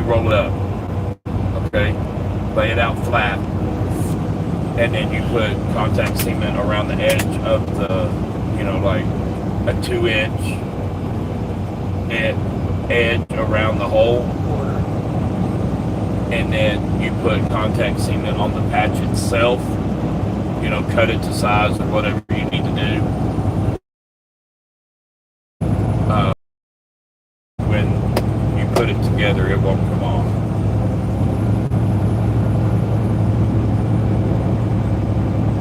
roll it up. Okay? Lay it out flat. And then you put contact cement around the edge of the, like a 2-inch edge around the hole. And then you put contact cement on the patch itself. Cut it to size or whatever you need to do. When you put it together, it won't come off.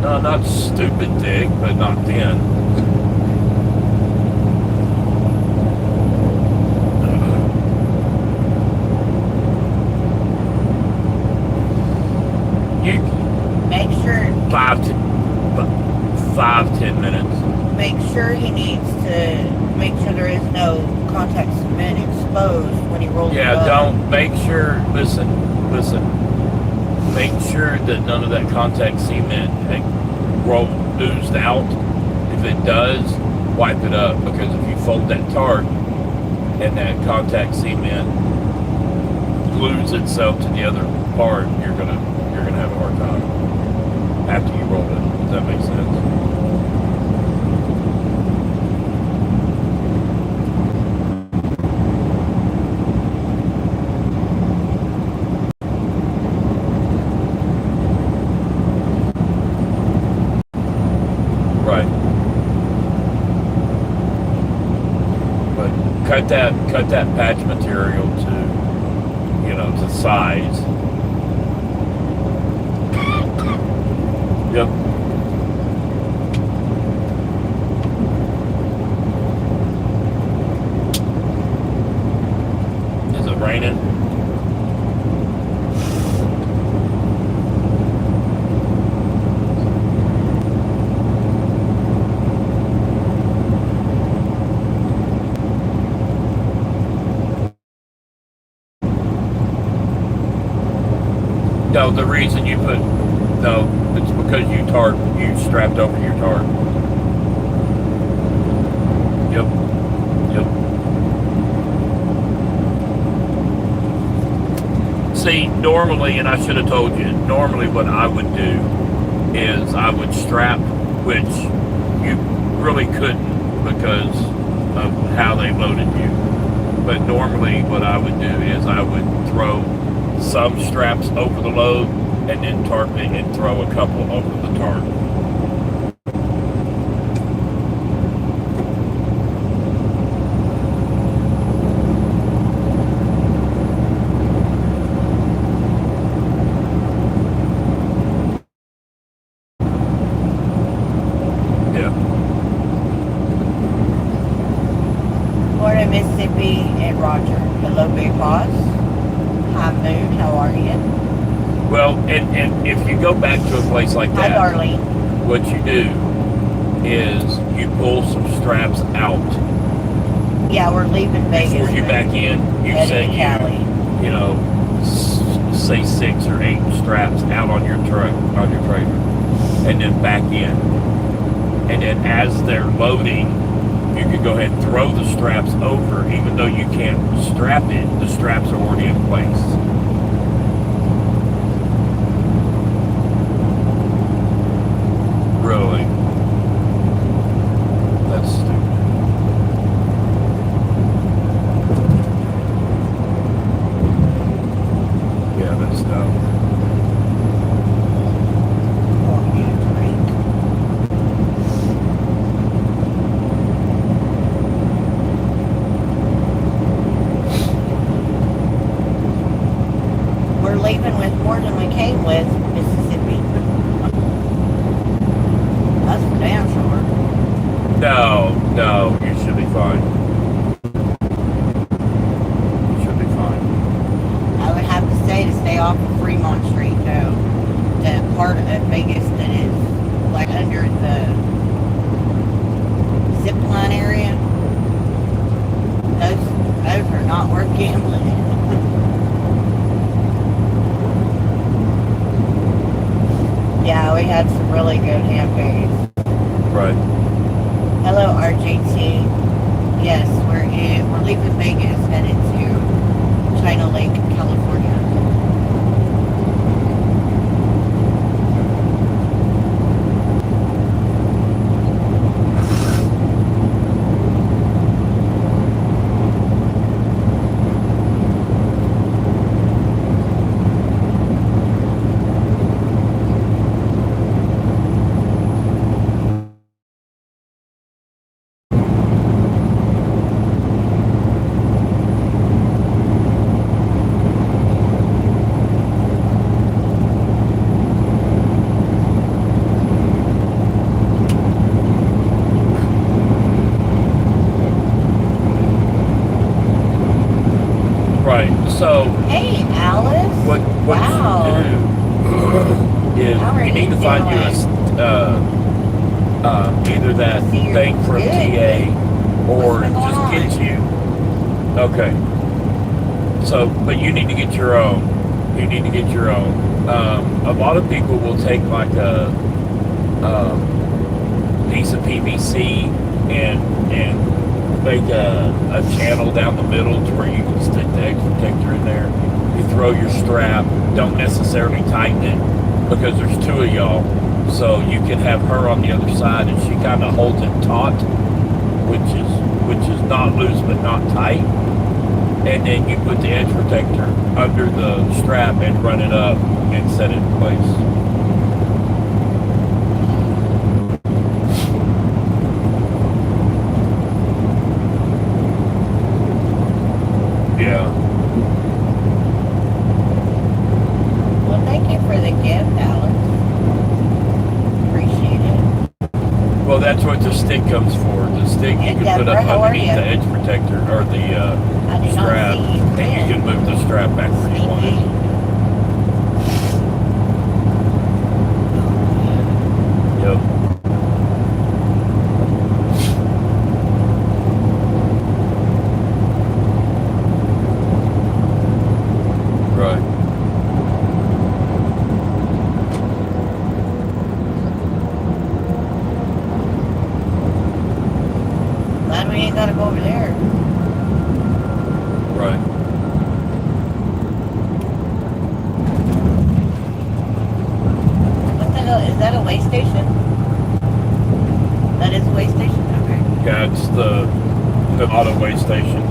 No, not stupid thick, but not thin. You make sure 5-10 minutes. Make sure he needs to make sure there is no contact cement exposed when he rolls it up. Don't make sure. Listen. Make sure that none of that contact cement oozed out. If it does, wipe it up, because if you fold that tarp and that contact cement glues itself to the other part, you're gonna have a hard time after you roll it. Does that make sense? Cut that patch material to size. Yep. Is it raining? No, the reason it's because you strapped over your tarp. Yep. See, normally, and I should have told you, normally what I would do is I would strap, which you really couldn't because of how they loaded you. But normally what I would do is I would throw some straps over the load and then tarp it and throw a couple over the tarp. Yeah. Florida, Mississippi, and Roger. Hello, Big Boss. Hi, Moon. How are you? Well, and if you go back to a place like that, hi, darling. What you do is you pull some straps out. Yeah, we're leaving Vegas. Before you back in, you say Cali. Say 6 or 8 straps out on your truck, on your trailer, and then back in. And then as they're loading, you can go ahead and throw the straps over, even though you can't strap it. The straps are already in place. Really? That's stupid. Yeah, that's dumb. We're leaving with more than we came with, Mississippi. That's for damn sure. No, you should be fine. You should be fine. I would have to say to stay off of Fremont Street, though. The part of Vegas that is like under the zip line area. Those are not worth gambling. Yeah, we had some really good hamburgers. Right. Hello, RJT. Yes, we're leaving Vegas, headed to China Lake, California. Right. So Hey, Alice. what Wow. you do is How are you need you to find you either that See, you're thing from good. TA or What's been going just get you. Okay. So, but you need to get your own. You need to get your own. A lot of people will take like a piece of PVC and make a channel down the middle to where you can stick the edge protector in there. You throw your strap. Don't necessarily tighten it because there's two of y'all. So you can have her on the other side and she kind of holds it taut, which is not loose but not tight. And then you put the edge protector under the strap and run it up and set it in place. Yeah. Well, thank you for the gift, Alice. Appreciate it. Well, that's what the stick comes for. The stick Hey, you can put up Deborah, how are underneath you? the edge protector or the I did not strap, see you and then. you can move the strap back where you want it. Yep. Right. Glad we ain't gotta go over there. Right. What the hell? Is that a way station? That is a way station? Okay. Yeah, it's the auto way station.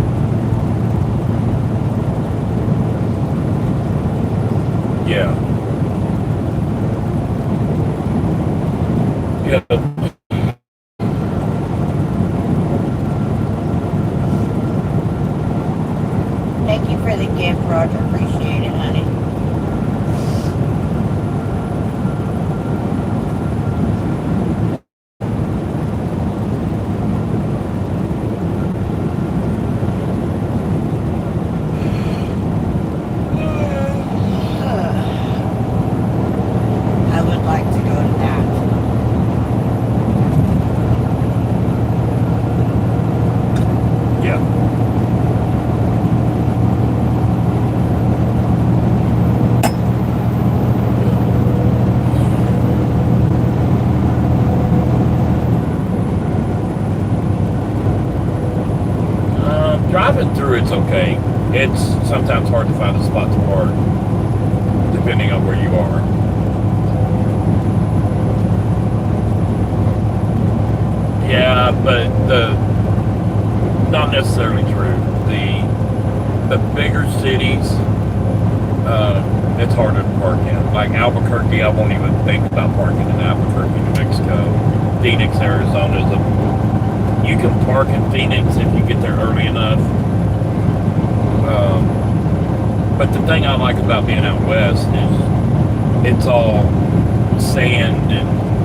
Yeah. Yeah. Thank you for the gift, Roger. Appreciate it, honey. I would like to go to that. Yeah. Driving through it's okay. It's sometimes hard to find a spot to park, depending on where you are. Yeah, but not necessarily true. The bigger cities, it's harder to park in. Like Albuquerque, I won't even think about parking in Albuquerque, New Mexico. Phoenix, Arizona is you can park in Phoenix if you get there early enough. But the thing I like about being out west is it's all sand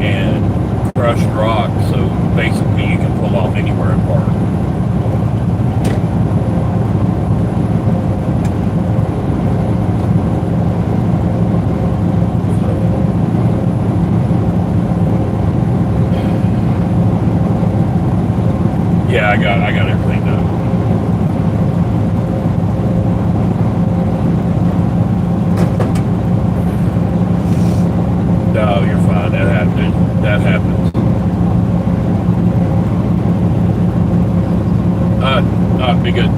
and crushed rock, so basically you can pull off anywhere and park. Yeah, I got everything done. No, you're fine. That happens. That happens. Be good.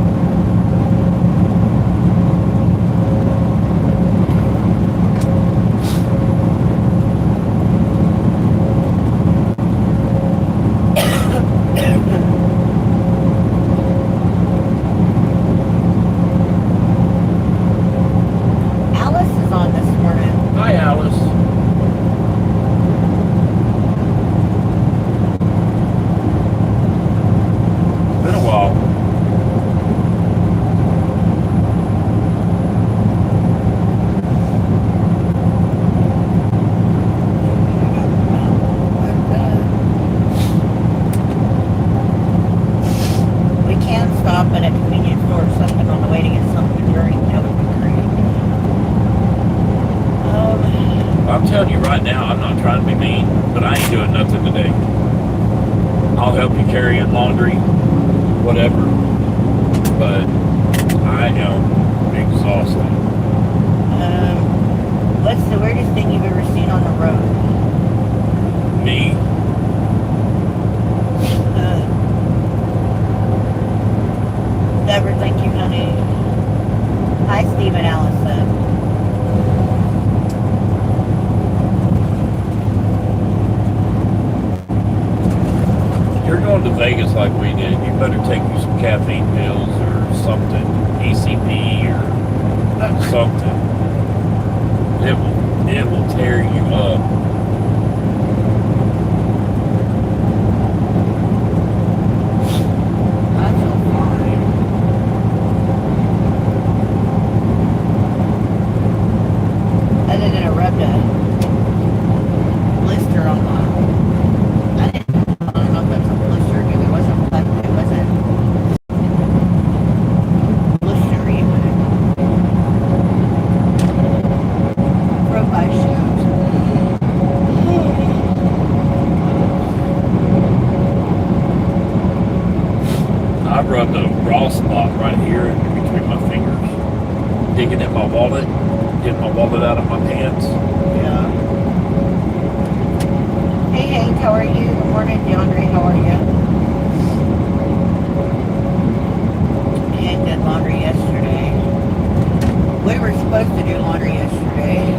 telling you right now, I'm not trying to be mean, but I ain't doing nothing today. I'll help you carry in laundry, whatever. But I am exhausted. What's the weirdest thing you've ever seen on the road? Me? Never thank you, honey. Hi, Stephen Allison. You're going to Vegas like we did. You better take you some caffeine pills or something, ECP or something. It will tear you up. I feel fine. Other than I rubbed a blister on my. I don't know if that's a blister because it wasn't blistery, but it rubbed my shoes. I rubbed a raw spot right here in between my fingers, digging in my wallet, getting my wallet out of my pants. Yeah. Hey Hank, how are you? Good morning, DeAndre, how are you? Hank did laundry yesterday. We were supposed to do laundry yesterday.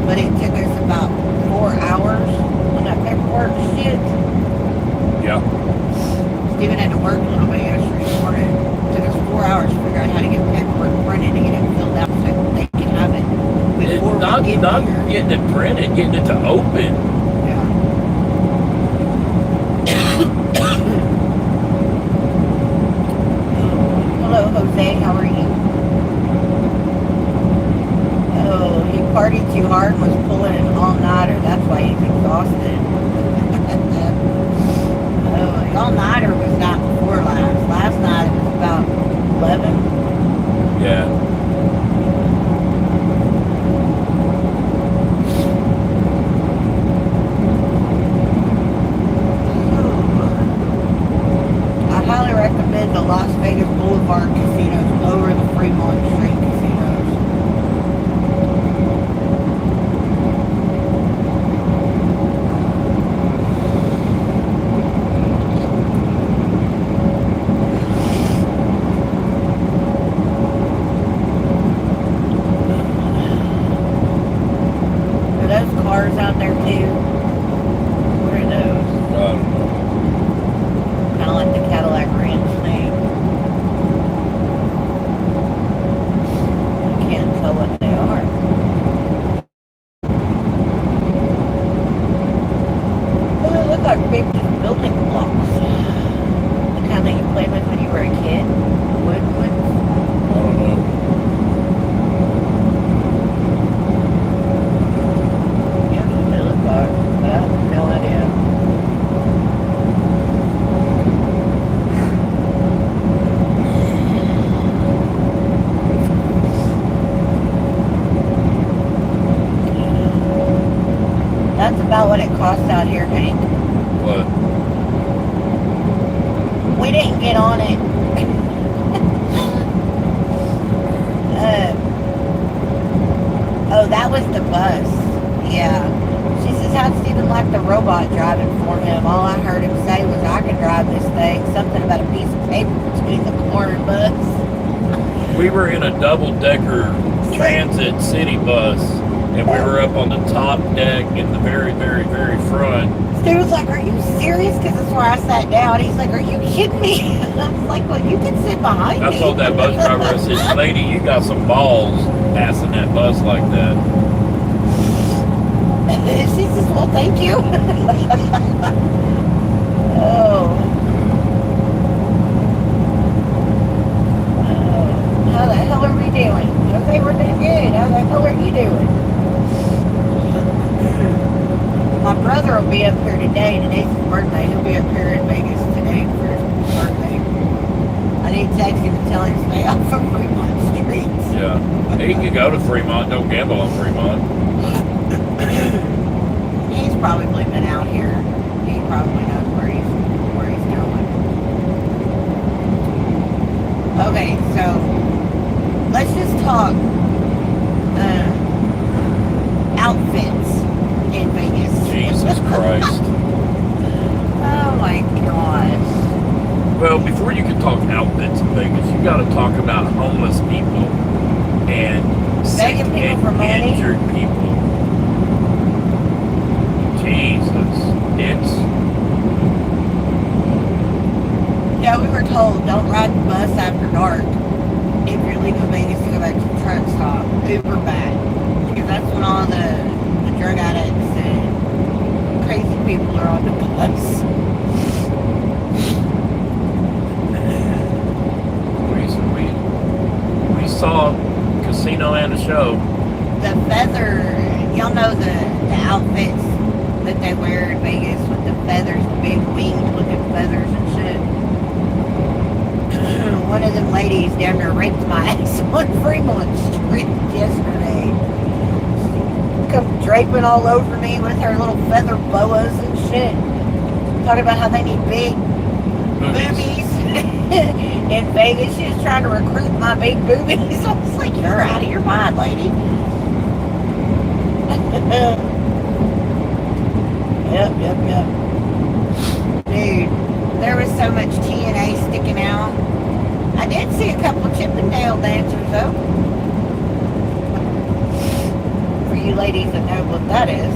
But it took us about 4 hours on that paperwork shit. Yeah. Steven had to work a little bit yesterday morning. It took us 4 hours to figure out how to get paperwork printed and get it filled out so they can have it before Not we get here. getting it printed, getting it to open. Yeah. Hello, Jose. How are you? Oh, he partied too hard and was pulling an all-nighter. That's why he's exhausted. Oh, the all-nighter was not before last. Last night it was about 11. Yeah. I highly recommend the Las Vegas Boulevard casinos over the Fremont Street casinos. Are those cars out there too? What are those? Kind of like the Cadillac Ranch thing. I can't tell what they are. Oh, they look like big building blocks. The kind that you played with when you were a kid. Wood. I don't know. Yeah, that's what they look like. But I have no idea. That's about what it costs out here, Hank. What? We didn't get on it. Oh, that was the bus. Yeah. She says, how'd Stephen like the robot driving for him? All I heard him say was, I can drive this thing. Something about a piece of paper between the corner bus. We were in a double-decker transit city bus, and we were up on the top deck in the very, very, very front. Steven's like, are you serious? Because that's where I sat down. He's like, are you kidding me? I was like, well, you can sit behind me. I told that bus driver, I said, lady, you got some balls passing that bus like that. She says, well, thank you. Oh. How the hell are we doing? Okay, we're doing good. How the hell are you doing? My brother will be up here today. Today's his birthday. He'll be up here in Vegas today for his birthday. I need to text him and tell him to stay off Yeah. He can go to Fremont. Don't gamble on Fremont. He's probably been out here. He probably knows where he's going. Okay, so let's just talk outfits in Vegas. Jesus Christ. Oh my gosh. Well, before you can talk outfits in Vegas, you got to talk about homeless people and sick Begging people and for money? injured people. Jesus, Yeah, we were told don't ride the bus after dark if you're leaving Vegas to go back to the truck stop. Uber back. Because that's when all the drug addicts and crazy people are on the bus. we saw Casino and a show. The feather, y'all know the outfits that they wear in Vegas with the feathers, the big winged looking feathers and shit. One of them ladies down there raped my ass on Fremont Street yesterday. Come draping all over me with her little feather boas and shit. Talking about how they need big boobies. In Vegas, she was trying to recruit my big boobies. I was like, you're out of your mind, lady. Yep. Dude, there was so much TNA sticking out. I did see a couple of Chippendale dancers, though. For you ladies that know what that is.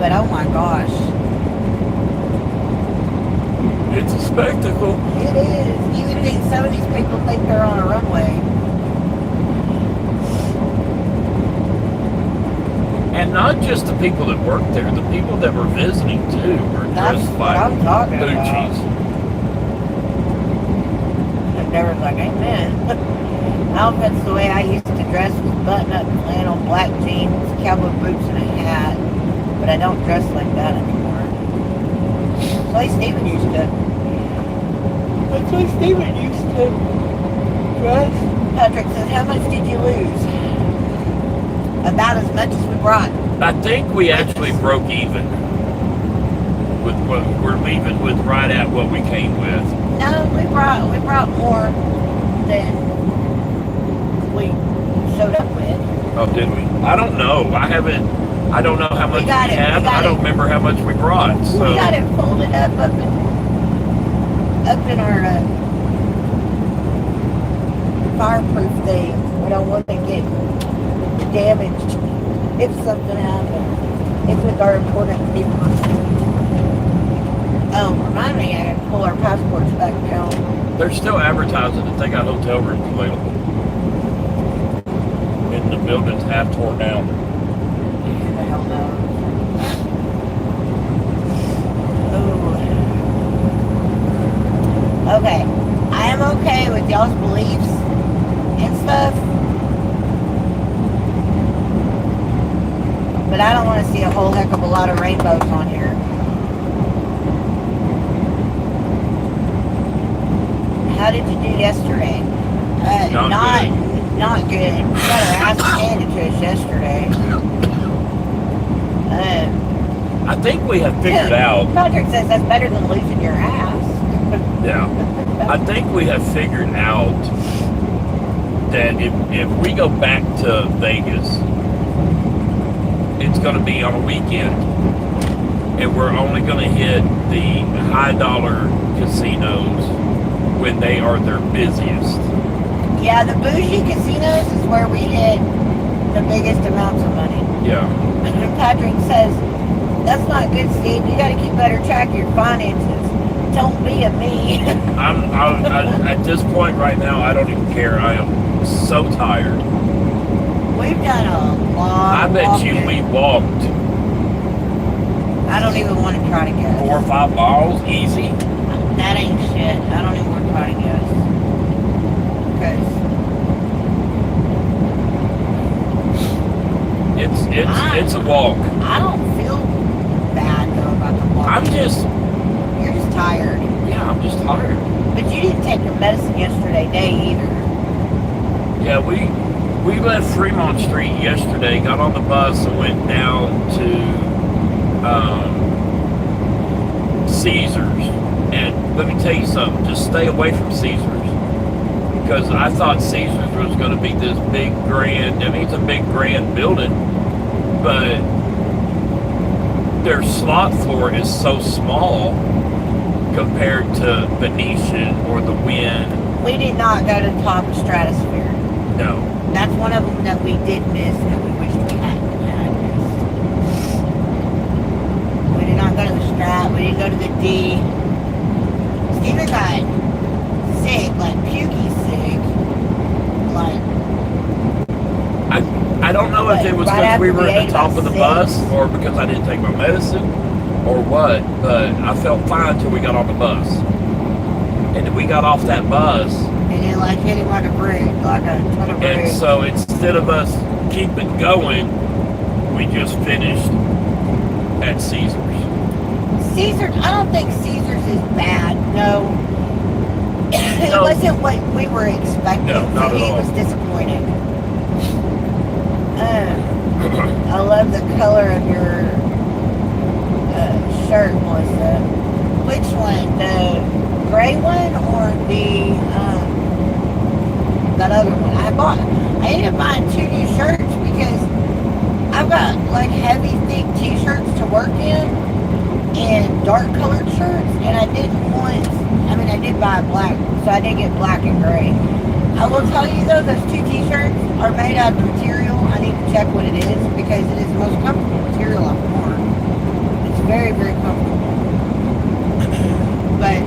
But oh my gosh. It's a spectacle. It is. You would think some of these people think they're on a runway. And not just the people that work there, the people that were visiting too were That's dressed what like I'm talking Gucci's. And they were like, amen. Outfits the way I used to dress was button-up flannel, black jeans, cowboy boots, and a hat. But I don't dress like that anymore. That's why Steven used to. That's why Steven used to dress. Patrick says, how much did you lose? About as much as we brought. I think we actually broke even with what we're leaving with right at what we came with. No, we brought more than we showed up with. Oh, did we? I don't know. I don't know how much we have. I don't remember how much we brought. So we got it folded up in our fireproof thing. We don't want to get damaged if something happens. It's with our important people. Oh, remind me, I gotta pull our passports back down. they're still advertising that they got hotel rooms available. And the building's half torn down. Who the hell knows? Ooh. Okay, I am okay with y'all's beliefs and stuff, but I don't want to see a whole heck of a lot of rainbows on here. How did you do yesterday? Not good. We got our ass handed to us yesterday. I think we have figured out. Patrick says that's better than losing your ass. Yeah. I think we have figured out that if we go back to Vegas, it's going to be on a weekend. And we're only going to hit the high dollar casinos when they are their busiest. Yeah, the bougie casinos is where we hit the biggest amounts of money. Yeah. Patrick says, that's not good, Steve. You got to keep better track of your finances. Don't be a me. I at this point right now, I don't even care. I am so tired. We've done a lot. I bet you we walked I don't even want to try to guess. 4 or 5 miles easy. That ain't shit. I don't even want to try to guess. Because it's a walk. I don't feel bad though about the walk. You're just tired. Yeah, I'm just tired. But you didn't take your medicine yesterday day either. Yeah, we left Fremont Street yesterday, got on the bus and went down to Caesars. And let me tell you something, just stay away from Caesars. Because I thought Caesars was going to be this big grand, I mean it's a big grand building, but their slot floor is so small compared to Venetian or the Wynn. We did not go to Top Stratosphere. No. That's one of them that we did miss that we wish we hadn't had missed. We did not go to the Strat. We didn't go to the D. Steven got sick, like pukey sick. Like, I don't know if it was right because we after were we at ate the top about of the 6. bus or because I didn't take my medicine or what, but I felt fine until we got on the bus. And then we got off that bus. And it like hit him like a brick, like a ton of bricks. And so instead of us keeping going, we just finished at Caesars. Caesars, I don't think Caesars is bad, no. It No. wasn't what we were expecting, No, not so at he all. was disappointed. I love the color of your shirt, Melissa. Which one? The gray one or the that other one? I ended up buying 2 new shirts because I've got like heavy, thick t-shirts to work in and dark colored shirts, and I didn't want, I mean I did buy black, so I did get black and gray. I will tell you though, those 2 t-shirts are made out of material. I need to check what it is because it is the most comfortable material I've worn. It's very, very comfortable. But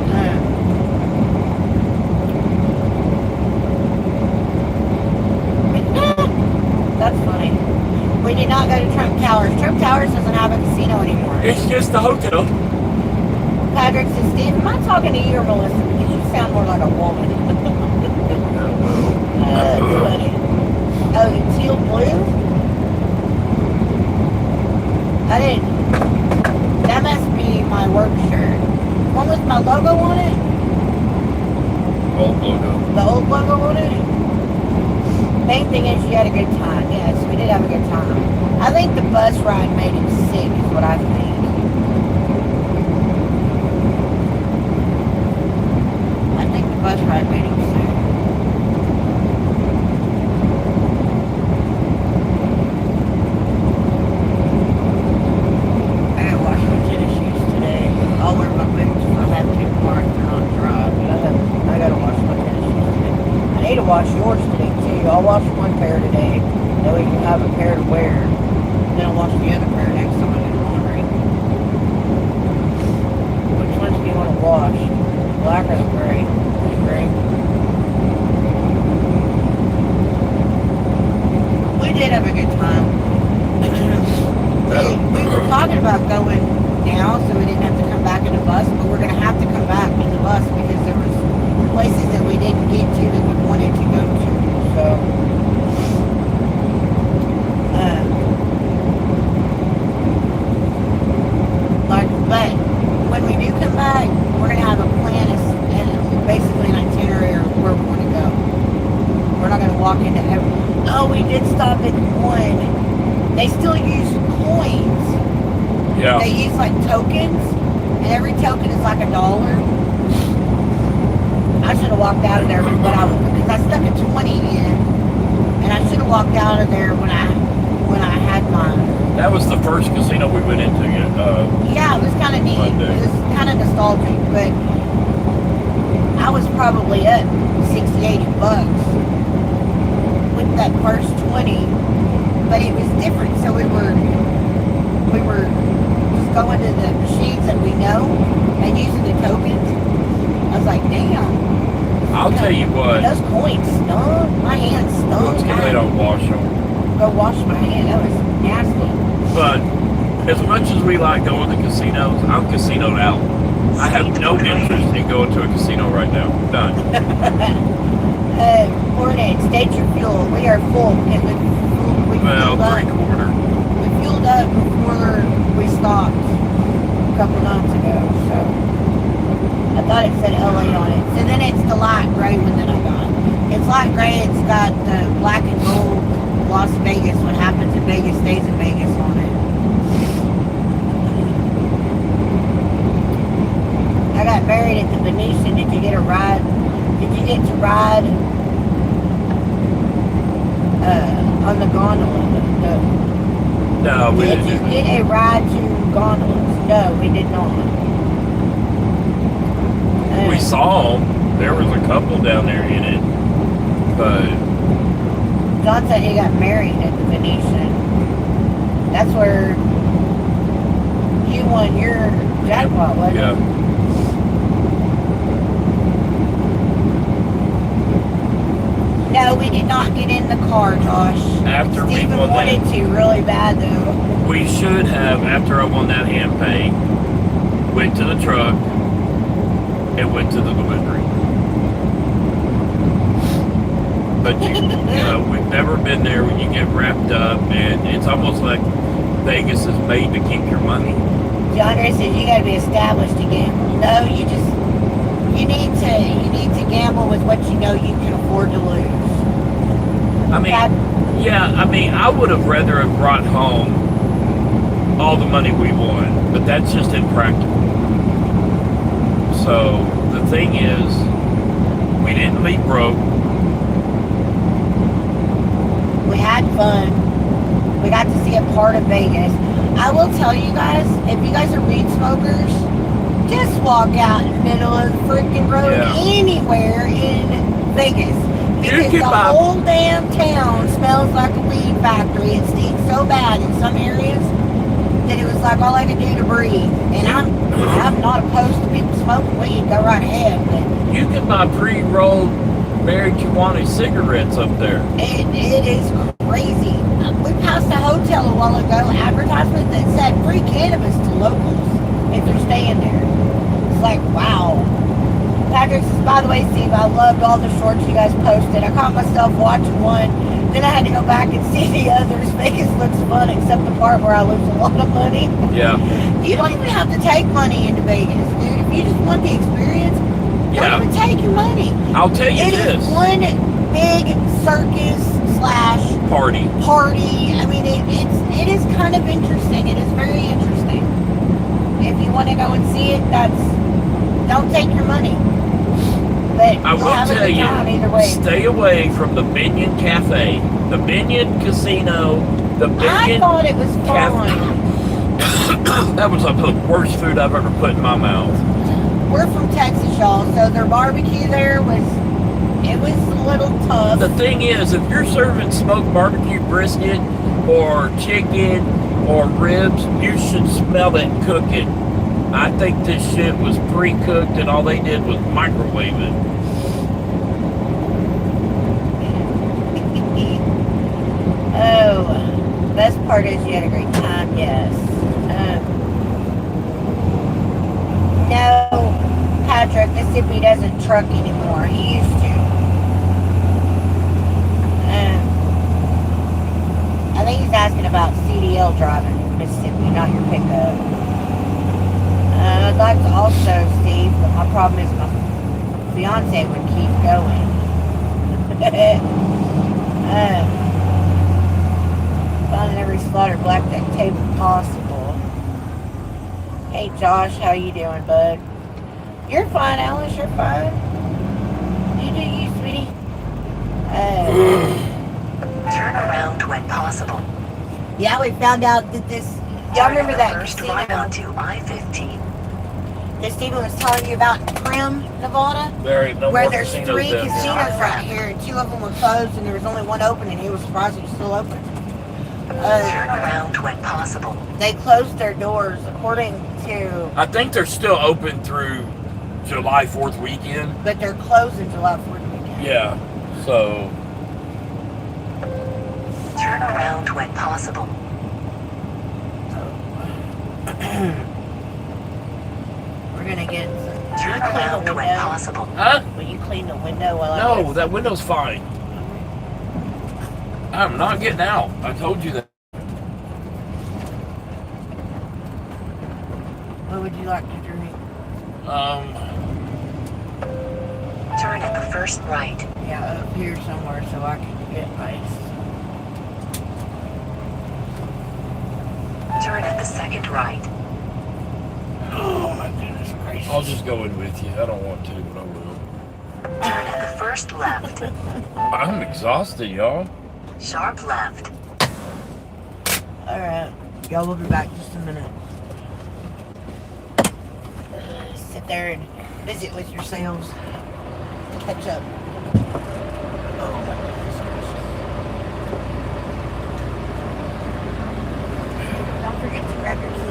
that's funny. We did not go to Trump Towers. Trump Towers doesn't have a casino anymore. It's just a hotel. Patrick says, Steve, am I talking to you or Melissa? Because you sound more like a woman. That's funny. Oh, teal blue? I didn't. That must be my work shirt. One with my logo on it? Old logo. The old logo on it? Main thing is you had a good time. Yes, we did have a good time. I think the bus ride made him sick is what I think. I think the bus ride made him sick. I gotta wash my tennis shoes today. I'll wear my boots if I have to tomorrow if they're not dry. But I gotta wash my tennis shoes today. I need to wash yours today too. I'll wash one pair today. That way you can have a pair to wear. Then I'll wash the other pair next time I do laundry. Which ones do you want to wash? Black or the gray? The gray. We did have a good time. We were talking about going now so we didn't have to come back in the bus, but we're going to have to come back in the bus because there was places that we didn't get to that we wanted to go to. So, but when we do come back, we're going to have a plan and basically an itinerary of where we want to go. We're not going to walk into every... Oh, we did stop at one. They still use coins. Yeah. They use like tokens, and every token is like $1. I should have walked out of there because I stuck a 20 in, and I should have walked out of there when I had mine. That was the first casino we went into. Yeah, it was kind of neat. Monday. It was kind of nostalgic, but I was probably up 60, 80 bucks with that first 20, but it was different. So we were just going to the machines that we know and using the tokens. I was like, damn. I'll tell you what. Those coins stung. My hands stung. Let's get they don't wash them. Go wash my hand. That was nasty. But as much as we like going to casinos, I'm casinoed out. I have no interest in going to a casino right now. Done. Morning, state your fuel. We are full. And we Well, fueled up. 3/4. We fueled up before we stopped a couple nights ago. So I thought it said LA on it. So then it's the light gray one that I got. It's like gray. It's got the black and gold Las Vegas. What happens in Vegas stays in Vegas on it. I got married at the Venetian. Did you get a ride? Did you get to ride on the gondola? No, we Did you didn't. get a ride to gondolas? No, we did not. We saw them. There was a couple down there in it, but John said he got married at the Venetian. That's where you won your jackpot, wasn't yeah. it? No, we did not get in the car, Josh. After we Stephen won wanted that, to really bad, though. we should have. After I won that hand pay, went to the truck and went to the delivery. But you know, we've never been there when you get wrapped up, and it's almost like Vegas is made to keep your money. John Ray says you got to be established to gamble. No, you need to gamble with what you know you can afford to lose. I mean, I would have rather have brought home all the money we won, but that's just impractical. So the thing is, we didn't leave broke. We had fun. We got to see a part of Vegas. I will tell you guys, if you guys are weed smokers, just walk out in the middle of the freaking road anywhere in Vegas. Because the whole damn town smells like a weed factory. It stinks so bad in some areas that it was like all I could do to breathe. And I'm not opposed to people smoking weed. Go right ahead. But You can buy pre-rolled marijuana cigarettes up there. it is crazy. We passed a hotel a while ago, advertisement that said free cannabis to locals if you're staying there. It's like, wow. Patrick says, by the way, Steve, I loved all the shorts you guys posted. I caught myself watching one, then I had to go back and see the others. Vegas looks fun, except the part where I lose a lot of money. Yeah. You don't even have to take money into Vegas, dude. If you just want the experience, don't even take your money. I'll tell you It this. is one big circus / Party. I mean, it is kind of interesting. It is very interesting. If you want to go and see it, don't take your money. But I will have a tell good time either way. you, stay away from the Binion Cafe, the Binion Casino, the I Binion thought it was fun. That was the worst food I've ever put in my mouth. We're from Texas, y'all, so their barbecue there was a little tough. The thing is, if you're serving smoked barbecue brisket or chicken or ribs, you should smell it cooking. I think this shit was pre-cooked and all they did was microwave it. Oh, best part is you had a great time, yes. No, Patrick, Mississippi doesn't truck anymore. He used to. I think he's asking about CDL driving in Mississippi, not your pickup. I'd like to also, Steve, but my problem is my fiance would keep going. Finding every slaughter blackjack table possible. Hey Josh, how you doing, bud? You're fine, Alice, you're fine. You do you, sweetie. Turn around when possible. Yeah, we found out that this. Y'all remember that First line casino onto I-15. that Stephen was telling you about in Primm, Nevada? There ain't no Where more there's casinos 3 down there. casinos right here, and 2 of them were closed, and there was only one open, and he was surprised it was still open. Turn around when possible. They closed their doors, according to, I think they're still open through July 4th weekend. but they're closing July 4th weekend. Yeah, so Turn around when possible. We're gonna get some. Turn around when possible. huh? Will you clean the window while I No, get that window's fine. I'm not getting out. I told you that. What would you like to drink? Turn at the first right. Yeah, up here somewhere so I can get ice. Turn at the second right. Oh my goodness gracious. I'll just go in with you. I don't want to, but I will. Turn at the first left. I'm exhausted, y'all. Sharp left. Alright. Y'all will be back just a minute. Sit there and visit with yourselves. Catch up. Oh my goodness gracious. Don't forget to grab your key.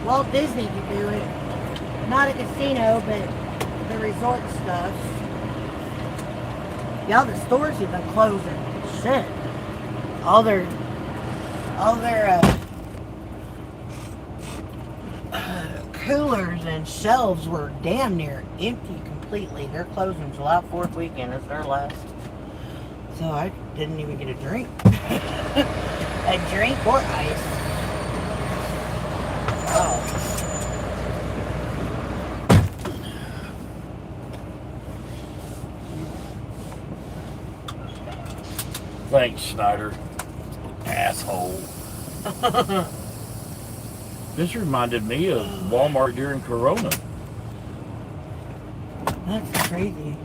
Walt Disney could do it. Not a casino, but the resort stuff. Y'all, the stores have been closing. Shit. All their coolers and shelves were damn near empty completely. They're closing July 4th weekend. It's their last. So I didn't even get a drink. A drink or ice. Oh. Thanks, Schneider. Asshole. This reminded me of Walmart during Corona. That's crazy.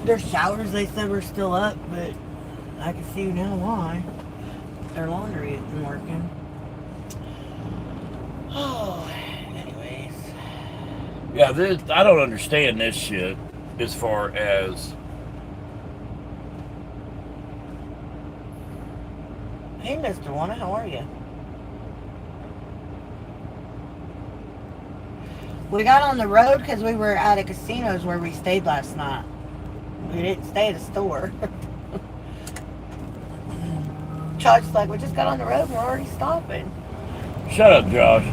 Their showers, they said, were still up, but I can see now why. Their laundry isn't working. Oh, anyways. Yeah, I don't understand this shit as far as... Hey, Mr. Pawna, how are you? We got on the road because we were at a casino's where we stayed last night. We didn't stay at a store. Josh's like, we just got on the road and we're already stopping. Shut up, Josh.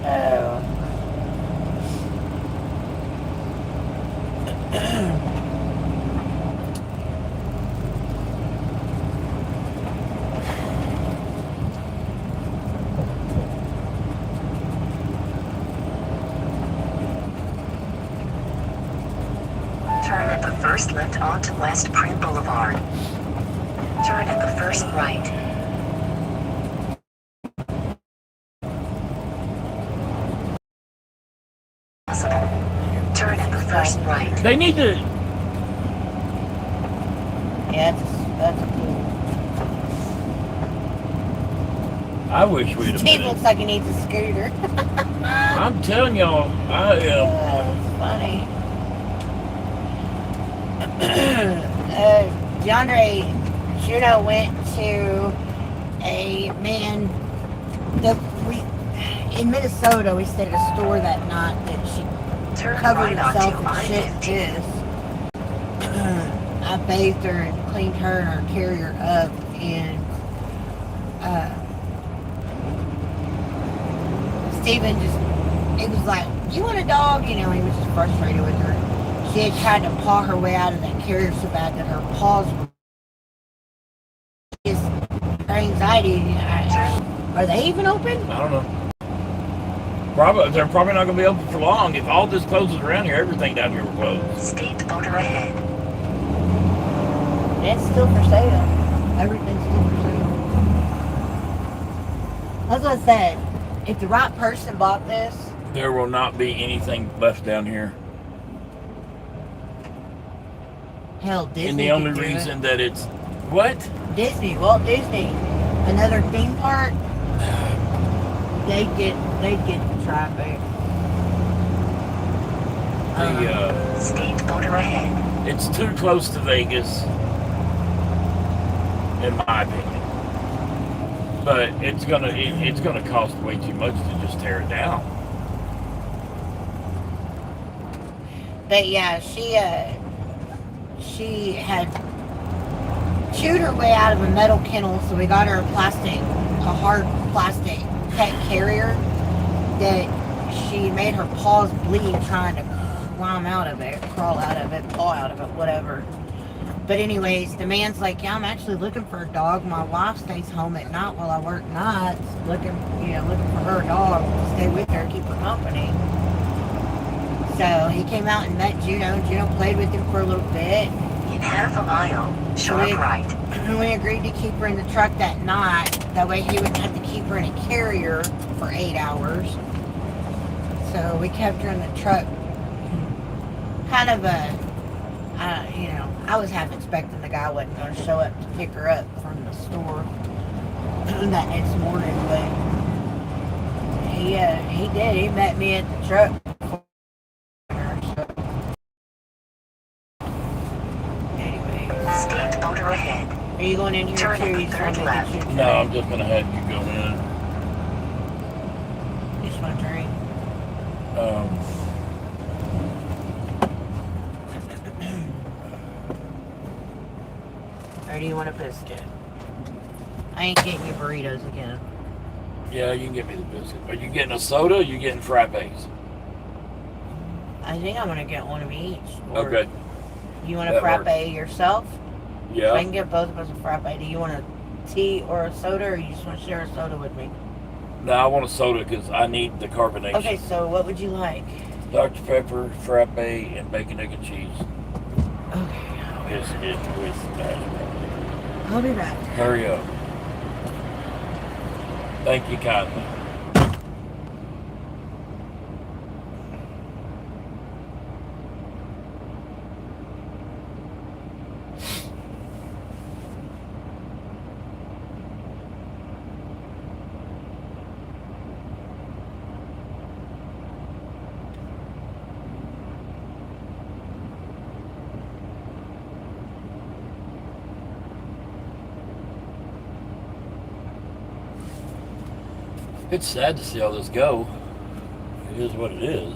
Oh. Turn at the first left onto West Prim Boulevard. Turn at the first right. Turn at the first right. They need to... Yeah, that's cool. I wish we'd have Steve been... looks like he needs a scooter. I'm telling y'all, I am... That's funny. DeAndre Juno went to a man that in Minnesota. We stayed at a store that night that she Turn covered right herself onto in shit I-15. piss. I bathed her and cleaned her and her carrier up, and Steven he was like, you want a dog? You know, he was just frustrated with her. She had tried to paw her way out of that carrier so bad that her paws were just, her anxiety. Are they even open? I don't know. They're probably not going to be open for long. If all this closes around here, everything down here will close. State border ahead. It's still for sale. Everything's still for sale. That's what I said. If the right person bought this, There will not be anything left down here. hell, Disney. And the only could do reason that it's... What? it. Walt Disney, another theme park. They'd get the traffic. State border ahead. It's too close to Vegas, in my opinion. But it's gonna cost way too much to just tear it down. But yeah, she had chewed her way out of a metal kennel, so we got her a hard plastic pet carrier that she made her paws bleed trying to crawl out of it, paw out of it, whatever. But anyways, the man's like, yeah, I'm actually looking for a dog. My wife stays home at night while I work nights, looking for her dog to stay with her, keep her company. So he came out and met Juno. Juno played with him for a little bit. In half a mile, sharp right. We agreed to keep her in the truck that night. That way he wouldn't have to keep her in a carrier for 8 hours. So we kept her in the truck. Kind of I was half expecting the guy wasn't going to show up to pick her up from the store that next morning, but he did. He met me at the truck. State border ahead. Are you going in here Turn too? at the You just third want me to left. get you a No, I'm drink? just gonna have you go in. You just want a drink? Or do you want a biscuit? I ain't getting you burritos again. Yeah, you can get me the biscuit. Are you getting a soda or are you getting frappes? I think I'm gonna get one of each. Or Okay. You want a That frappe works. yourself? I Yeah. can get both of us a frappe. Do you want a tea or a soda, or you just want to share a soda with me? No, I want a soda because I need the carbonation. Okay, so what would you like? Dr. Pepper, frappe, and bacon, egg, and cheese. Okay, It's with mashed I'll be back. Hurry up. Thank you kindly. It's sad to see all this go. It is what it is.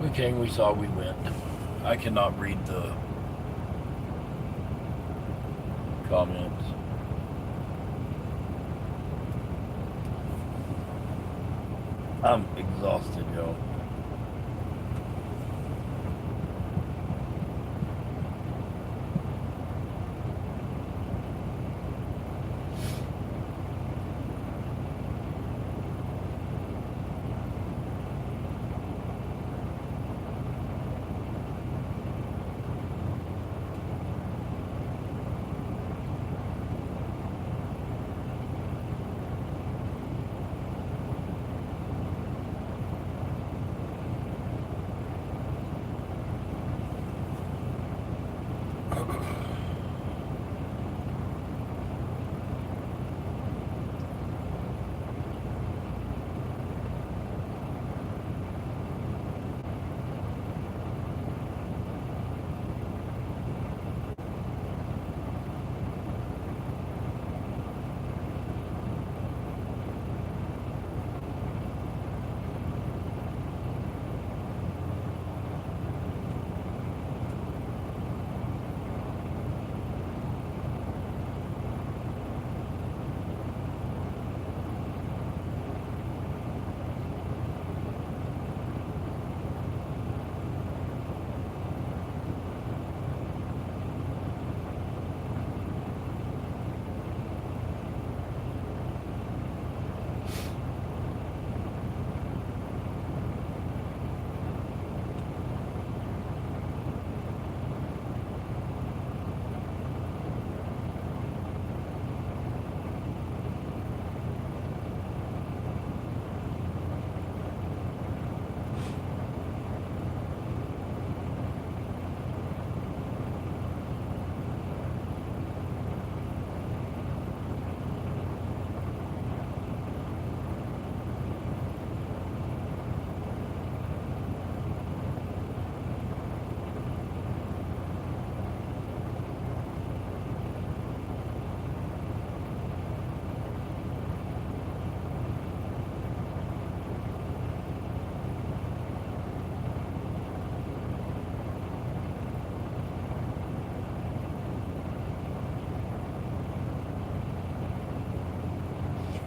We came, we saw, we went. I cannot read the comments. I'm exhausted, y'all.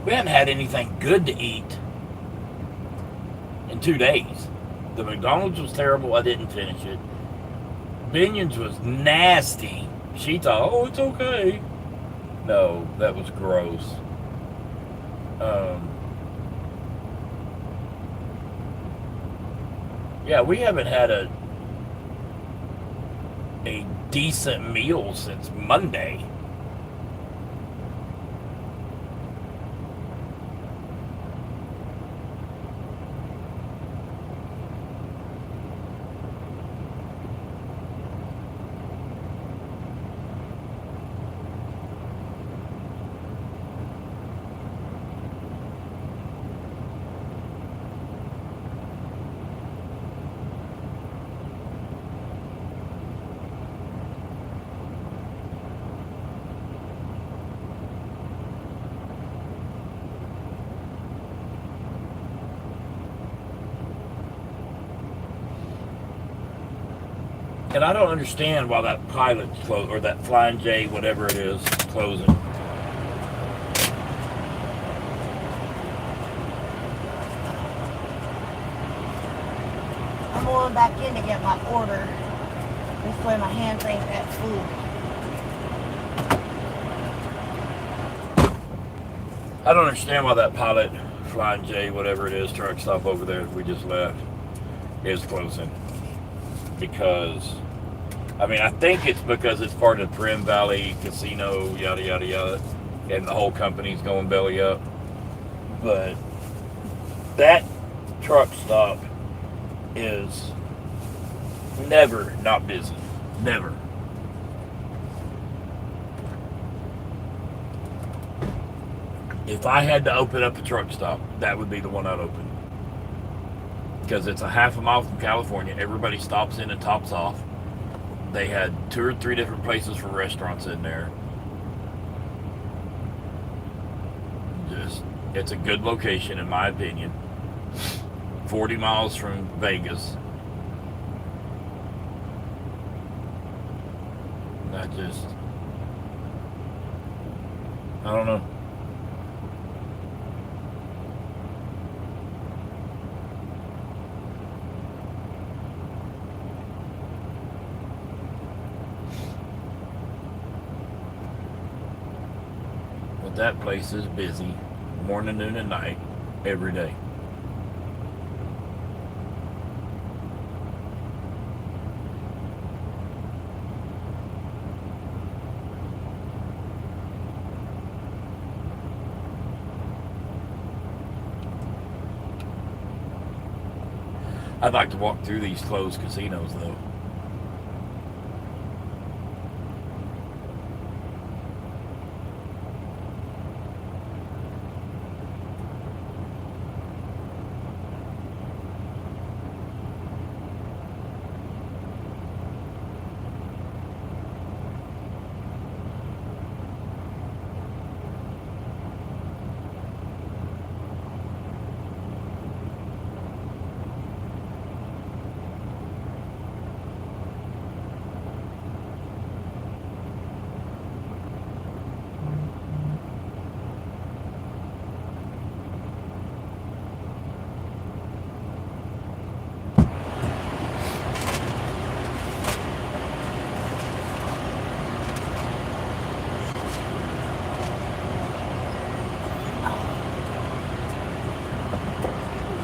We haven't had anything good to eat in 2 days. The McDonald's was terrible. I didn't finish it. Binion's was nasty. She thought, oh, it's okay. No, that was gross. Yeah, we haven't had a decent meal since Monday. And I don't understand why that pilot's closed, or that Flying J, whatever it is, closing. I'm going back in to get my order. This way my hands ain't that full. I don't understand why that pilot, Flying J, whatever it is, truck stop over there that we just left, is closing. Because, I mean, I think it's because it's part of the Prim Valley Casino, yada, yada, yada, and the whole company's going belly up. But that truck stop is never not busy. Never. If I had to open up a truck stop, that would be the one I'd open. Because it's a half a mile from California. Everybody stops in and tops off. They had 2 or 3 different places for restaurants in there. It's a good location in my opinion. 40 miles from Vegas. just, I don't know. But that place is busy, morning, noon, and night, every day. I'd like to walk through these closed casinos, though.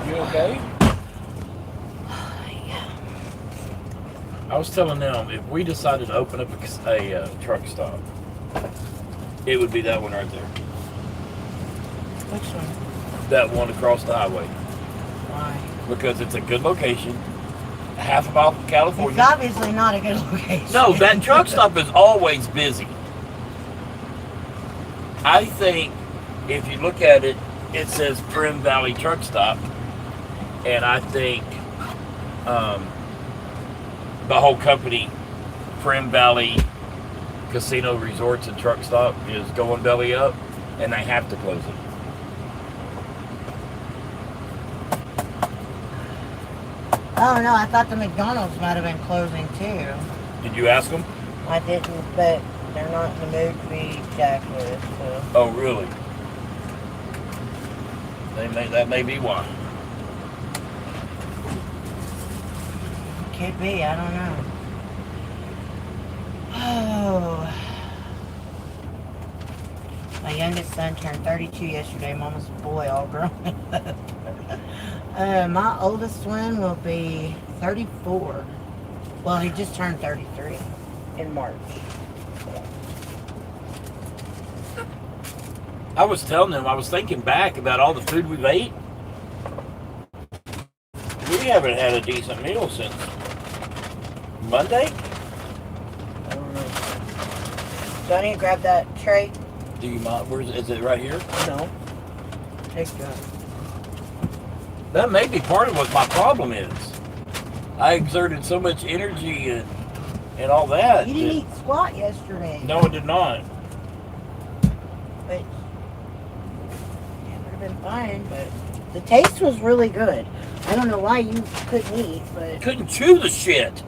You okay? I was telling them, if we decided to open up a truck stop, it would be that one right there. Which one? That one across the highway. Why? Because it's a good location. Half a mile from California. It's obviously not a good location. No, that truck stop is always busy. I think if you look at it, it says Prim Valley Truck Stop. And I think the whole company, Prim Valley Casino Resorts and Truck Stop, is going belly up, and they have to close it. Oh no, I thought the McDonald's might have been closing too. Did you ask them? I didn't, but they're not in the mood to be jacked with, so. Oh, really? That may be why. Could be, I don't know. Oh. My youngest son turned 32 yesterday. Mama's boy all grown up. My oldest one will be 34. Well, he just turned 33 in March. I was telling them, I was thinking back about all the food we've ate. We haven't had a decent meal since Monday? I don't know. Johnny, grab that tray. Do you mind? Is it right here? No. Take that. That may be part of what my problem is. I exerted so much energy and all that. You didn't eat squat yesterday. No, I did not. But it would have been fine, but the taste was really good. I don't know why you couldn't eat, but Couldn't chew the shit.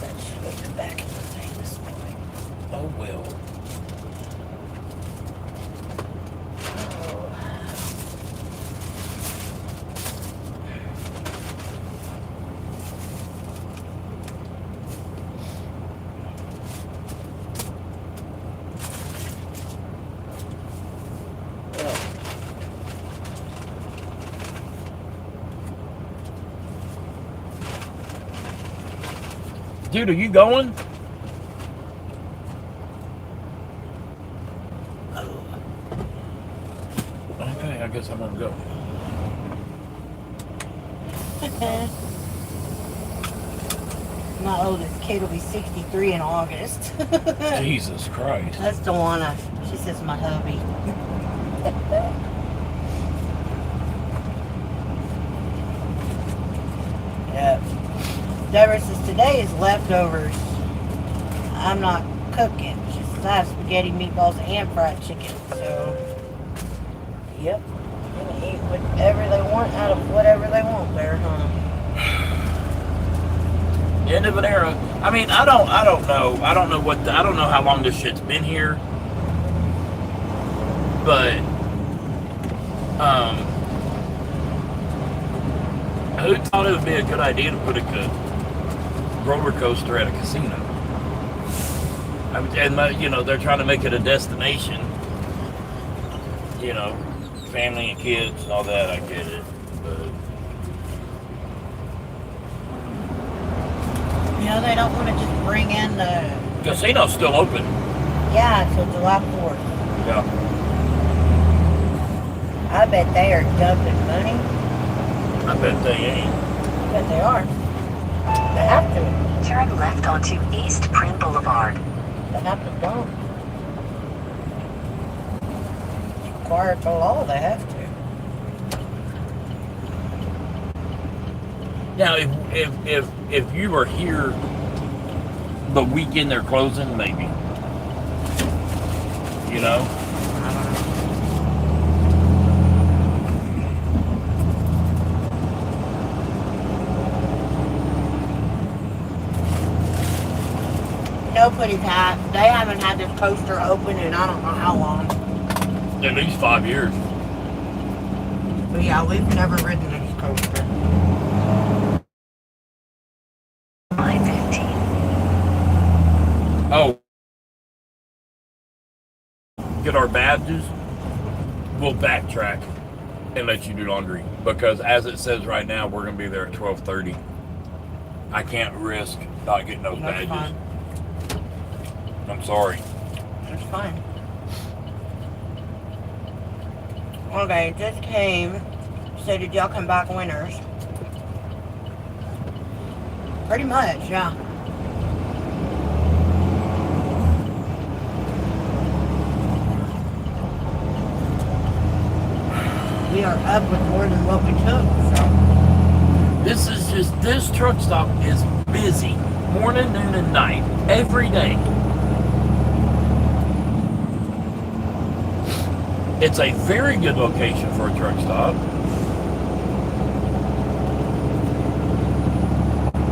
that should have been back in the thing this morning. Oh well. Dude, are you going? Okay, I guess I'm gonna go. My oldest kid will be 63 in August. Jesus Christ. That's Tawana. She says my hubby. Yep. Deborah says today is leftovers. I'm not cooking. She says I have spaghetti, meatballs, and fried chicken. So, yep. gonna eat whatever they want out of whatever they want there, huh? End of an era. I mean, I don't know. I don't know how long this shit's been here. But who thought it would be a good idea to put a roller coaster at a casino? And they're trying to make it a destination. Family and kids and all that. I get it, but They don't want to just bring in the casino's still open. Yeah, until July 4th. Yeah. I bet they are dumping money. I bet they ain't. I bet they are. They have to. Turn left onto East Prim Boulevard. They have to dump. It's required by law, they have to. Now, if you were here the weekend they're closing, maybe. I don't know. Nobody's they haven't had this coaster open in I don't know how long. At least 5 years. But yeah, we've never ridden this coaster. I-15. Oh. Get our badges. We'll backtrack and let you do laundry. Because as it says right now, we're going to be there at 12:30. I can't risk not getting those That's badges. fine. I'm sorry. That's fine. Okay, just came. So did y'all come back winners? Pretty much, yeah. We are up with more than what we took, so. This truck stop is busy. Morning, noon, and night. Every day. It's a very good location for a truck stop.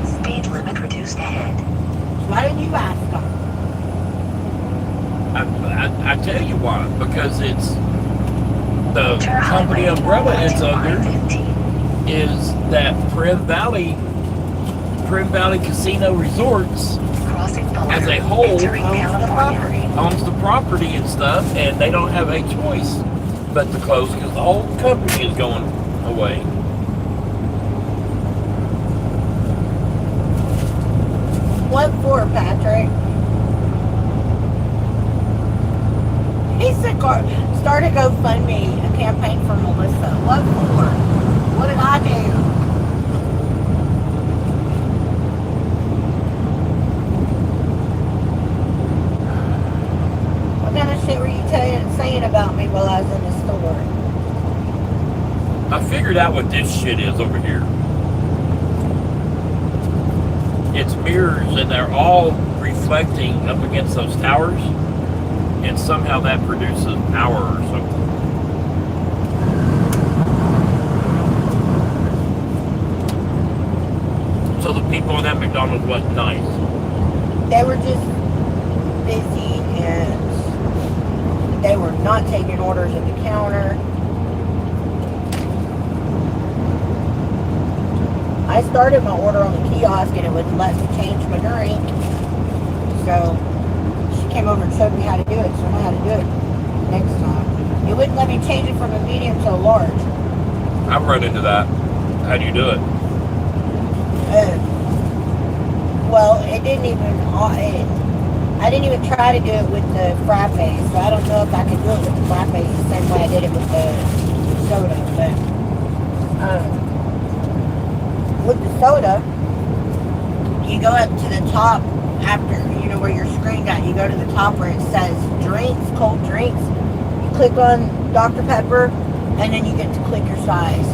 Speed limit reduced ahead. Why didn't you ask them? I tell you why. Because it's the Enter company highway umbrella it's onto under I-15. is that Prim Valley Casino Resorts Crossing boundary. as a whole Entering owns the California. property. owns the property and stuff, and they don't have a choice but to close because the whole company is going away. What for, Patrick? He said, start a GoFundMe, a campaign for Melissa. What for? What did I do? What kind of shit were you saying about me while I was in the store? I figured out what this shit is over here. It's mirrors, and they're all reflecting up against those towers, and somehow that produces power or something. So the people in that McDonald's wasn't nice. They were just busy and they were not taking orders at the counter. I started my order on the kiosk and it wouldn't let me change my drink. So she came over and showed me how to do it, so I know how to do it next time. It wouldn't let me change it from a medium to a large. I've run into that. How do you do it? Well, it didn't even, I didn't even try to do it with the frappe, so I don't know if I can do it with the frappe the same way I did it with the soda, but with the soda, you go up to the top after, where your screen got, you go to the top where it says drinks, cold drinks, you click on Dr. Pepper, and then you get to click your size.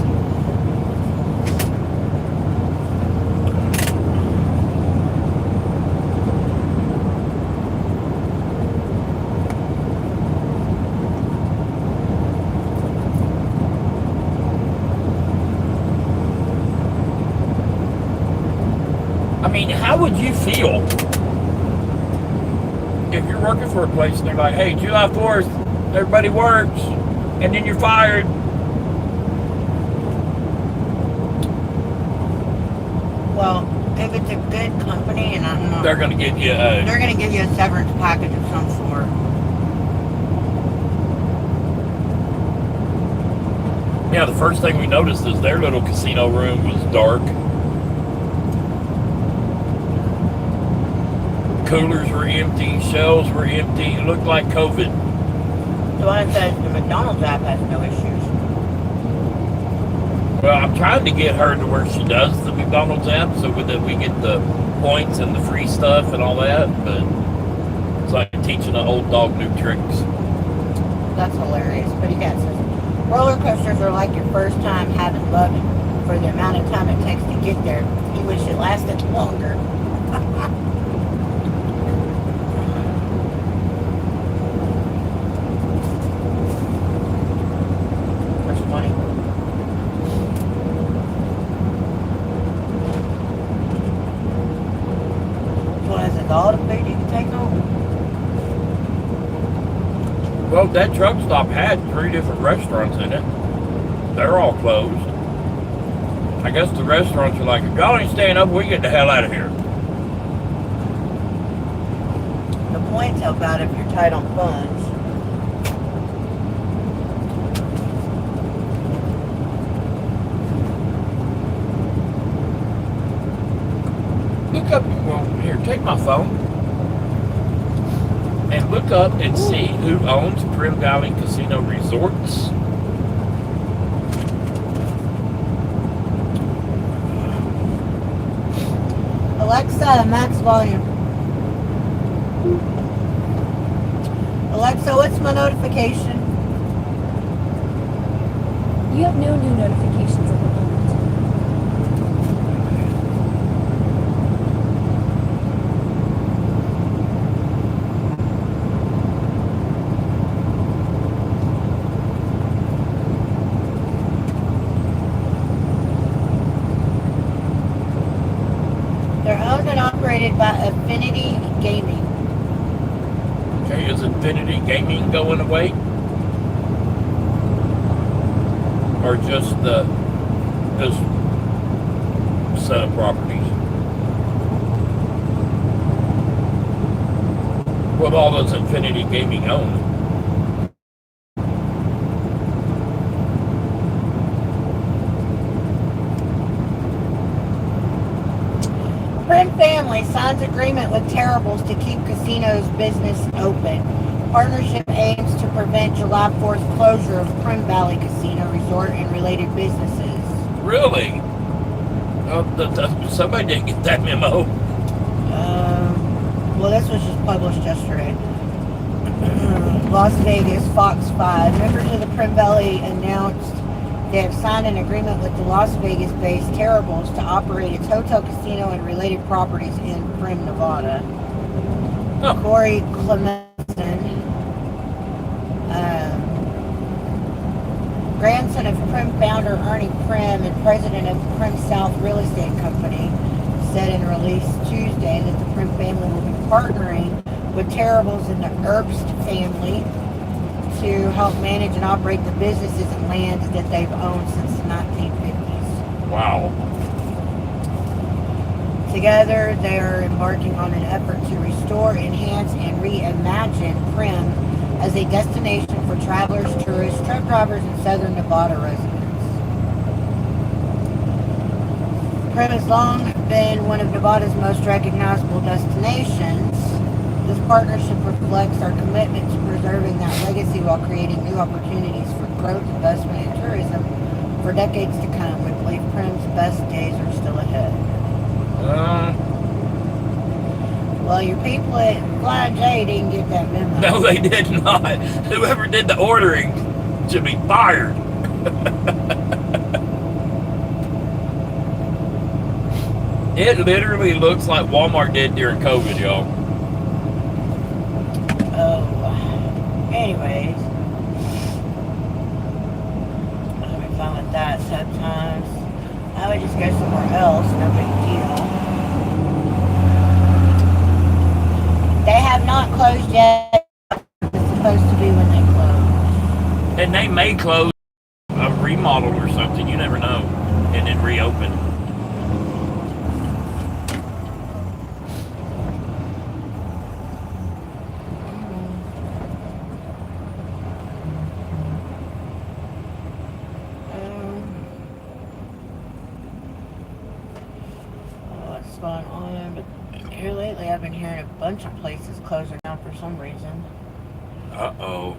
how would you feel if you're working for a place and they're like, hey, July 4th, everybody works, and then you're fired? Well, if it's a good company, and I'm not, They're going to give you they're going to give you a severance package of some sort. Yeah, the first thing we noticed is their little casino room was dark. Coolers were empty, shelves were empty. It looked like COVID. So I said the McDonald's app has no issues. Well, I'm trying to get her to where she does the McDonald's app so that we get the points and the free stuff and all that, but it's like teaching an old dog new tricks. That's hilarious. But yes, roller coasters are like your first time having luggage for the amount of time it takes to get there. You wish it lasted longer. That's funny. So is it all the food you can take home? Well, that truck stop had 3 different restaurants in it. They're all closed. I guess the restaurants are like, if y'all ain't staying up, we get the hell out of here. The points help out if you're tight on funds. Look up, well, here, take my phone and look up and see who owns Prim Valley Casino Resorts. Alexa, max volume. Alexa, what's my notification? You have no new notifications at the moment. They're owned and operated by Affinity Gaming. Okay, is Infinity Gaming going away? Or just this set of properties? What all does Infinity Gaming own? Prim family signs agreement with Terribles to keep casinos business open. Partnership aims to prevent July 4th closure of Prim Valley Casino Resort and related businesses. Really? Somebody didn't get that memo. Well, this was just published yesterday. Las Vegas, Fox 5. Members of the Prim Valley announced they have signed an agreement with the Las Vegas-based Terribles to operate its hotel, casino, and related properties in Prim, Nevada. Oh. Corey Clemenson, grandson of Prim founder Ernie Prim and president of Prim South Real Estate Company, said in a release Tuesday that the Prim family will be partnering with Terribles and the Herbst family to help manage and operate the businesses and land that they've owned since the 1950s. Wow. Together, they are embarking on an effort to restore, enhance, and reimagine Prim as a destination for travelers, tourists, truck drivers, and southern Nevada residents. Prim has long been one of Nevada's most recognizable destinations. This partnership reflects our commitment to preserving that legacy while creating new opportunities for growth, investment, and tourism for decades to come. We believe Prim's best days are still ahead. Well, your people at Fly J didn't get that memo. No, they did not. Whoever did the ordering should be fired. It literally looks like Walmart did during COVID, y'all. Anyways, I'll be fine with that sometimes. I would just go somewhere else, no big deal. supposed to be when they close? And they may close a remodel or something. You never know. And then reopen. What's going on? But here lately, I've been hearing a bunch of places closing down for some reason. Uh-oh.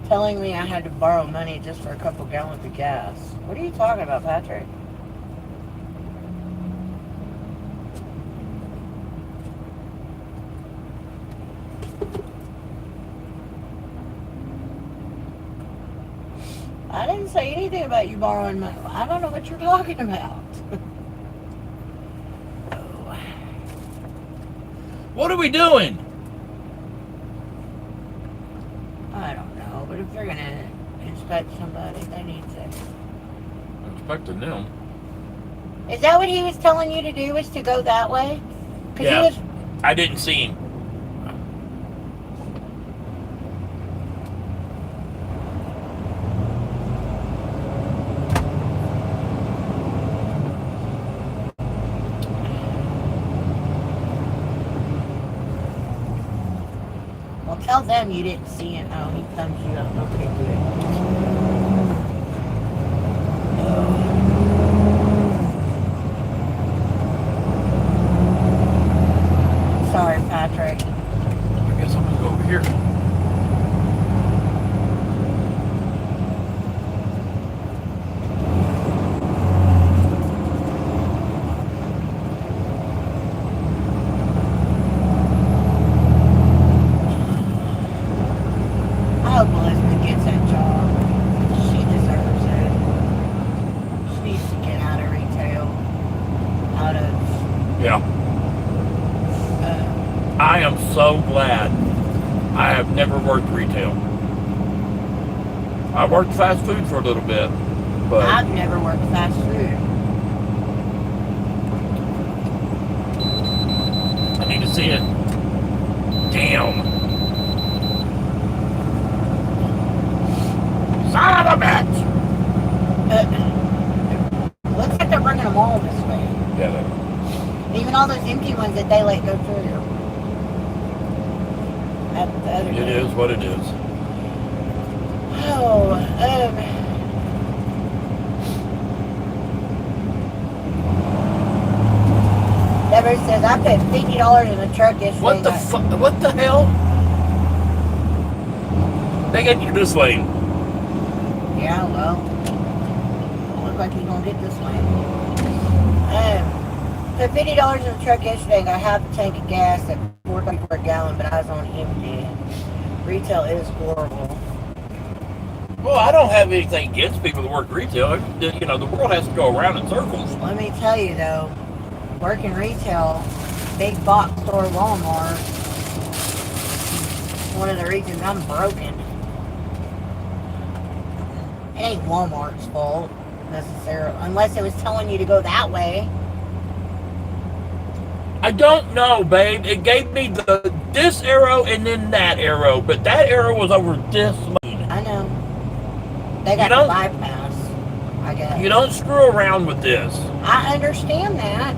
Telling me I had to borrow money just for a couple gallons of gas. What are you talking about, Patrick? I didn't say anything about you borrowing money. I don't know what you're talking about. What are we doing? I don't know, but if they're gonna inspect somebody, they need to. I'm expecting them. Is that what he was telling you to do? Was to go that way? 'Cause Yeah. he was. I didn't see him. Well, tell them you didn't see him. Oh, he thumbs you up. Okay, good. Sorry, Patrick. I guess I'm gonna go over here. I hope Elizabeth gets that job. She deserves it. She needs to get out of retail. Out of. Yeah. I am so glad I have never worked retail. I worked fast food for a little bit, but I've never worked fast food. I need to see it. Damn. Son of a bitch! Looks like they're bringing them all this way. Yeah, Even all those empty ones that they let go through. At the other it day. is what it is. Oh, Deborah says, I put $50 in the truck yesterday. What the fuck? What the hell? They get you this lane. Yeah, well, don't look like he's gonna get this lane. Put $50 in the truck yesterday and got half a tank of gas at $4.50 per gallon, but I was on empty. Retail is horrible. Well, I don't have anything against people that work retail. You know, the world has to go around in circles. Let me tell you though, working retail, big box store Walmart, one of the reasons I'm broken. It ain't Walmart's fault necessarily, unless it was telling you to go that way. I don't know, babe. It gave me this arrow and then that arrow, but that arrow was over this lane. I know. They got the bypass, I guess. You don't screw around with this. I understand that.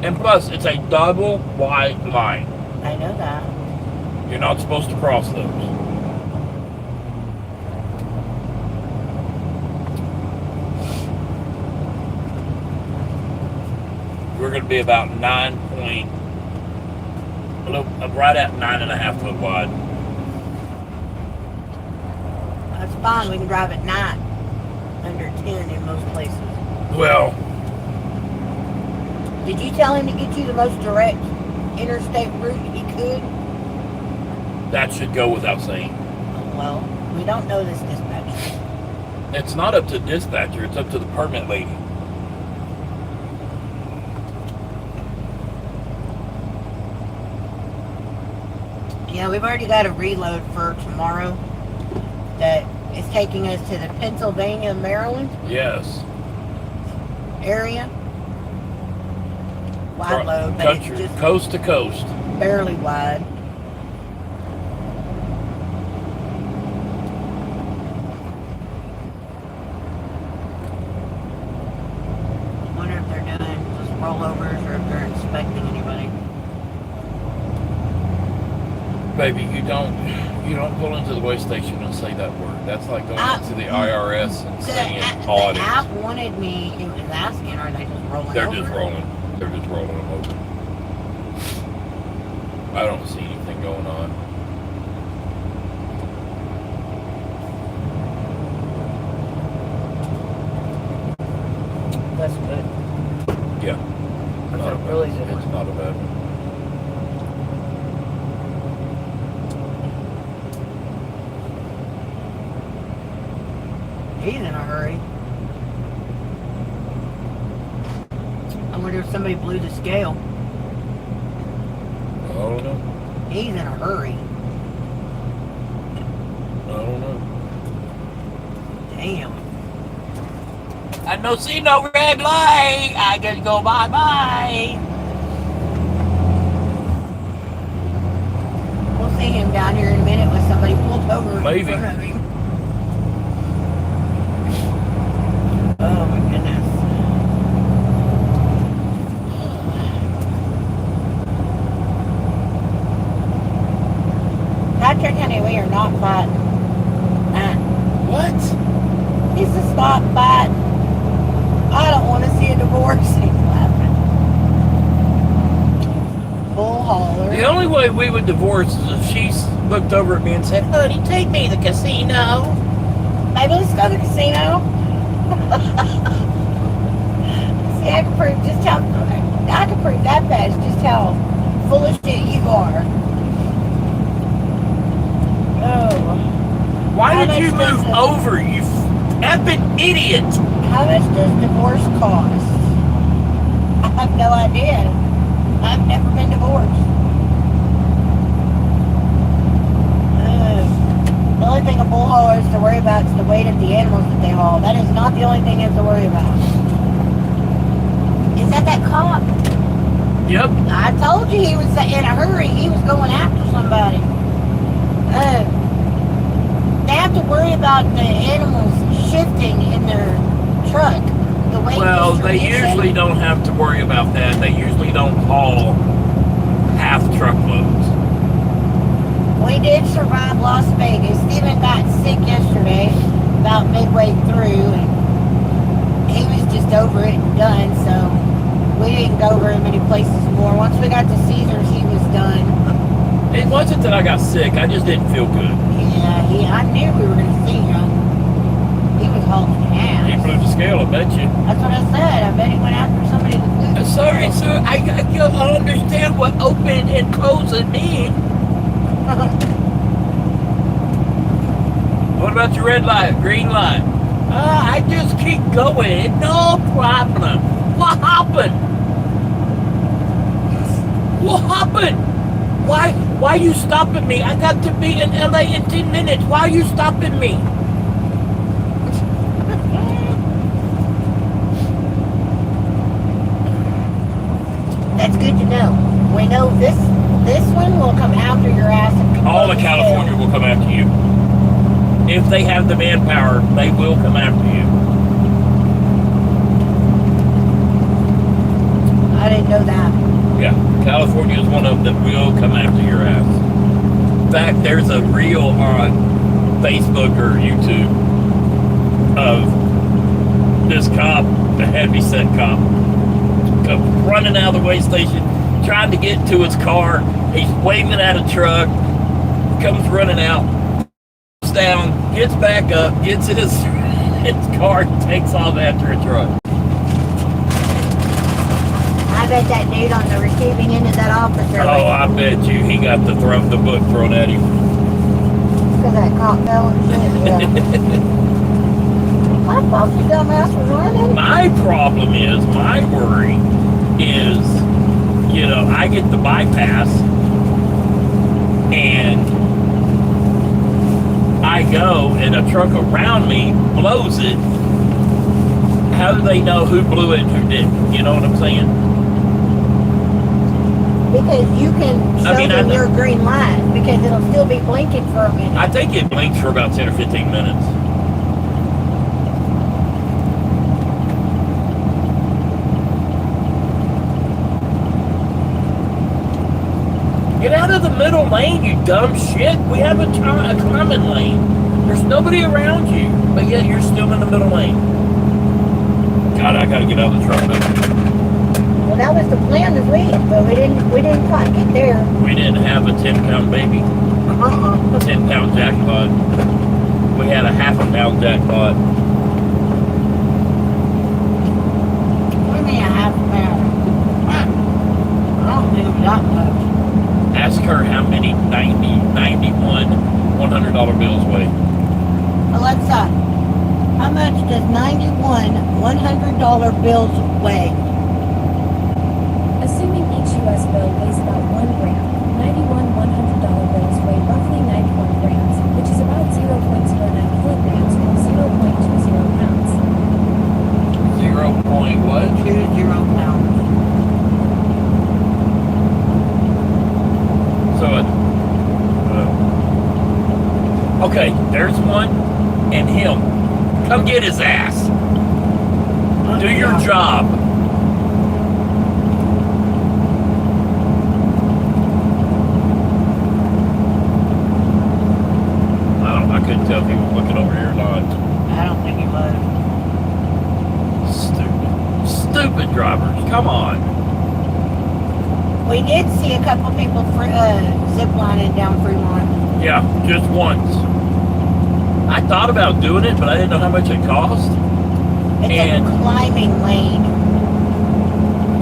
And plus, it's a double wide line. I know that. You're not supposed to cross those. We're going to be about right at 9.5 foot wide. That's fine. We can drive at night. Under 10 in most places. Well, Did you tell him to get you the most direct interstate route he could? that should go without saying. Well, we don't know this dispatcher. It's not up to dispatcher, it's up to the permit lady. Yeah, we've already got a reload for tomorrow that is taking us to the Pennsylvania, Maryland Yes. area. wide load, but country, it's just coast to coast. barely wide. I wonder if they're doing just rollovers or if they're inspecting anybody. Baby, you don't pull into the way station and say that word. That's like going into the IRS and saying audit. The app wanted me, it was asking, are they just rolling They're over? just rolling. They're just rolling them over. I don't see anything going on. That's good. Yeah. That's Not a a bad- really good It's one. not a bad one. He's in a hurry. I wonder if somebody blew the scale. I don't know. He's in a hurry. I don't know. Damn. I don't see no red light. I just go bye-bye. We'll see him down here in a minute when somebody pulled over Maybe. in front of him. Oh my goodness. Patrick, honey, we are not fighting. What? He's a stop fight. I don't want to see a divorce. He's laughing. Bull hauler. The only way we would divorce is if she looked over at me and said, "Honey, take me to the casino." Maybe let's go to the casino. See, I can prove just how I can prove that fast just how full of shit you are. Oh, Why How did you much move was it? over, you effing idiot? how much does divorce cost? I have no idea. I've never been divorced. The only thing a bull hauler is to worry about is the weight of the animals that they haul. That is not the only thing you have to worry about. Is that cop? Yep. I told you he was in a hurry. He was going after somebody. They have to worry about the animals shifting in their truck. The weight Well, they distribution. usually don't have to worry about that. They usually don't haul half truckloads. We did survive Las Vegas. Steven got sick yesterday, about midway through, and he was just over it and done, so we didn't go very many places more. Once we got to Caesars, he was done. It wasn't that I got sick. I just didn't feel good. Yeah, I knew we were going to see him. He was hauling ass. He blew the scale, I bet you. That's what I said. I bet he went after somebody that blew the Sorry, scale. sir. I don't understand what open and closing mean. What about your red light, green light? I just keep going. No problem. What happened? What happened? Why you stopping me? I got to be in LA in 10 minutes. Why are you stopping me? That's good to know. We know this one will come after your ass. And All of California will come after you. If they have the manpower, they will come after you. I didn't know that. Yeah, California is one of them that will come after your ass. In fact, there's a reel on Facebook or YouTube of this cop, a heavyset cop, comes running out of the way station, trying to get to his car. He's waving at a truck, comes running out, goes down, gets back up, gets in his car, and takes off after a truck. I bet that dude on the receiving end of that officer. Oh, I bet you he got the book thrown at him. Because that cop fell and shit. Yeah. I thought you dumbass was running. My problem is, my worry is, I get the bypass and I go and a truck around me blows it. How do they know who blew it and who didn't? You know what I'm saying? Because you can show I them know. your green light because it'll still be blinking for a minute. I think it blinks for about 10 or 15 minutes. Get out of the middle lane, you dumb shit. We have a climbing lane. There's nobody around you, but yet you're still in the middle lane. God, I gotta get out of the truck now. Well, that was the plan to leave, but we didn't quite get there. We didn't have a 10-pound baby. 10-pound jackpot. We had a half-a-pound jackpot. What do you mean a half pound? I don't do that much. Ask her how many 91 $100 bills weigh. Alexa, how much does 91 $100 bills weigh? Assuming each US bill weighs about 1 gram, 91 $100 bills weigh roughly 91 grams, which is about 0.09 kilograms or 0.20 pounds. 0. What? 20 pounds. So, okay, there's one, and him. Come get his ass. Do your job. I couldn't tell if he was looking over here or not. I don't think he was. Stupid drivers. Come on. We did see a couple people zip lining down Fremont. Yeah, just once. I thought about doing it, but I didn't know how much it cost. It's And- a climbing lane.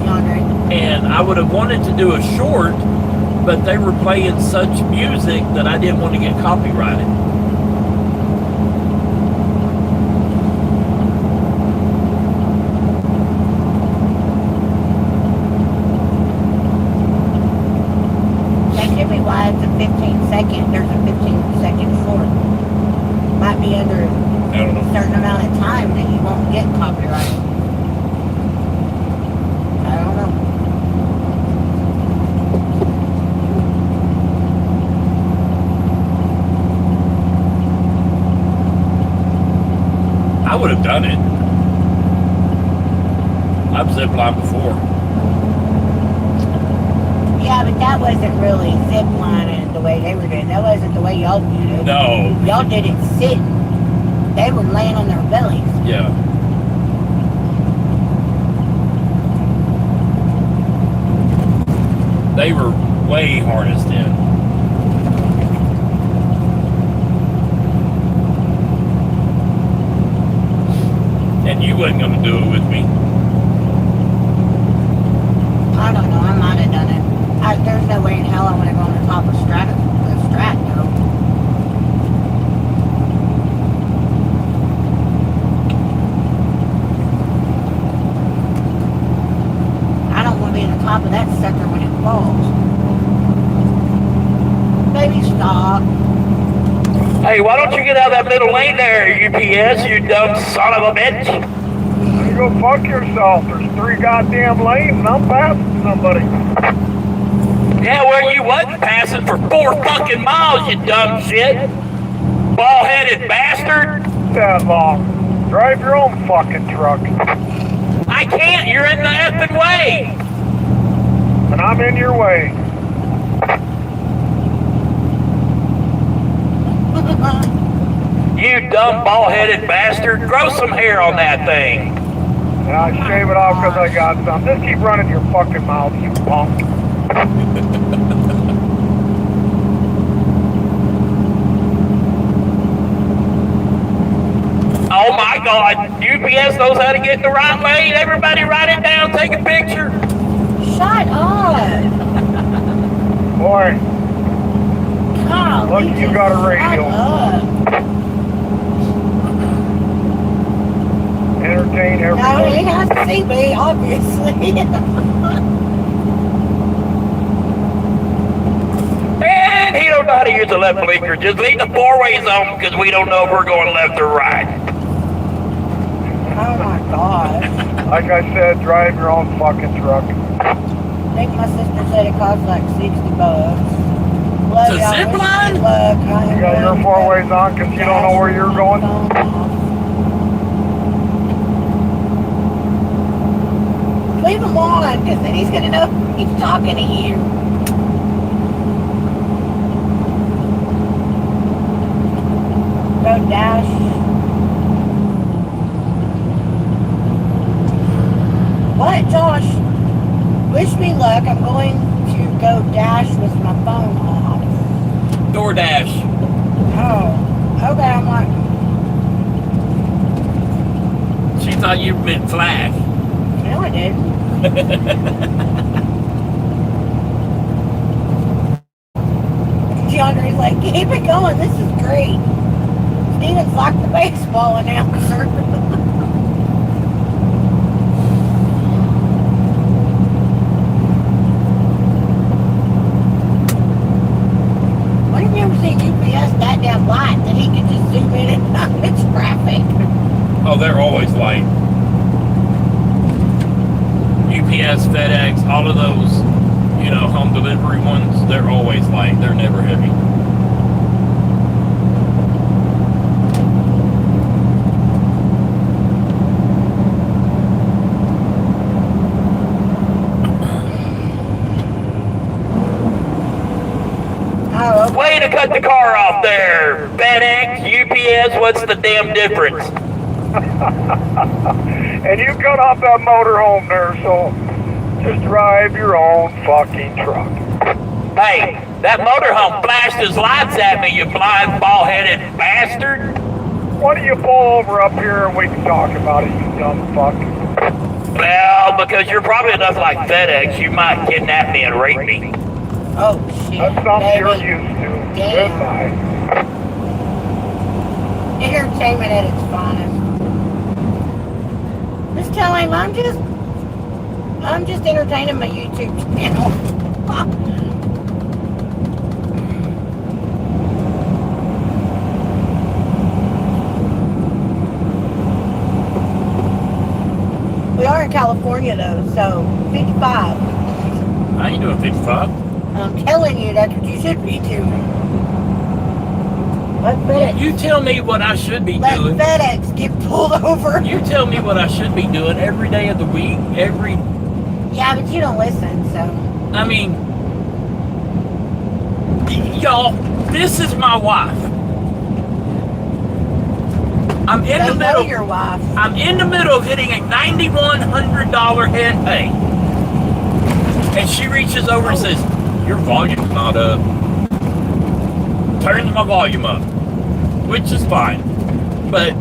Yonder. And I would have wanted to do a short, but they were playing such music that I didn't want to get copyrighted. That could be why it's a 15-second. There's a 15-second short. Might be under I don't a know. certain amount of time that you won't get copyrighted. I don't know. I would have done it. I've ziplined before. Yeah, but that wasn't really zip lining the way they were doing. That wasn't the way y'all did it. No. Y'all did it sitting. They were laying on their bellies. Yeah. They were way harnessed in. And you wasn't going to do it with me. I don't know. I might have done it. There's no way in hell I want to go on the top of the Strat, though. I don't want to be on the top of that sucker when it falls. Baby, stop. Hey, why don't you get out of that middle lane there, UPS, you dumb son of a bitch? You go fuck yourself. There's 3 goddamn lanes and I'm passing somebody. Yeah, where you wasn't passing for 4 fucking miles, you dumb shit. Ball-headed bastard. That long. Drive your own fucking truck. I can't, you're in the effing way. And I'm in your way. You dumb ball-headed bastard. Grow some hair on that thing. And I shave it off because I got some. Just keep running your fucking mouth, you punk. Oh my God, UPS knows how to get in the right lane. Everybody write it down, take a picture. Shut up. Boy, God, Look, you got a radio. entertain No, he everybody. has to see me, obviously. And he don't know how to use the left blinker. Just leave the 4-way zone because we don't know if we're going left or right. Oh my God. Like I said, drive your own fucking truck. think my sister said it cost like $60. Love It's a y'all. zip Wish line? me luck. I am You got your going four to ways on because you don't know where you're going? Leave him on, because then he's gonna know he's talking to you. Go dash. What, Josh? Wish me luck. I'm going to go dash with my phone off. DoorDash. Oh, okay. I'm like, She thought you meant Flash. no, I didn't. Keandre's like, keep it going. This is great. Steven's like the baseball announcer. Why have you ever seen UPS that damn light that he can just zoom in and out its traffic? Oh, they're always late. UPS, FedEx, all of those, you know, home delivery ones, they're always late. They're never heavy. Oh, okay. Way to cut the car off there. FedEx, UPS, what's the damn difference? And you cut off that motorhome there, so just drive your own fucking truck. Hey, that motorhome flashed his lights at me, you blind, ball-headed bastard. Why don't you pull over up here and we can talk about it, you dumb fuck? Well, because you're probably enough like FedEx, you might kidnap me and rape me. Oh, shit. That's something you're baby. used to. Damn. Goodbye. Entertainment at its finest. Just tell him I'm just entertaining my YouTube channel. We are in California though, so 55. I ain't doing 55. I'm telling you, that's what you should be doing. Let FedEx, You tell me what I should be let doing. FedEx get pulled over. You tell me what I should be doing every day of the week, Yeah, but you don't listen, so. I mean, y'all, this is my wife. I'm in They the know middle. your wife. I'm in the middle of hitting a $9,100 head pay. And she reaches over and says, your volume's not up. Turns my volume up, which is fine. But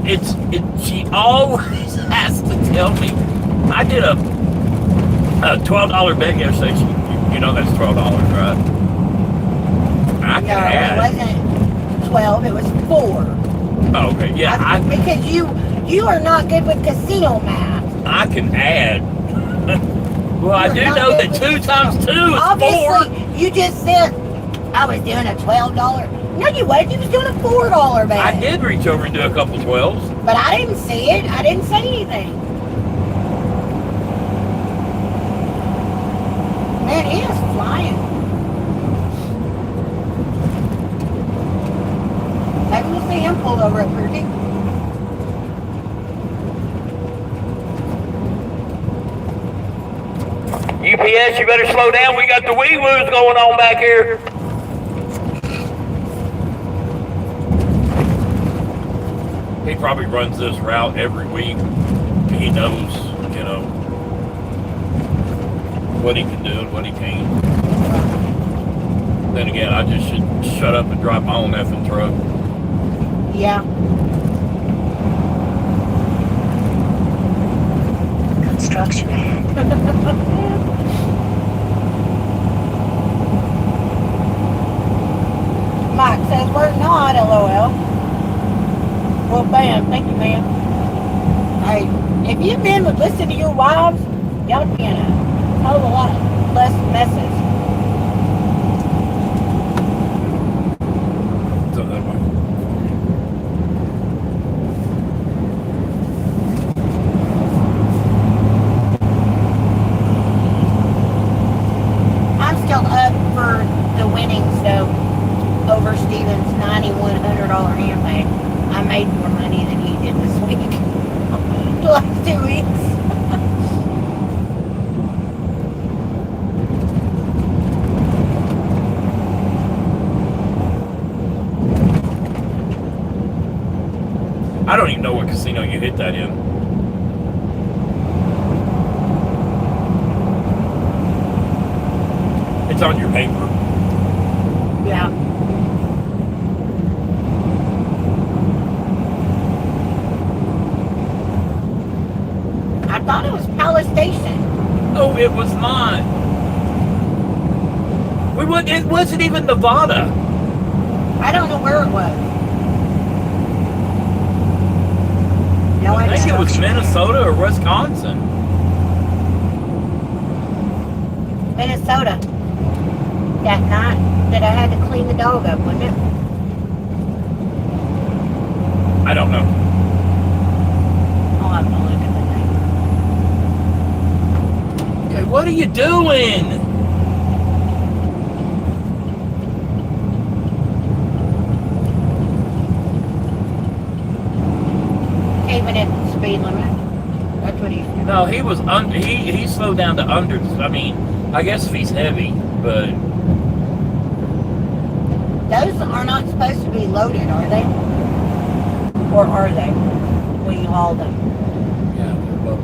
she always has to tell me. I did a $12 bet yesterday. You know that's $12, right? I can No, add. it wasn't 12, it was 4. Oh, okay, yeah, Because you are not good with casino math. I can add. Well, I do You're not know good that with 2 times 2 is Obviously, 4. you just said I was doing a $12. No, you wasn't. You was doing a $4 bet. I did reach over and do a couple 12s. But I didn't see it. I didn't say anything. Man, he is flying. Maybe we'll see him pulled over at Purdy. UPS, you better slow down. We got the wee-woos going on back here. He probably runs this route every week. He knows, you know, what he can do and what he can't. Then again, I just should shut up and drive my own effing truck. Yeah. Construction ahead. Mike says we're not, LOL. Well, bam, thank you, ma'am. Hey, if you men would listen to your wives, y'all would be in a hell of a lot less messes. So that way. for Steven's $9,100 handbag. I made more money than he did this week. The last 2 weeks. I don't even know what casino you hit that in. It's on your paper. Yeah. I thought it was Palace Station. Oh, it was not. It wasn't even Nevada. I don't know where it was. No, I think it was Minnesota or Wisconsin. Minnesota. That night that I had to clean the dog up, wasn't it? I don't know. I'll have to look at the name. Okay, what are you doing? Even at the speed limit. That's what he's doing. No, he was he slowed down to under. I mean, I guess if he's heavy, but Those are not supposed to be loaded, are they? Or are they? When you haul them? yeah, well,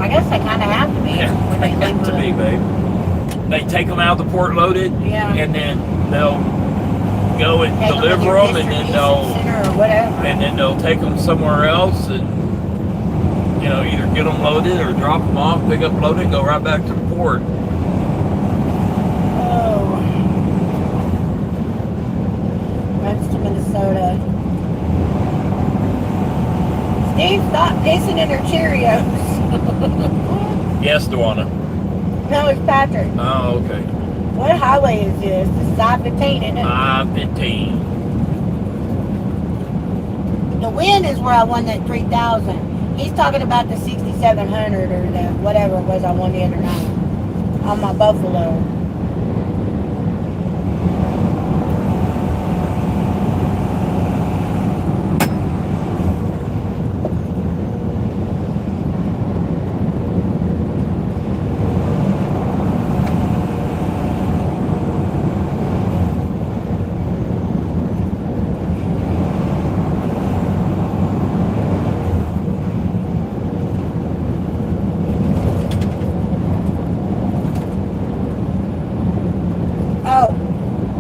I guess they kind of have to be. yeah, When they they have leave to be, babe. They take them out of the port loaded, Yeah. and then they'll go and Take deliver to your them, and then distribution center or whatever. they'll take them somewhere else, and either get them loaded or drop them off, pick up loaded, and go right back to the port. Oh. Runs to Minnesota. Steve, stop pissing in her Cheerios. Yes, Dewana. No, it's Patrick. Oh, okay. What highway is this? This is I-15, isn't it? I-15. The win is where I won that 3,000. He's talking about the 6,700 or the whatever it was I won the other night on my Buffalo.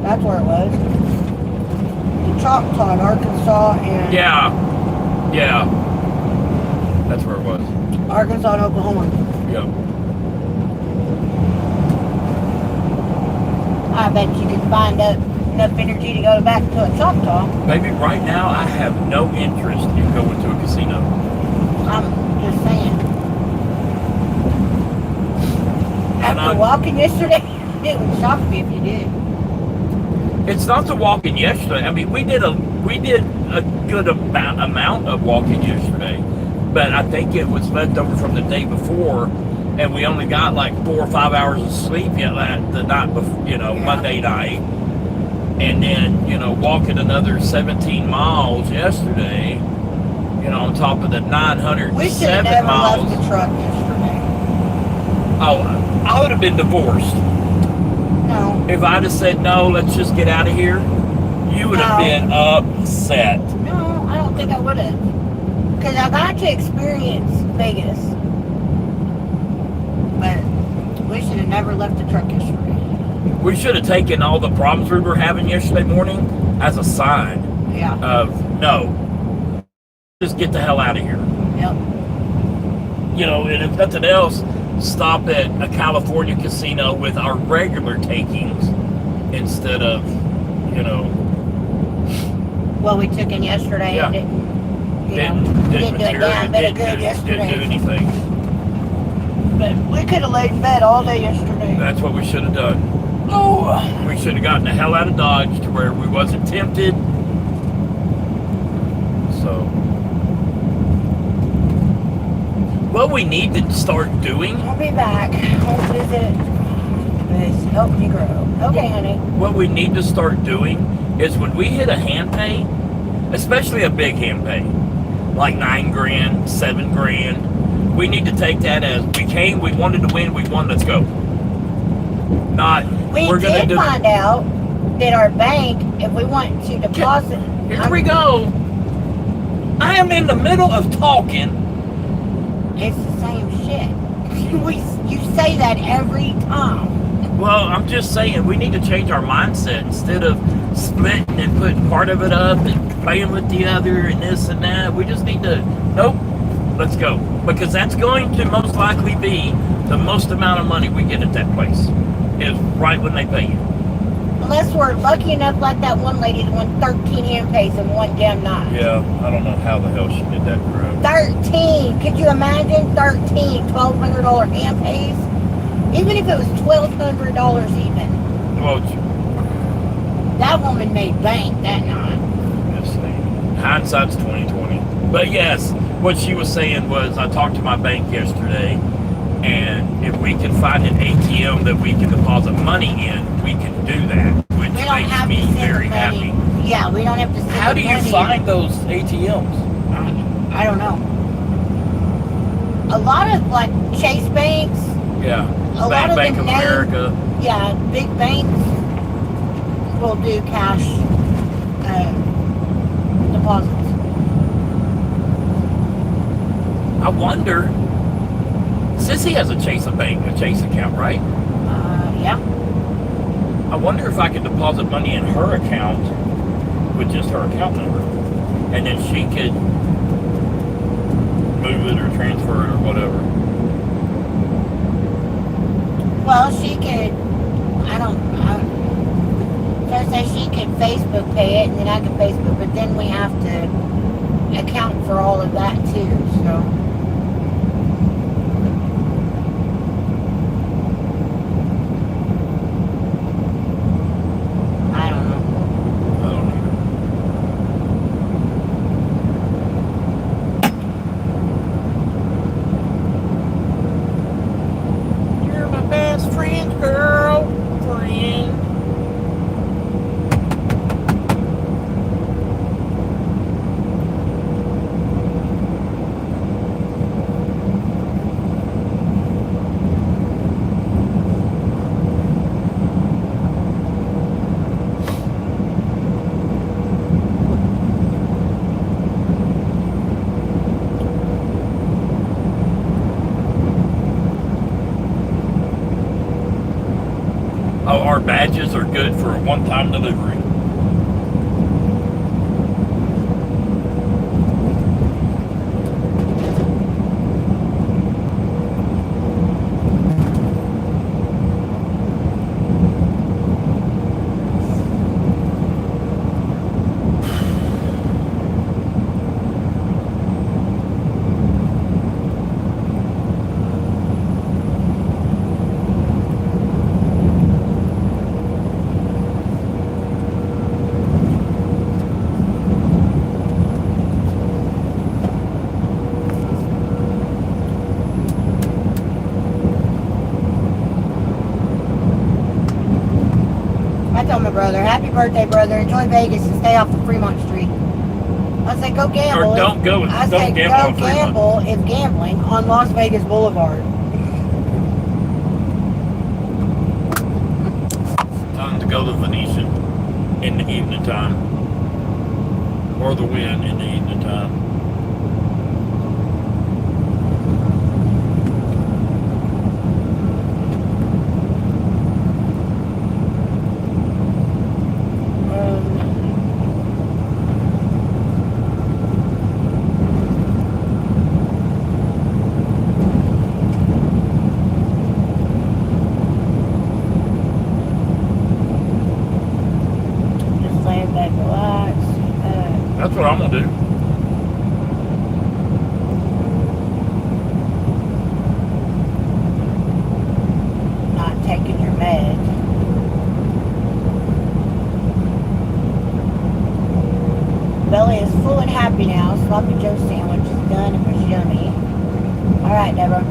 That's where it was. The Choctaw in Arkansas and Yeah. That's where it was. Arkansas and Oklahoma. Yep. I bet you could find enough energy to go back to a Choctaw. Maybe right now I have no interest in going to a casino. I'm just saying. And After walking yesterday, it would shock me if you did. It's not the walking yesterday. I mean, we did a good amount of walking yesterday, but I think it was left over from the day before, and we only got like 4 or 5 hours of sleep yet the night before, Monday night, and then walking another 17 miles yesterday, on top of the 907 We should have never miles. left the truck yesterday. Oh, I would have been divorced. No. If I'd have said, no, let's just get out of here, you would have No. been upset. No, I don't think I would have. Because I got to experience Vegas. But we should have never left the truck yesterday. We should have taken all the problems we were having yesterday morning as a sign Yeah. of, no, just get the hell out of here. Yep. And if nothing else, stop at a California casino with our regular takings instead of, Well, we took in yesterday Yeah. and didn't do a material- damn bit of good didn't do yesterday. anything. But we could have laid in bed all day yesterday. That's what we should have done. Oh. We should have gotten the hell out of Dodge to where we wasn't tempted. So, what we need to start doing, I'll be back. We'll visit is helping you grow. Okay, honey. What we need to start doing is when we hit a hand pay, especially a big hand pay, like 9 grand, 7 grand, we need to take that as we came, we wanted to win, we won, let's go. Not, We we're gonna did do. find out that our bank, if we want to deposit, Here we go. I am in the middle of talking. it's the same shit. You say that every time. Well, I'm just saying we need to change our mindset instead of splitting and putting part of it up and playing with the other and this and that. We just need to, nope, let's go. Because that's going to most likely be the most amount of money we get at that place is right when they pay you. Unless we're lucky enough like that one lady that won 13 hand pays in one damn night. Yeah, I don't know how the hell she did that crap. 13! Could you imagine? 13 $1,200 hand pays? Even if it was $1,200 even. Well, That woman made bank that night. hindsight's 2020. But yes, what she was saying was, I talked to my bank yesterday, and if we can find an ATM that we can deposit money in, we can do that, which We don't makes have to me send very the money. happy. Yeah, we don't have to send How do the you money. find those ATMs? I don't know. A lot of like Chase banks, Yeah, A lot of Bank the of name- America. yeah, big banks will do cash deposits. I wonder. Sissy has a Chase account, right? Yeah. I wonder if I could deposit money in her account with just her account number, and then she could move it or transfer it or whatever. Well, she could. First, say she could Facebook pay it, and then I could Facebook. But then we have to account for all of that too. So. I don't know. I don't know. You're my best friend's girlfriend. Oh, our badges are good for a one-time delivery. I told my brother, happy birthday, brother. Enjoy Vegas and stay off of Fremont Street. I said, go gamble. Or don't go. I Don't said, gamble on go Fremont. gamble if gambling on Las Vegas Boulevard. Time to go to Venetian in the evening time, or the Wynn in the evening time. Just laying back, relax. That's what I'm gonna do. Not taking your meds. Belly is full and happy now. Sloppy Joe sandwich is done and was yummy. Alright, Deborah.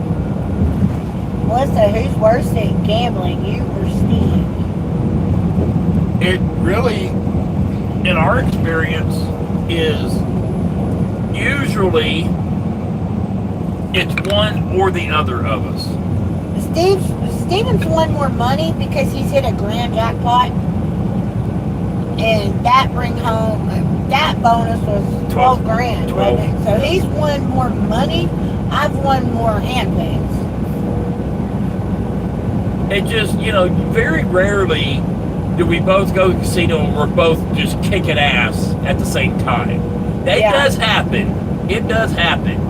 Melissa, who's worse at gambling, you or Steve? It really, in our experience, is usually it's one or the other of us. Steven's won more money because he's hit a grand jackpot, and that that bonus was 12 grand, 12. wasn't it? So he's won more money. I've won more handbags. It just, very rarely do we both go to the casino and we're both just kicking ass at the same time. It does happen. It does happen.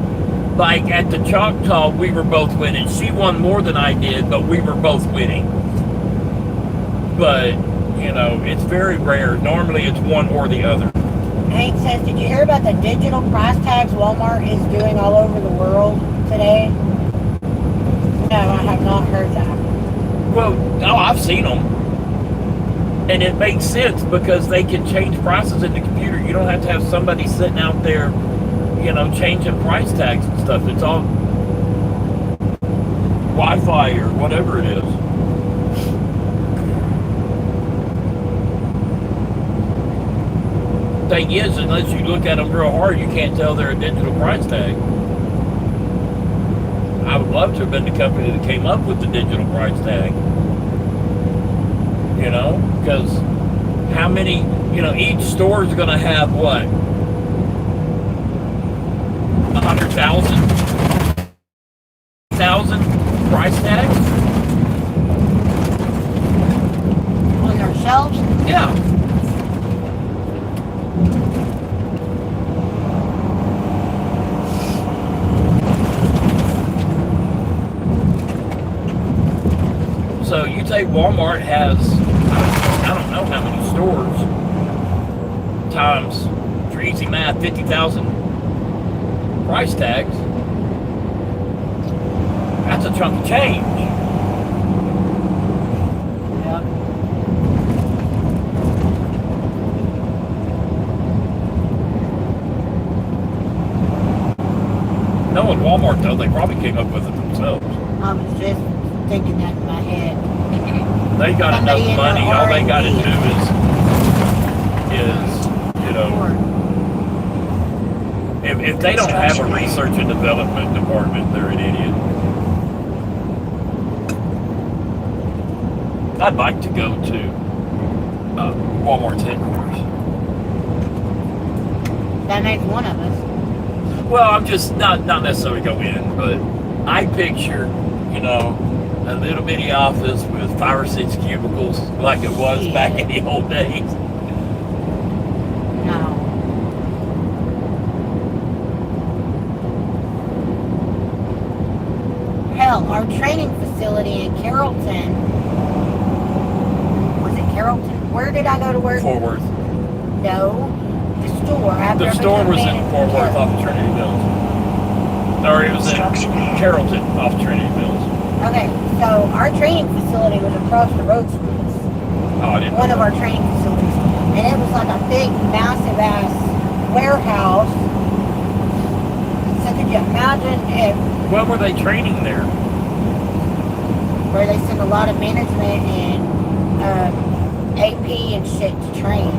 Like at the Choctaw, we were both winning. She won more than I did, but we were both winning. But, it's very rare. Normally it's one or the other. Hank says, did you hear about the digital price tags Walmart is doing all over the world today? No, I have not heard that. Well, no, I've seen them. And it makes sense because they can change prices in the computer. You don't have to have somebody sitting out there, changing price tags and stuff. It's all Wi-Fi or whatever it is. Thing is, unless you look at them real hard, you can't tell they're a digital price tag. I would love to have been the company that came up with the digital price tag. Because how many, each store is going to have what? 100,000 price tags? On their shelves? Yeah. So you take Walmart has, I don't know how many stores, times, for easy math, 50,000 price tags. That's a chunk of change. Yeah. Knowing Walmart, though, they probably came up with it themselves. I was just thinking that in my head. They got Somebody enough in money. their All they got to R&D. do is, if they don't have a research and development department, they're an idiot. I'd like to go to Walmart's headquarters. That makes one of us. Well, I'm just not necessarily go in, but I picture, a little bitty office with 5 or 6 cubicles like it was back in the old days. No. Hell, our training facility in Carrollton. Was it Carrollton? Where did I go to work? Fort Worth. No. The store. The store was in Fort Worth off of Trinity Mills. Or it was in Carrollton off Trinity Mills. Okay, so our training facility was across the road from us. Oh, I didn't One know of our training facilities. And it was like a big, massive ass warehouse. So could you imagine if What were they training there? where they send a lot of management and AP and shit to train?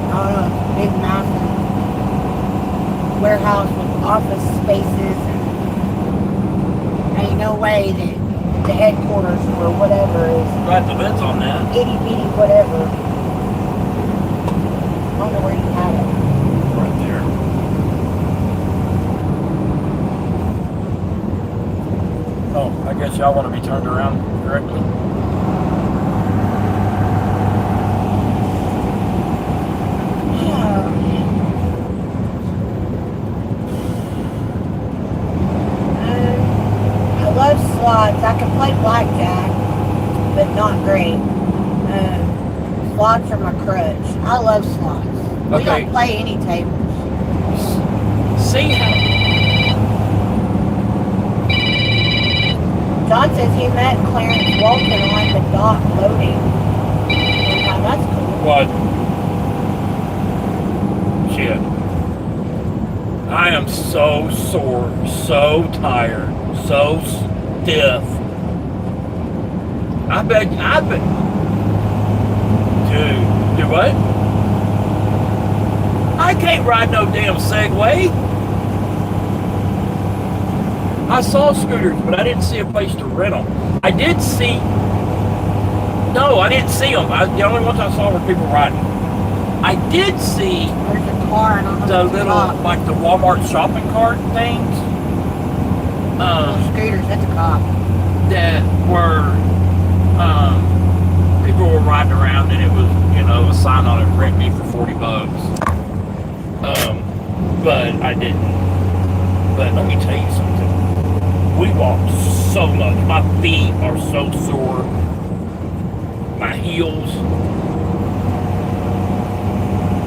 I don't know, big massive warehouse with office spaces, and ain't no way that the headquarters or whatever is Right, the bids on that. itty bitty whatever. I don't know where you have it. Right there. Oh, I guess y'all want to be turned around correctly? I love slots. I can play blackjack, but not great. Slots are my crutch. I love slots. We Okay. don't play any tables. See how... John says he met Clarence Walton on the dock loading. Now that's cool. What? Shit. I am so sore, so tired, so stiff. I bet. Dude, do what? I can't ride no damn Segway. I saw scooters, but I didn't see a place to rent them. I did see. No, I didn't see them. The only ones I saw were people riding. I did see There's a car and on the little, top. like the Walmart shopping cart things. Scooters, that's a cop. That were, people were riding around and it was, a sign on it, rent me for $40. But I didn't. But let me tell you something. We walked so much. My feet are so sore. My heels.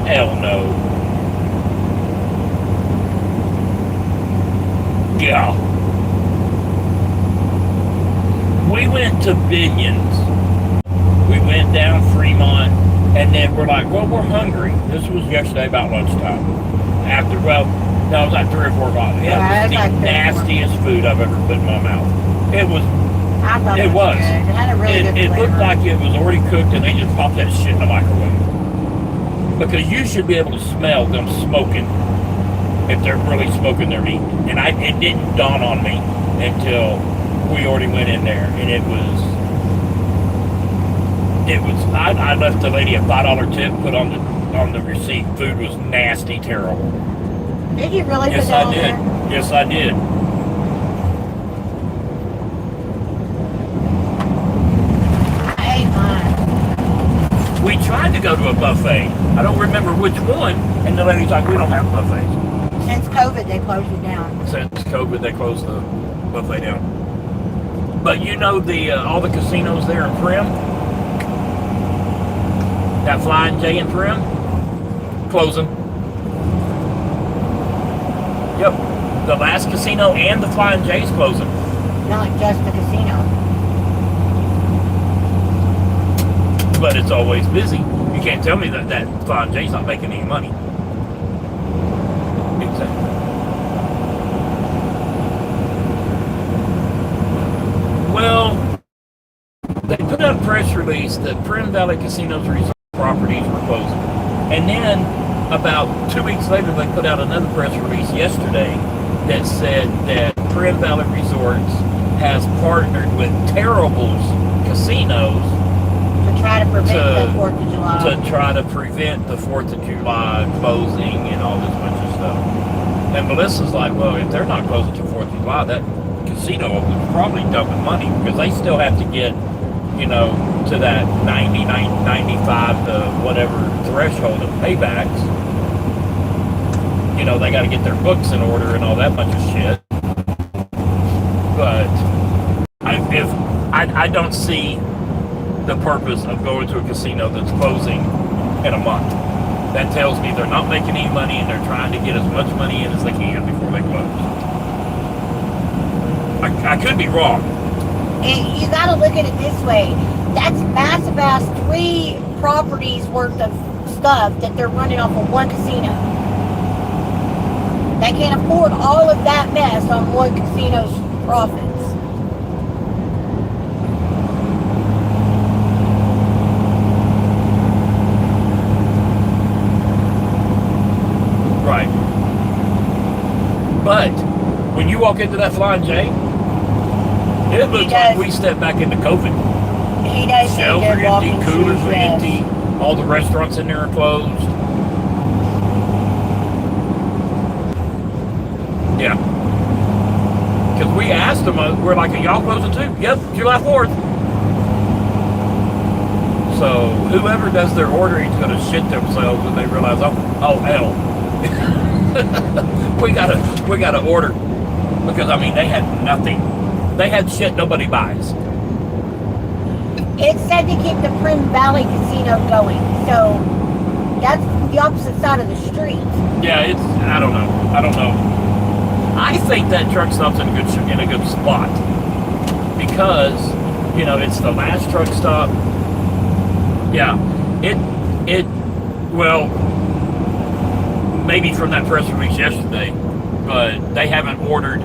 Hell no. Yeah. We went to Binions. We went down Fremont, and then we're like, well, we're hungry. This was yesterday about lunchtime. No, it was like 3 or 4 o'clock. It was the nastiest food I've ever put in my mouth. It was. I thought It was. Good. It had a really good It flavor. looked like it was already cooked, and they just popped that shit in the microwave. Because you should be able to smell them smoking if they're really smoking their meat. And it didn't dawn on me until we already went in there, and it was. I left the lady a $5 tip, put on the receipt. Food was nasty, terrible. Did you really Yes, put that I on did. there? Yes, I did. I ate mine. We tried to go to a buffet. I don't remember which one, and the lady's like, we don't have buffets. Since COVID, they closed it down. Since COVID, they closed the buffet down. But all the casinos there in Prim, that Flying J in Prim, closing. Yep, the last casino and the Flying J's closing. Not just the casino. But it's always busy. You can't tell me that Flying J's not making any money. Exactly. Well, they put out a press release that Prim Valley Casinos Resort properties were closing. And then about 2 weeks later, they put out another press release yesterday that said that Prim Valley Resorts has partnered with Terrible's Casinos To try to prevent the 4th of July. to try to prevent the 4th of July closing and all this bunch of stuff. And Melissa's like, well, if they're not closing till 4th of July, that casino is probably dumping money because they still have to get, to that 95 to whatever threshold of paybacks. They got to get their books in order and all that bunch of shit. But I don't see the purpose of going to a casino that's closing in a month. That tells me they're not making any money and they're trying to get as much money in as they can before they close. I could be wrong. And you gotta look at it this way. That's massive ass 3 properties worth of stuff that they're running off of one casino. They can't afford all of that mess on one casino's profits. Right. But when you walk into that Flying J, it looks like we stepped back into COVID. He does say Shelves are they're walking empty, coolers shoes, are yes. empty, all the restaurants in there are closed. Yeah. Because we asked them, we're like, are y'all closing too? Yep, July 4th. So whoever does their ordering is going to shit themselves when they realize, oh hell. we gotta order. Because they had nothing. They had shit nobody buys. It said to keep the Prim Valley Casino going, so that's the opposite side of the street. Yeah, I don't know. I think that truck stop's in a good spot because it's the last truck stop. Yeah, well, maybe from that press release yesterday, but they haven't ordered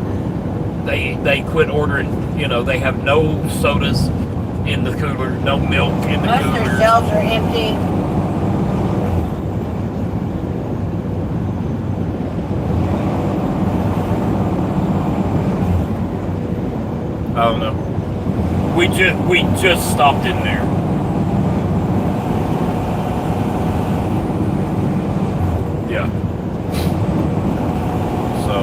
They quit ordering. You know, they have no sodas in the cooler, no milk in the Most of their cooler. shelves are empty. I don't know. We just stopped in there. Yeah. So.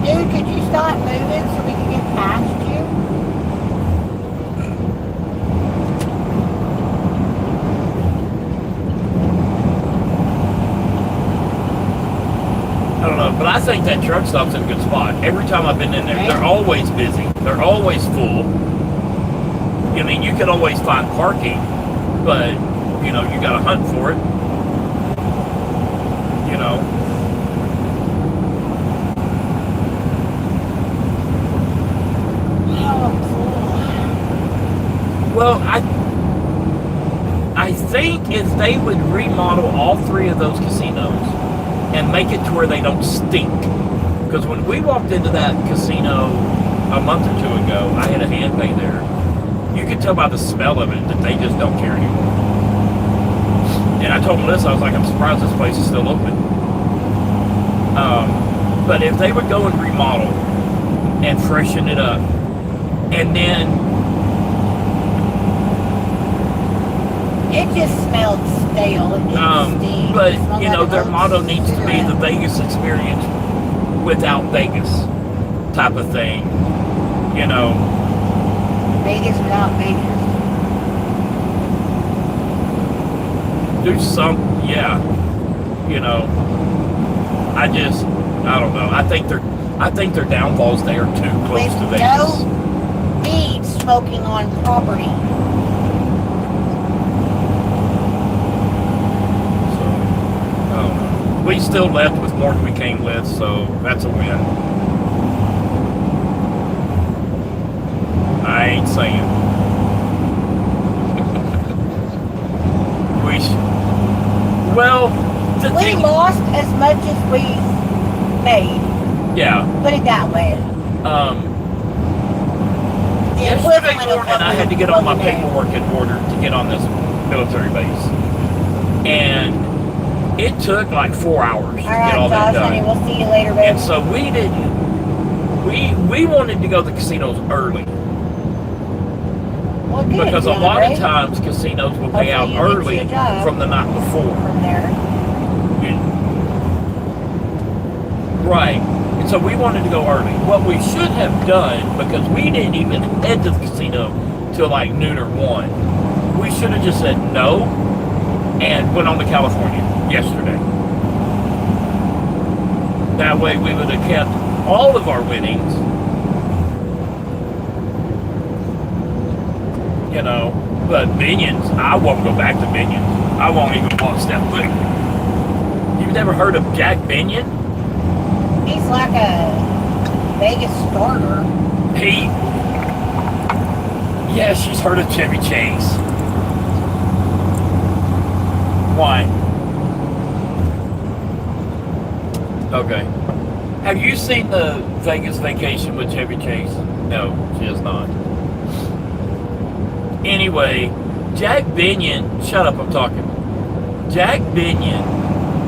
Dude, could you stop moving so we can get past you? I don't know, but I think that truck stop's in a good spot. Every time I've been in there, they're always busy. They're always full. I mean, you can always find parking, but, you know, you gotta hunt for it. You know. Well, I think if they would remodel all three of those casinos and make it to where they don't stink. Because when we walked into that casino a month or two ago, I had a hand pay there. You could tell by the smell of it that they just don't care anymore. And I told Melissa, I was like, I'm surprised this place is still open. But if they would go and remodel and freshen it up, and then It just smelled stale. It didn't stink. but It smelled you know, like their old motto needs to be cigarette. the Vegas experience without Vegas type of thing. You know, Vegas without Vegas. do some, yeah. You know, I don't know. I think their downfalls there are too close With to Vegas. no weed smoking on property. So, I don't know. We still left with more than we came with, so that's a win. I ain't saying. Well, the We thing, lost as much as we made. yeah. Put it that way. The Yesterday equivalent of morning, I had to get all my paperwork in order to get on this military base, and it took like 4 hours to All right, get all that Josh, honey, done. we'll see you later, babe. And so we didn't. We wanted to go to the casinos early Well, good, because a John, lot babe. of times casinos will pay out Hopefully you get early your job. from the night before. From there. Right. And so we wanted to go early. What we should have done, because we didn't even head to the casino till like noon or 1, we should have just said no and went on to California yesterday. That way we would have kept all of our winnings. You know, but Minions, I won't go back to Minions. I won't even walk step foot. You've never heard of Jack Binion? He's like a Vegas starter. Yeah, she's heard of Chevy Chase. Why? Okay. Have you seen the Vegas Vacation with Chevy Chase? No, she has not. Anyway, Jack Binion, shut up, I'm talking. Jack Binion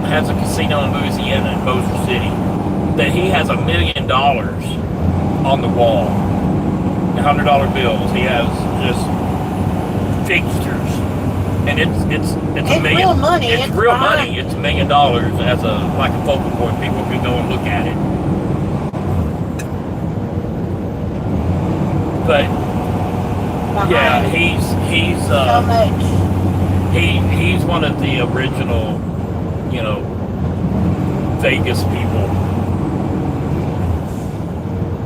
has a casino in Louisiana in Bossier City that he has $1 million on the wall. $100 bills. He has just fixtures. And it's $1 million. Real money. It's real money. It's $1 million as a focal point. People can go and look at it. But yeah, he's so much. he's one of the original, you know, Vegas people.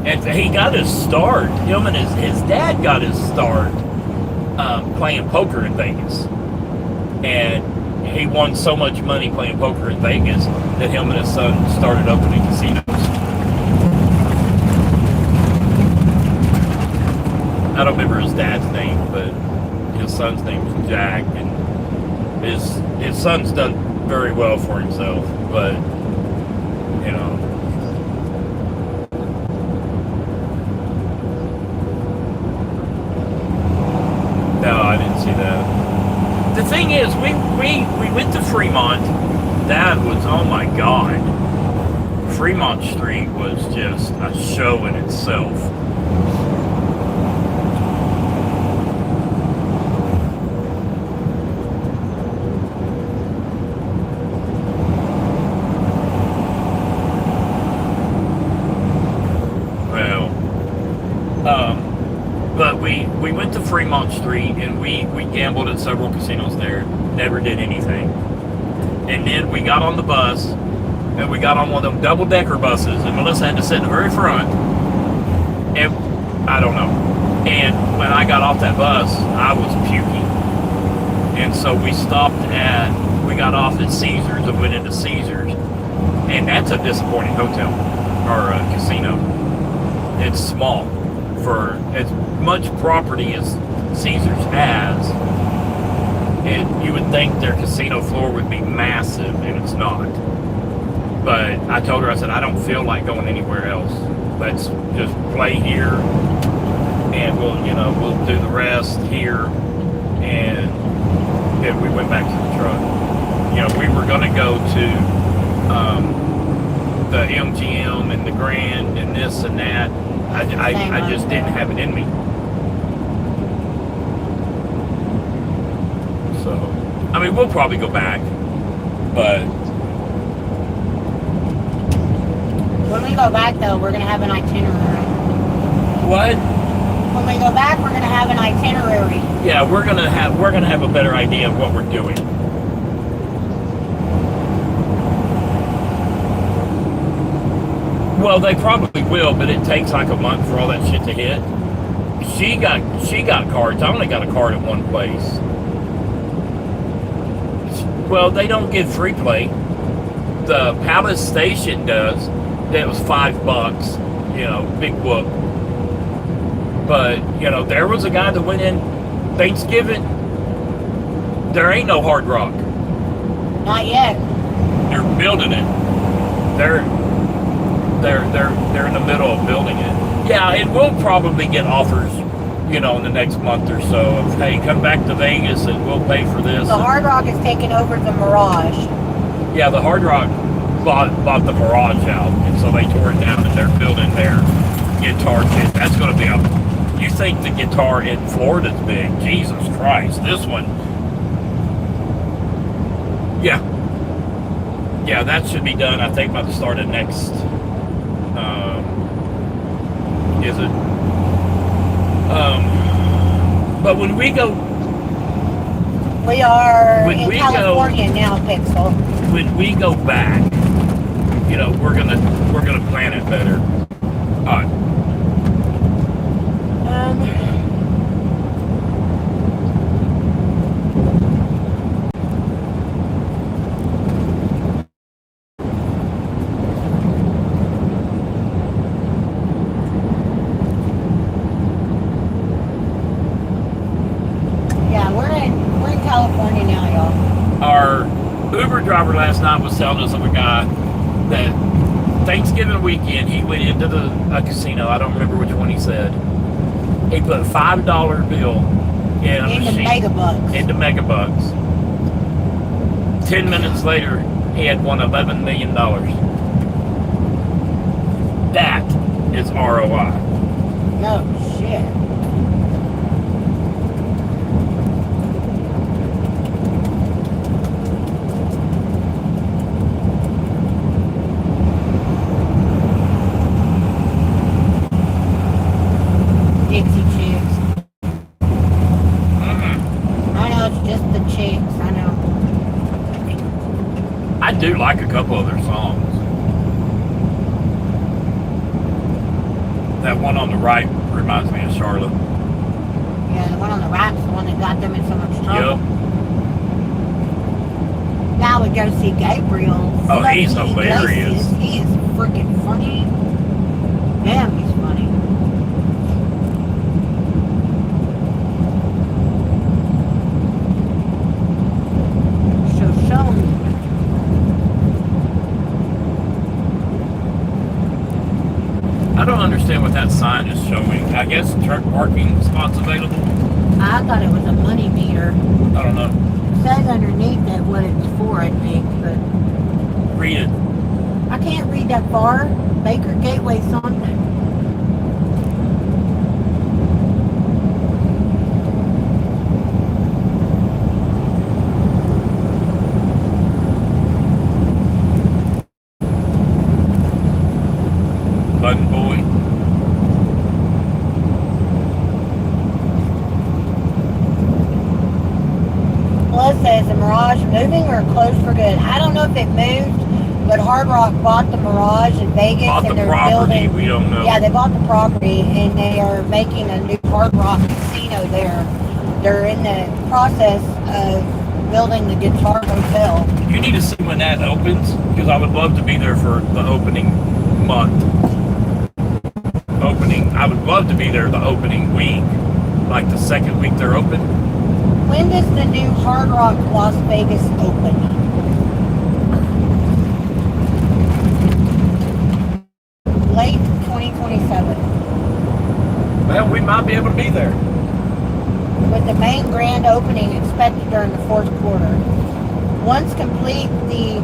And he got his start. Him and his dad got his start playing poker in Vegas. And he won so much money playing poker in Vegas that him and his son started opening casinos. I don't remember his dad's name, but his son's name was Jack, and his son's done very well for himself, but you know. thing is, we went to Fremont. That was, oh my God. Fremont Street was just a show in itself. But we went to Fremont Street and we gambled at several casinos there. Never did anything. And then we got on the bus and we got on one of them double-decker buses and Melissa had to sit in the very front. And I don't know. And when I got off that bus, I was puking. And so we got off at Caesars and went into Caesars. And that's a disappointing hotel or casino. It's small. For as much property as Caesars has, and you would think their casino floor would be massive, and it's not. But I told her, I said, I don't feel like going anywhere else. Let's just play here, and we'll do the rest here. And then we went back to the truck. We were going to go to the MGM and the Grand and this and that. I just didn't have it in me. So, I mean, we'll probably go back, but When we go back, though, we're going to have an itinerary. what? When we go back, we're going to have an itinerary. Yeah, we're gonna have a better idea of what we're doing. Well, they probably will, but it takes like a month for all that shit to hit. She got cards. I only got a card at one place. Well, they don't give free play. The Palace Station does. That was $5. Big whoop. But there was a guy that went in Thanksgiving. There ain't no Hard Rock. Not yet. They're building it. They're in the middle of building it. Yeah, it will probably get offers, in the next month or so of, hey, come back to Vegas and we'll pay for this. The Hard Rock is taking over the Mirage. Yeah, the Hard Rock bought the Mirage out, and so they tore it down and they're building their guitar kit. That's going to be you think the guitar in Florida's big? Jesus Christ, this one. Yeah, that should be done. I think by the start of next. Is it? But when we go, We are in California now, Pixel. when we go back, we're gonna plan it better. Yeah, we're in California now, y'all. Our Uber driver last night was telling us of a guy that Thanksgiving weekend he went into a casino. I don't remember which one he said. He put a $5 bill in a machine. Into Megabucks. 10 minutes later, he had won $11 million. That is ROI. No shit. Dixie Chicks. I know it's just the chicks. I know. I do like a couple of their songs. That one on the right reminds me of Charlotte. Yeah, the one on the right's the one that got them in so much trouble. Yep. Now we go see Gabriel. Oh, he's Lucky hilarious. Iglesias. He is freaking funny. Damn, he's funny. So show me. I don't understand what that sign is showing. I guess truck parking spots available. I thought it was a money meter. I don't know. It says underneath it what it's for, I think, but Read it. I can't read that far. Baker Gateway something. Button boy. Well, it says the Mirage moving or closed for good. I don't know if it moved, but Hard Rock bought the Mirage in Vegas Bought the and they're property. building. We don't know. Yeah, they bought the property and they are making a new Hard Rock casino there. They're in the process of building the Guitar Hotel. You need to see when that opens, because I would love to be there for the opening month. I would love to be there the opening week, like the second week they're open. When does the new Hard Rock Las Vegas open? Late 2027. Well, we might be able to be there. With the main grand opening expected during the fourth quarter. Once complete, the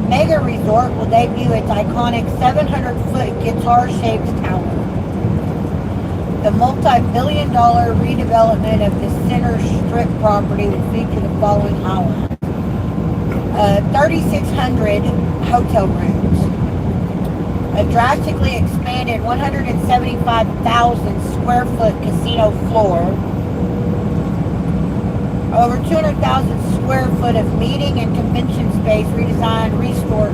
Mega Resort will debut its iconic 700-foot guitar-shaped tower. The multi-billion-dollar redevelopment of the Center Strip property will feature the following highlights. 3,600 hotel rooms. A drastically expanded 175,000 square foot casino floor. Over 200,000 square foot of meeting and convention space, redesigned resort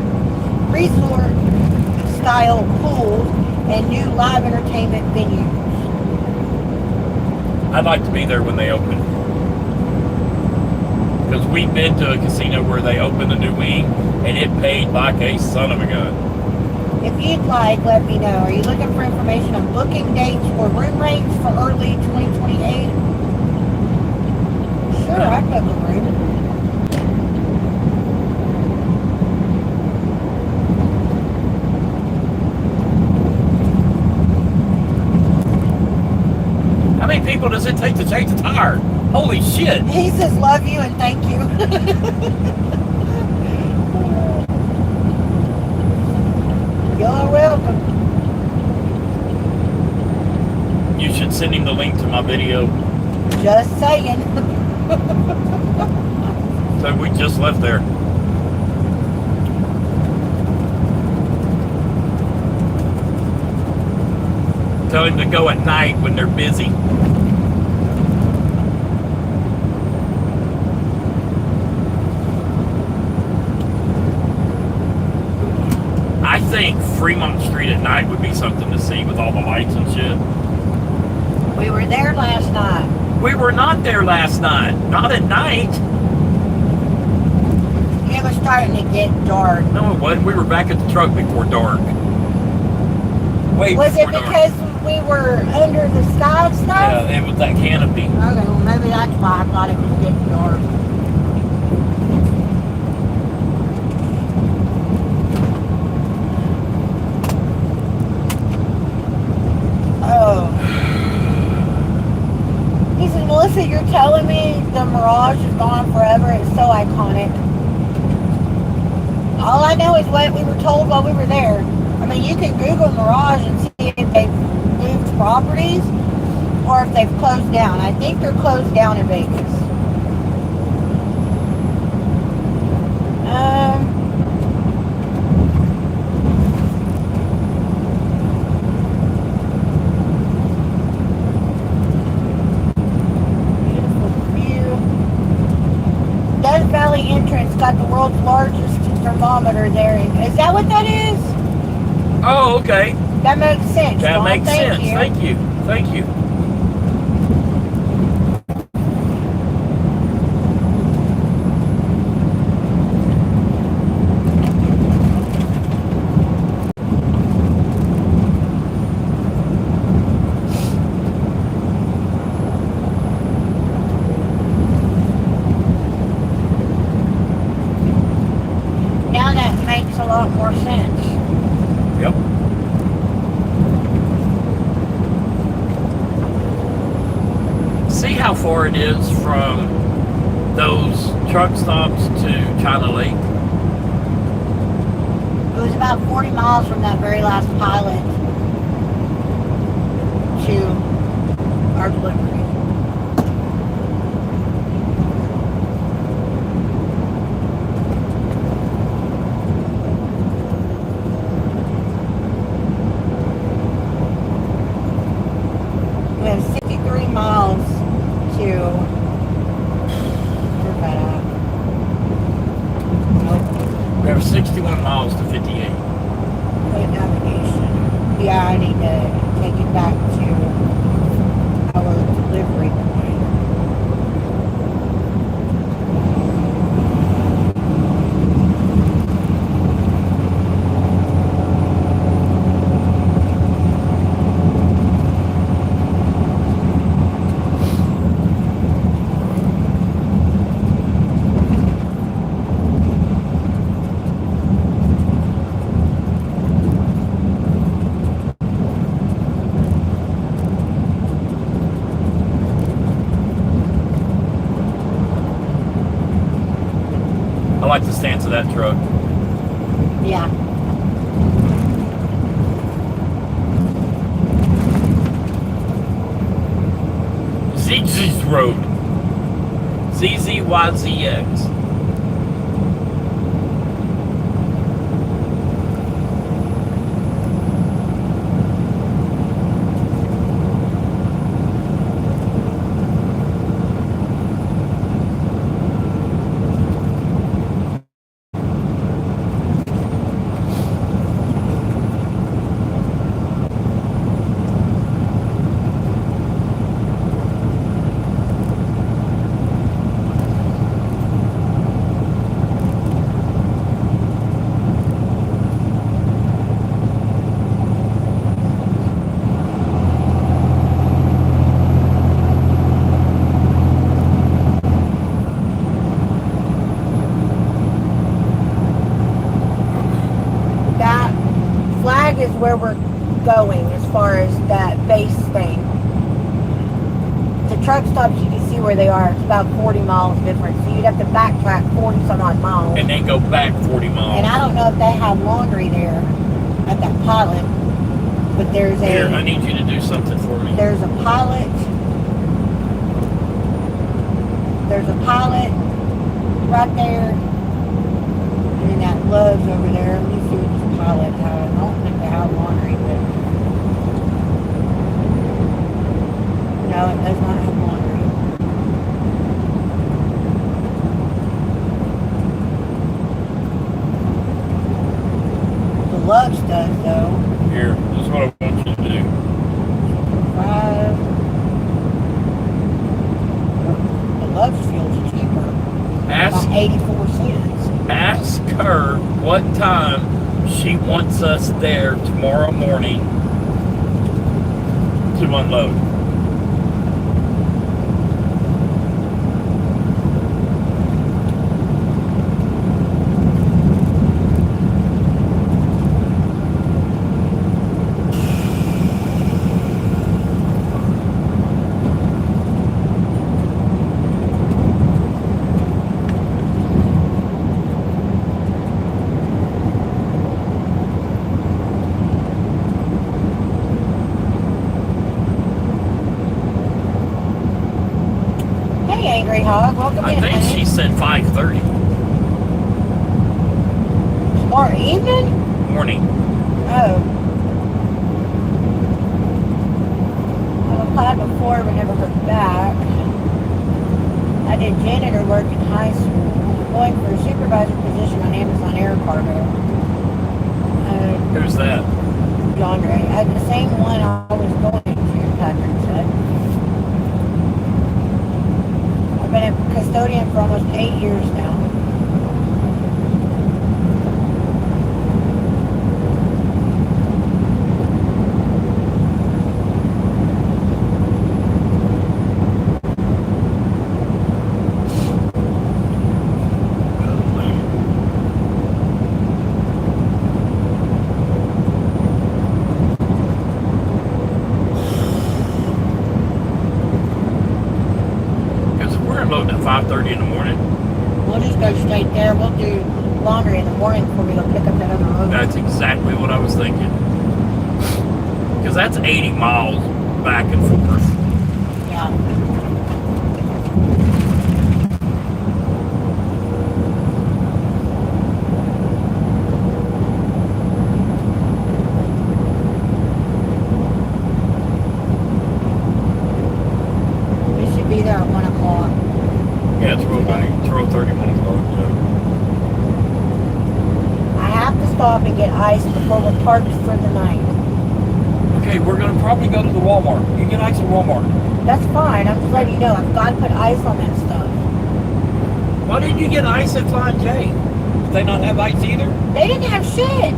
style pools, and new live entertainment venues. I'd like to be there when they open. Because we've been to a casino where they opened a new wing and it paid like a son of a gun. If you'd like, let me know. Are you looking for information on booking dates or room rates for early 2028? Sure, I'd book a room. How many people does it take to change a tire? Holy shit. He says love you and thank you. You're welcome. You should send him the link to my video. Just saying. So we just left there. Tell him to go at night when they're busy. I think Fremont Street at night would be something to see with all the lights and shit. We were there last night. We were not there last night. Not at night. It was starting to get dark. No, it wasn't. We were back at the truck before dark. Wait, Was it before dark. because we were under the sky and stuff? Yeah, it was that canopy. Okay, well maybe that's why I thought it was getting dark. Oh. He says, Melissa, you're telling me the Mirage is gone forever? It's so iconic. All I know is what we were told while we were there. I mean, you can Google Mirage and see if they've moved properties or if they've closed down. I think they're closed down in Vegas. Beautiful view. Death Valley entrance got the world's largest thermometer there. Is that what that is? Oh, okay. That makes sense. That Dawn. makes sense. You. Thank you. Thank you. Now that makes a lot more sense. Yep. See how far it is from those truck stops to China Lake? It was about 40 miles from that very last pilot to our delivery. We have 63 miles to... Where's that at? Nope. We have 61 miles to 58. Put navigation. Yeah, I need to take it back to our delivery point. I like the stance of that truck. Yeah. ZZ's Road. ZZYZX. Is where we're going as far as that base thing. The truck stops, you can see where they are. It's about 40 miles difference. So you'd have to backtrack 40 some odd miles. And then go back 40 miles. And I don't know if they have laundry there at that pilot, but there's a... Here, I need you to do something for me. There's a pilot. There's a pilot right there. And then that Love's over there. Let me see what this pilot has. I don't think they have laundry, but... No, it does not have laundry. The Love's does, though. Here, this is what I want you to do. 5. The Love's fuel's cheaper. Ask, About 84 cents. ask her what time she wants us there tomorrow morning to unload. Angry Hog, welcome I in. think she said 5:30 Tomorrow evening? morning. Oh. I've applied before but never heard back. I did janitor work in high school. I'm going for a supervisor position on Amazon Air Cargo. Who's that? John Ray. I had the same one I was going to, Patrick said. I've been a custodian for almost 8 years now. unloading at 5:30 in the morning. We'll just go straight there. We'll do laundry in the morning before we go pick up that other load. That's exactly what I was thinking. Because that's 80 miles back and forth. Yeah. We should be there at 1 o'clock. Yeah, it's real 30 minutes long. I have to stop and get ice before we're parked for the night. Okay, we're gonna probably go to the Walmart. You get ice at Walmart. That's fine. I'm just letting you know. I've got to put ice on that stuff. Why didn't you get ice at Flying J? Did they not have ice either? They didn't have shit.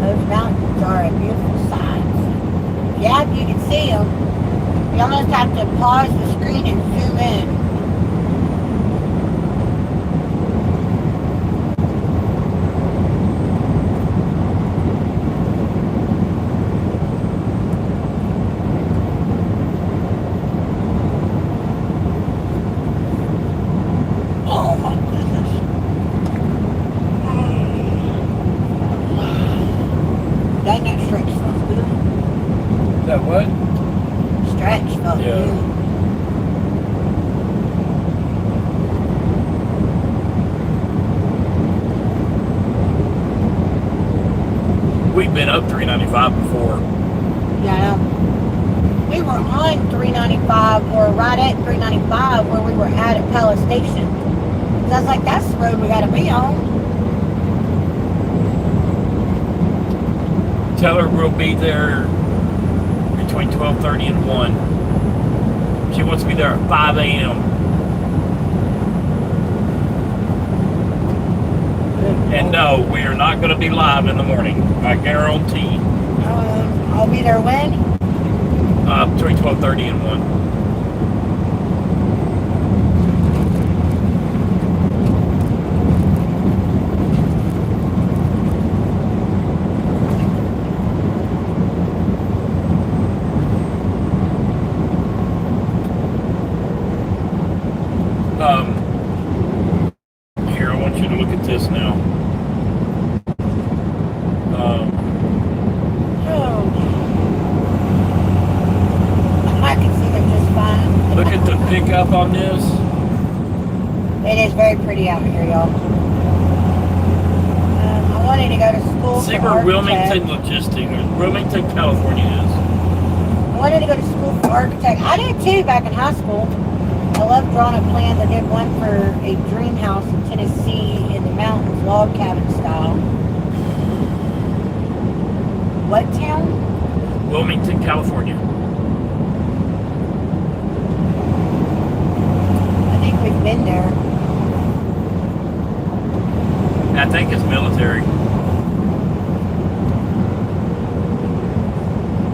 Those mountains are a beautiful sight. Yeah, you can see them. You almost have to pause the screen and zoom in. Oh my goodness. Dang, that stretch felt good. Is that what? Stretch felt Yeah. good. We've been up 395 before. Yeah, we were on 395 or right at 395 where we were at Palace Station. 'Cause I was like, that's the road we gotta be on. Tell her we'll be there between 12:30 and 1. She wants to be there at 5 a.m. And no, we are not going to be live in the morning. I guarantee. I'll be there when? Between 12:30 and 1. Here, I want you to look at this now. Oh. I can see them just fine. Look at the pickup on this. It is very pretty out here, y'all. I wanted to go to school See for where architect. Wilmington, California is. I wanted to go to school for architect. I did too back in high school. I love drawing up plans. I did one for a dream house in Tennessee in the mountains, log cabin style. What town? Wilmington, California. I think we've been there. I think it's military.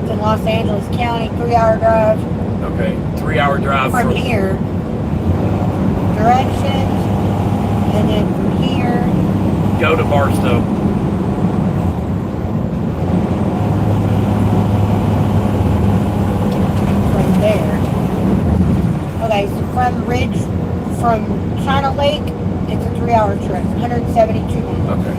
It's in Los Angeles County, 3-hour drive Okay, 3-hour drive from here. Directions, and then from here, Go to Barstow. from there. Okay, so from China Lake, it's a 3-hour trip, 172 miles. Okay.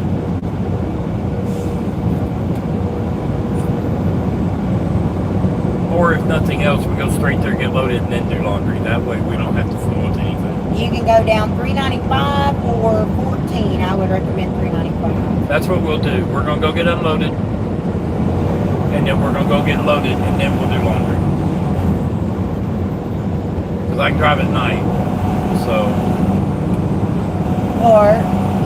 Or if nothing else, we go straight there, get loaded, and then do laundry. That way we don't have to fool with anything. You can go down 395 or 14. I would recommend 395. That's what we'll do. We're going to go get unloaded, and then we're going to go get loaded, and then we'll do laundry. Because I can drive at night, so... Or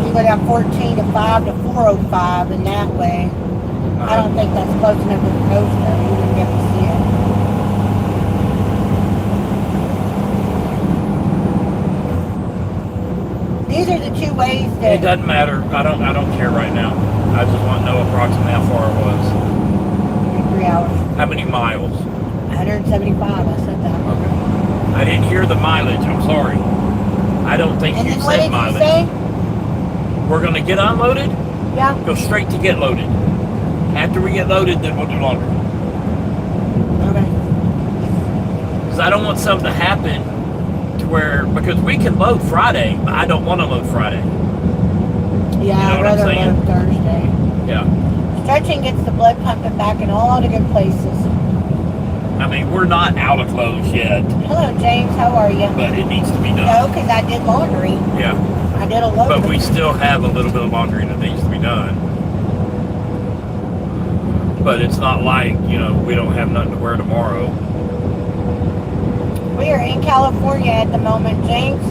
you go down 14 to 5 to 405, and that way, I don't think that's close enough to the coast though. You wouldn't get to see it. These are the two ways that... It doesn't matter. I don't care right now. I just want to know approximately how far it was. 3 hours. How many miles? 175. I said that. I didn't hear the mileage. I'm sorry. I don't think And you then what said did mileage. you say? We're going to get unloaded, Yeah. go straight to get loaded. After we get loaded, then we'll do longer. Okay. Because I don't want something to happen to where, because we can load Friday, but I don't want to load Friday. Yeah, You know I'd what I'm rather saying? load Thursday. Yeah. Stretching gets the blood pumping back in all the good places. I mean, we're not out of clothes yet, Hello, James. How are you? but it needs to be No, done. because I did laundry. Yeah. I did a load. But we still have a little bit of laundry that needs to be done. But it's not like, you know, we don't have nothing to wear tomorrow. We are in California at the moment, James.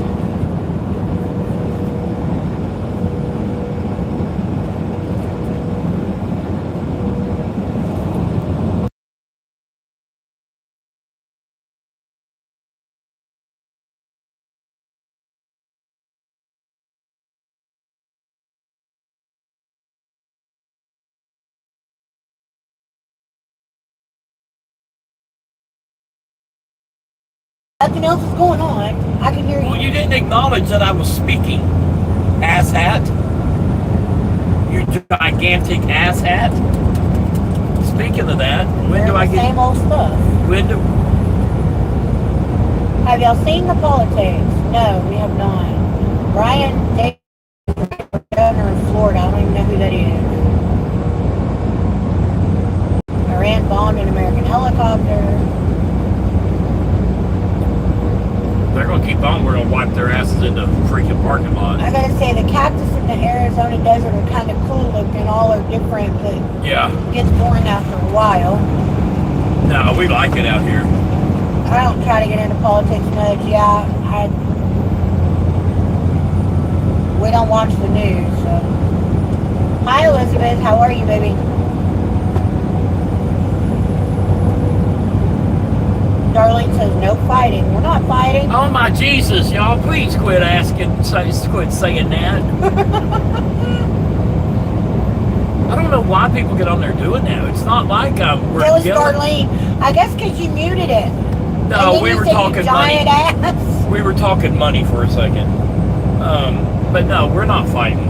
Nothing else is going on. I can hear Well, you. you didn't acknowledge that I was speaking, asshat. You gigantic asshat. Speaking of that, when do I the get... same old stuff. When do... Have y'all seen the politics? No, we have not. Brian Davis, governor of Florida. I don't even know who that is. Iran bombed an American helicopter. They're going to keep on. We're going to wipe their asses in the freaking parking lot. I gotta say, the cactus in the Arizona desert are kind of cool looking. All are different, but Yeah. it gets boring after a while. No, we like it out here. I don't try to get into politics much. Yeah, we don't watch the news. So. Hi, Elizabeth. How are you, baby? Darlene says no fighting. We're not fighting. Oh my Jesus, y'all! Please quit asking. Quit saying that. I don't know why people get on there doing that. It's not like we're It was yelling. Darlene. I guess because you muted it. No, And then we you were said, talking "You money. giant ass." We were talking money for a second. But no, we're not fighting.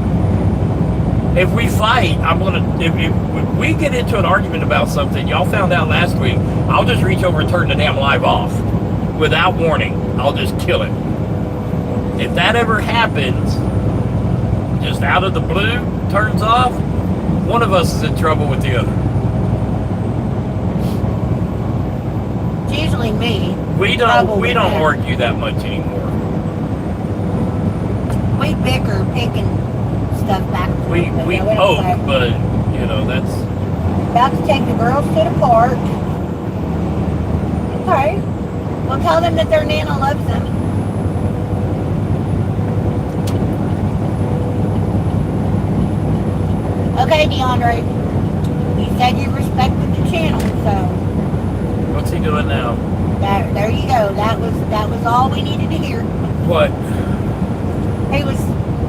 If we fight, if we get into an argument about something, y'all found out last week, I'll just reach over and turn the damn live off. Without warning. I'll just kill it. If that ever happens, just out of the blue, turns off, one of us is in trouble with the other. It's usually me. We Trouble with don't that. argue that much anymore. We bicker, picking stuff back and forth. We but yeah, don't poke, fight. but you know, that's About to take the girls to the park. Okay. Well, tell them that their Nana loves them. Okay, DeAndre. You said you respected the channel, so what's he doing now? there you go. That was all we needed to hear. What? He was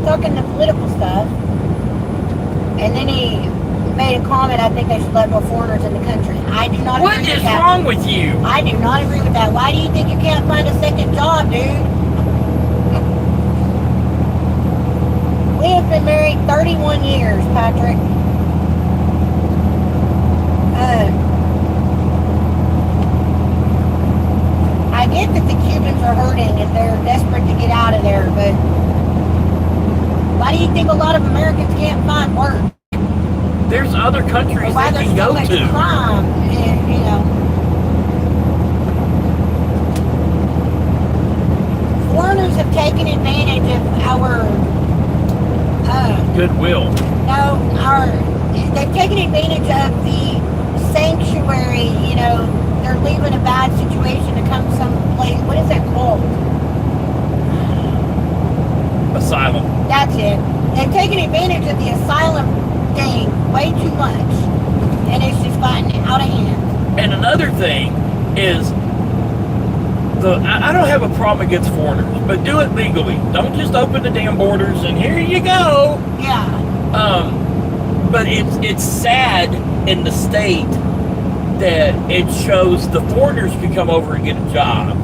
talking the political stuff, and then he made a comment. I think they should let more foreigners in the country. I do not What agree is with that. wrong with you? I do not agree with that. Why do you think you can't find a second job, dude? We have been married 31 years, Patrick. I get that the Cubans are hurting and they're desperate to get out of there, but why do you think a lot of Americans can't find work? There's other countries Why they there's can so go much to. crime, and, you know. Foreigners have taken advantage of our, Goodwill. they've taken advantage of the sanctuary, you know, they're leaving a bad situation to come someplace, what is that called? Asylum. That's it. They've taken advantage of the asylum thing way too much, and it's just gotten out of hand. And another thing is, I don't have a problem against foreigners, but do it legally. Don't just open the damn borders and here you go. Yeah. But it's sad in the state that it shows the foreigners can come over and get a job.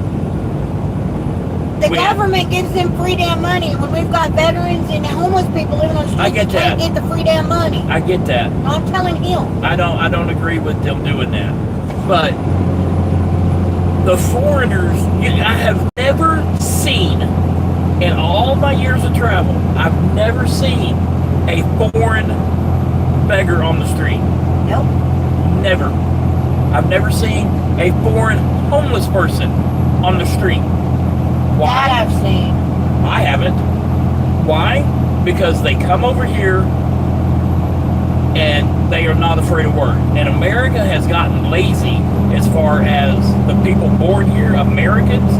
The We- government gives them free damn money. When we've got veterans and homeless people living on the streets, I get they can't that. get the free damn money. I get that. I'm telling him. I don't agree with them doing that. But the foreigners, I have never seen, in all my years of travel, I've never seen a foreign beggar on the street. Nope. Never. I've never seen a foreign homeless person on the street. That Why? I've seen. I haven't. Why? Because they come over here and they are not afraid of work. And America has gotten lazy as far as the people born here, Americans,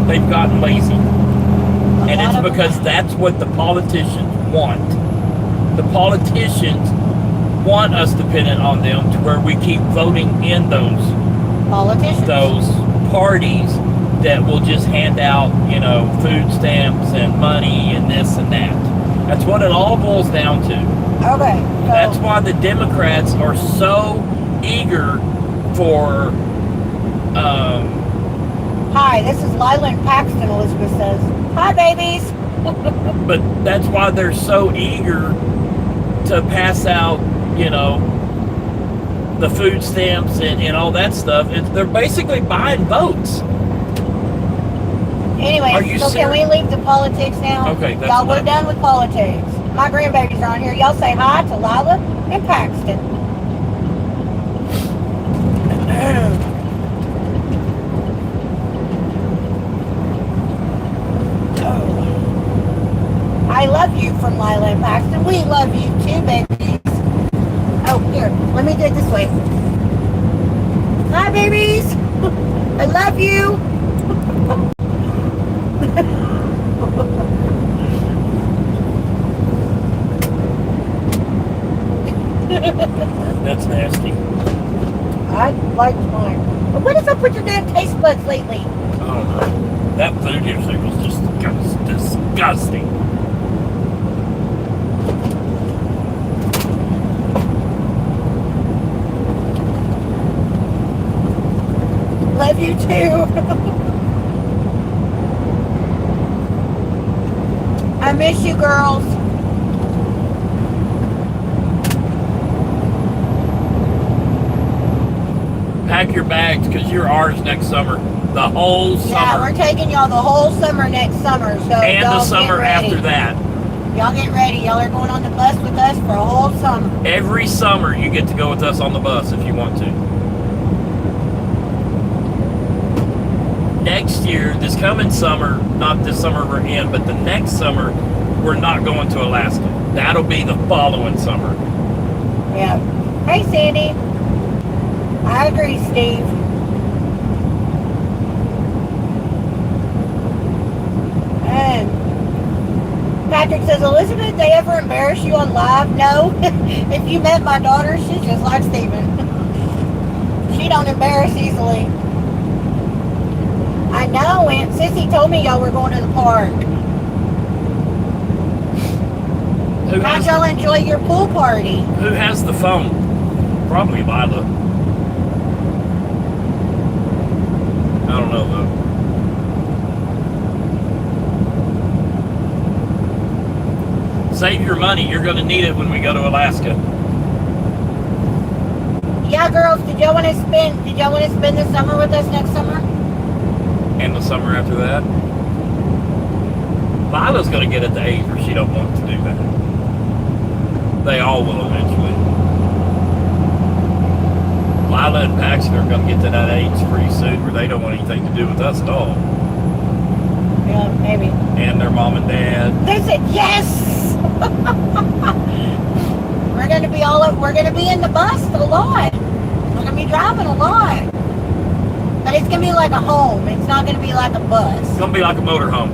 they've gotten lazy. And it's because that's what the politicians want. The politicians want us dependent on them to where we keep voting in those parties that will just hand out, food stamps and money and this and that. That's what it all boils down to. Okay. So, That's why the Democrats are so eager for, hi, this is Lyland Paxton, Elizabeth says. Hi, babies. but that's why they're so eager to pass out, the food stamps and all that stuff. They're basically buying votes. Anyway, Are you so can we leave the politics now? Okay, that's Y'all, we're enough. done with politics. My grandbabies are on here. Y'all say hi to Lila and Paxton. I love you from Lila and Paxton. We love you too, babies. Oh, here, let me do it this way. Hi, babies. I love you. That's nasty. I like mine. But what is up with your damn taste buds lately? Oh, that food yesterday was just disgusting. Love you too. I miss you, girls. Pack your bags because you're ours next summer. The whole Yeah, summer. we're taking y'all the whole summer next summer. So And y'all the summer get ready. after that. Y'all get ready. Y'all are going on the bus with us for a whole summer. Every summer you get to go with us on the bus if you want to. Next year, this coming summer, not this summer we're in, but the next summer, we're not going to Alaska. That'll be the following summer. Yeah. Hey, Sandy. I agree, Steve. And Patrick says, Elizabeth, they ever embarrass you on live? No. If you met my daughter, she's just like Steven. She don't embarrass easily. I know, Aunt Sissy told me y'all were going to the park. How'd y'all enjoy your pool party? Who has the phone? Probably Lila. I don't know though. Save your money. You're going to need it when we go to Alaska. Yeah, girls, did y'all want to spend the summer with us next summer? And the summer after that. Lila's going to get at the age where she don't want to do that. They all will eventually. Lila and Paxton are going to get to that age pretty soon where they don't want anything to do with us at all. Yeah, maybe. And their mom and dad. They said yes. We're gonna be in the bus a lot. We're gonna be driving a lot. But it's gonna be like a home. It's not gonna be like a bus. It's going to be like a motorhome.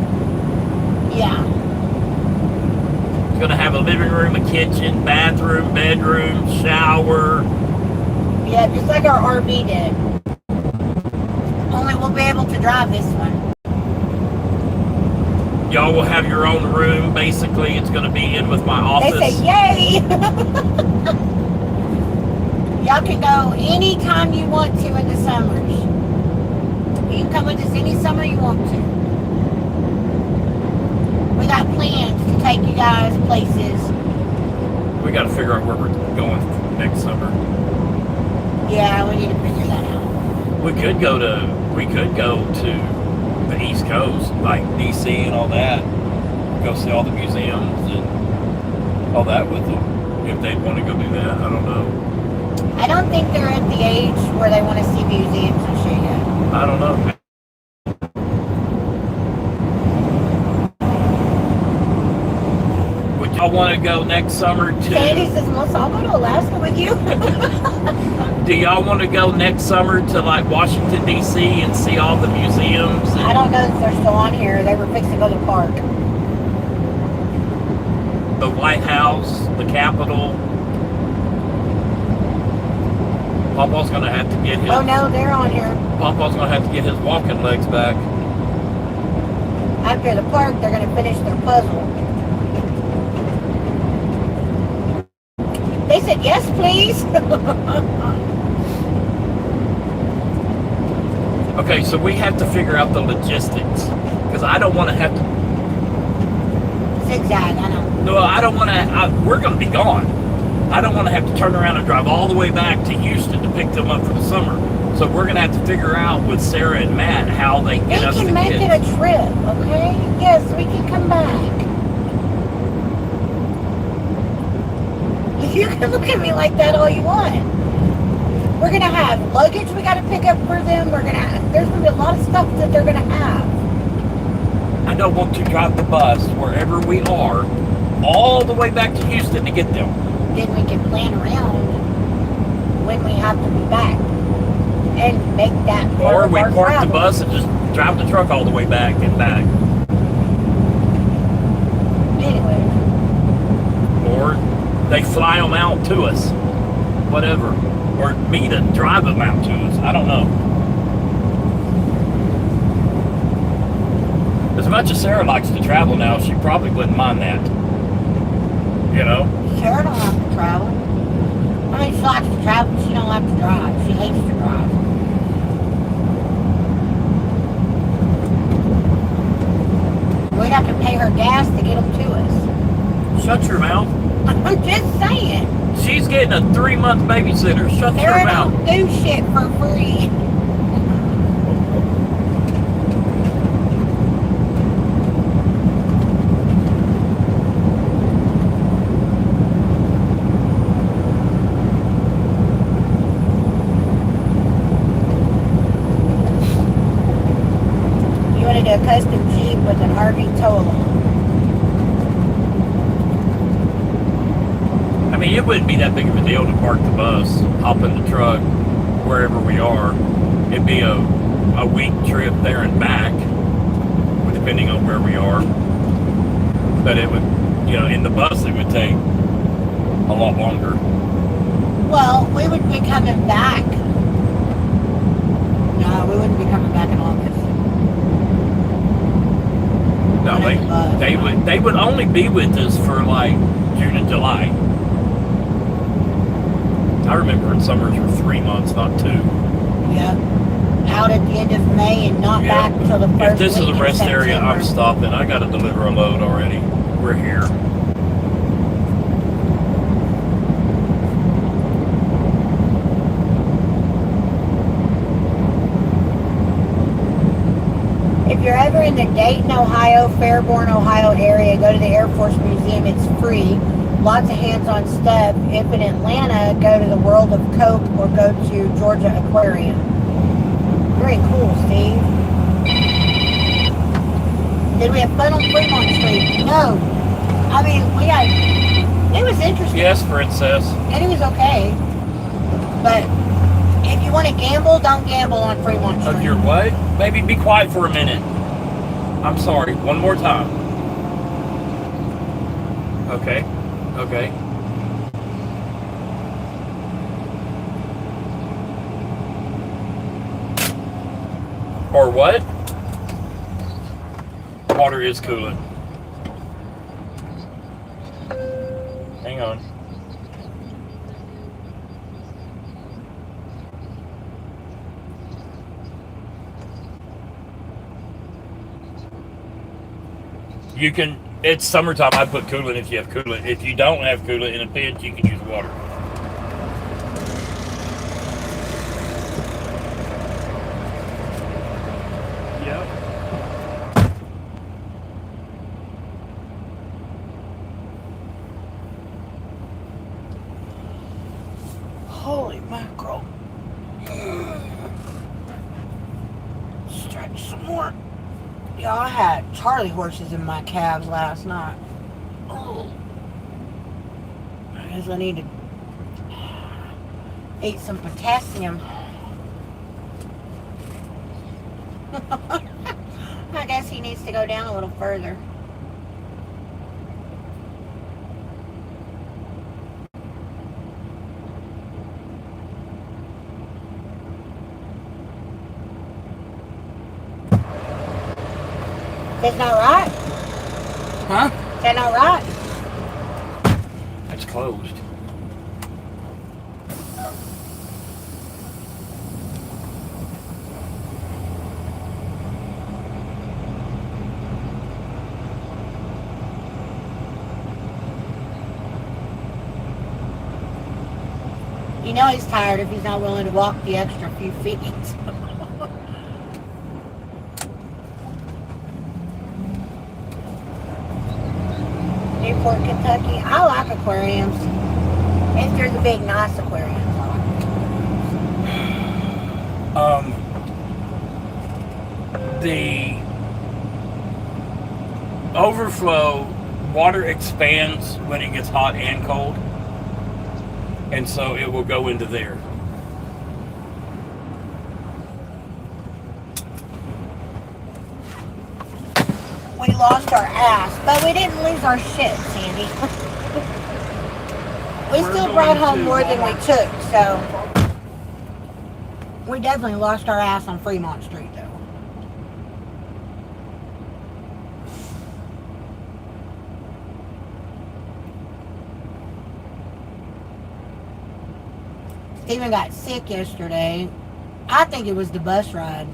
Yeah. It's going to have a living room, a kitchen, bathroom, bedroom, shower. Yeah, just like our RV did. Only we'll be able to drive this one. Y'all will have your own room. Basically, it's going to be in with my They office. say yay. Y'all can go anytime you want to in the summers. You can come with us any summer you want to. We got plans to take you guys places. We got to figure out where we're going next summer. Yeah, we need to figure that out. We could go to the East Coast, like DC and all that. Go see all the museums and all that with them. If they'd want to go do that, I don't know. I don't think they're at the age where they want to see museums and shit yet. I don't know. Would y'all want to go next summer Sandy to? says, Melissa, I'll go to Alaska with you. Do y'all want to go next summer to like Washington D.C. and see all the museums? I don't know if they're still on here. They were fixing to go to the park. The White House, the Capitol. Papa's gonna have to get his. Oh no, they're on here. Papa's gonna have to get his walking legs back. After the park, they're going to finish their puzzle. They said, yes, please. Okay, so we have to figure out the logistics. Because I don't want to have to... Zigzag, I know. No, I don't want to... We're going to be gone. I don't want to have to turn around and drive all the way back to Houston to pick them up for the summer. So we're going to have to figure out with Sarah and Matt how they get us We the can make kids. it a trip, okay? Yes, we can come back. You can look at me like that all you want. We're going to have luggage we got to pick up for them. There's going to be a lot of stuff that they're going to have. I don't want to drive the bus wherever we are all the way back to Houston to get them. Then we can plan around when we have to be back and make that part Or of we our park the travel. bus and just drive the truck all the way back and back. Anyway, Or they fly them out to us. Whatever. Or me to drive them out to us. I don't know. As much as Sarah likes to travel now, she probably wouldn't mind that. You know? Sarah don't have to travel. I mean, she likes to travel, but she don't like to drive. She hates to drive. We'd have to pay her gas to get them to us. Shut your mouth. I'm just saying. She's getting a 3-month babysitter. Shut your Sarah mouth. don't do shit for free. You want to do a custom Jeep with an RV tow-along. I mean, it wouldn't be that big of a deal to park the bus, hop in the truck, wherever we are. It'd be a week trip there and back, depending on where we are. But it would, you know, in the bus it would take a lot longer. Well, we would be coming back. No, we wouldn't be coming back in August. No, they would only be with us for like June and July. I remember in summers were 3 months, not 2. Yeah. Out at the end of May and not Yeah. back till the first If this is week a in rest area, I'm September. stopping. I got to deliver a load already. We're here. If you're ever in the Dayton, Ohio, Fairborn, Ohio area, go to the Air Force Museum. It's free. Lots of hands-on stuff. If in Atlanta, go to the World of Coke or go to Georgia Aquarium. Very cool, Steve. Did we have fun on Fremont Street? No. I mean, it was interesting. Yes, princess. And it was okay. But if you want to gamble, don't gamble on Fremont Street. Of your what? Maybe be quiet for a minute. I'm sorry. One more time. Okay. Okay. Or what? Water is cooling. Hang on. You can. It's summertime. I put coolant if you have coolant. If you don't have coolant in a pinch, you can use water. Yep. Holy mackerel. Stretch some more. Yeah, I had Charlie horses in my calves last night. Oh. I guess I need to eat some potassium. I guess he needs to go down a little further. That's not right. Huh? Is that not right? It's closed. You know he's tired if he's not willing to walk the extra few feet. Newport, Kentucky. I like aquariums. If there's a big, nice aquarium. The overflow, water expands when it gets hot and cold, and so it will go into there. We lost our ass, but we didn't lose our shit, Sandy. We We're still brought going home to more than we Walmart. took, so we definitely lost our ass on Fremont Street, though. Steven got sick yesterday. I think it was the bus ride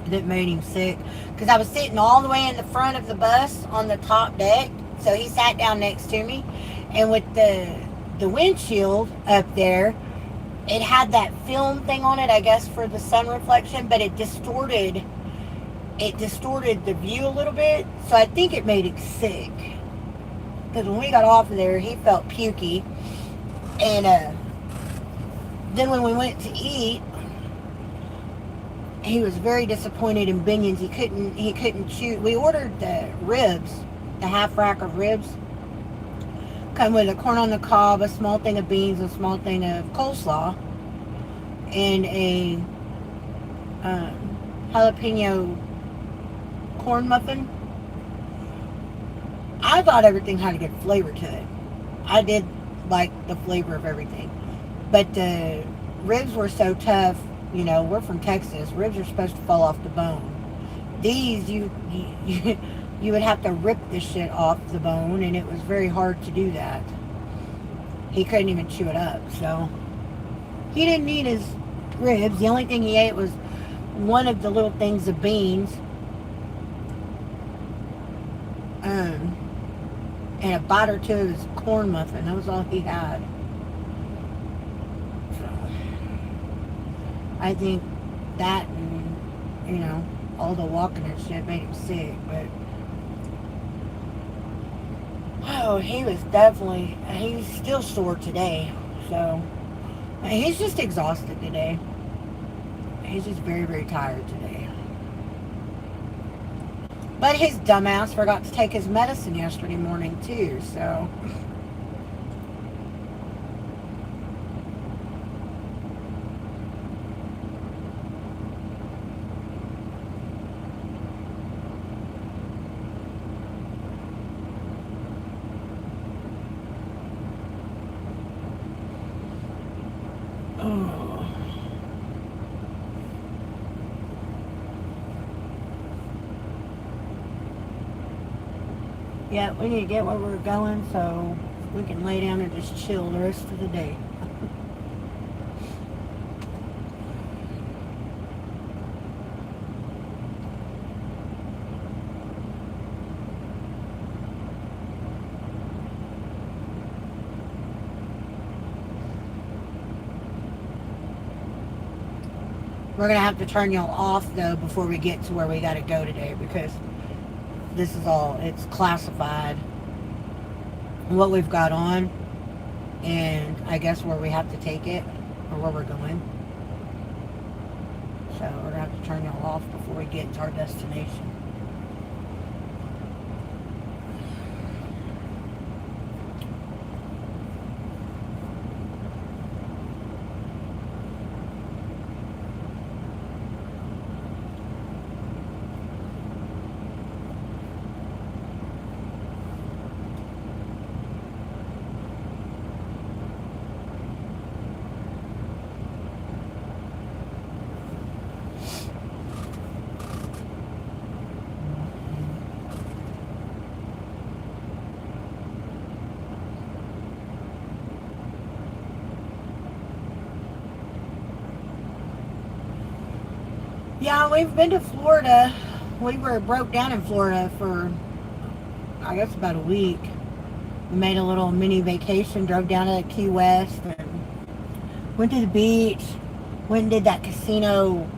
that made him sick, because I was sitting all the way in the front of the bus on the top deck, so he sat down next to me, and with the windshield up there, it had that film thing on it, I guess, for the sun reflection, but it distorted the view a little bit, so I think it made him sick. Because when we got off of there, he felt pukey, and then when we went to eat, he was very disappointed in binions. He couldn't chew. We ordered the ribs, the half rack of ribs. Come with a corn on the cob, a small thing of beans, a small thing of coleslaw, and a jalapeno corn muffin. I thought everything had a good flavor to it. I did like the flavor of everything. But the ribs were so tough. You know, we're from Texas. Ribs are supposed to fall off the bone. These, you would have to rip the shit off the bone, and it was very hard to do that. He couldn't even chew it up, so he didn't eat his ribs. The only thing he ate was one of the little things of beans, and a bite or two of his corn muffin. That was all he had. I think that, and, you know, all the walking and shit made him sick, but oh, he was definitely, he's still sore today, so he's just exhausted today. He's just very, very tired today. But his dumbass forgot to take his medicine yesterday morning too, so yeah, we need to get where we're going so we can lay down and just chill the rest of the day. We're going to have to turn y'all off, though, before we get to where we got to go today, because this is all, it's classified, what we've got on, and I guess where we have to take it, or where we're going. So we're going to have to turn y'all off before we get to our destination. Yeah, we've been to Florida. We were broke down in Florida for, I guess, about a week. We made a little mini vacation, drove down to Key West, and went to the beach, went and did that casino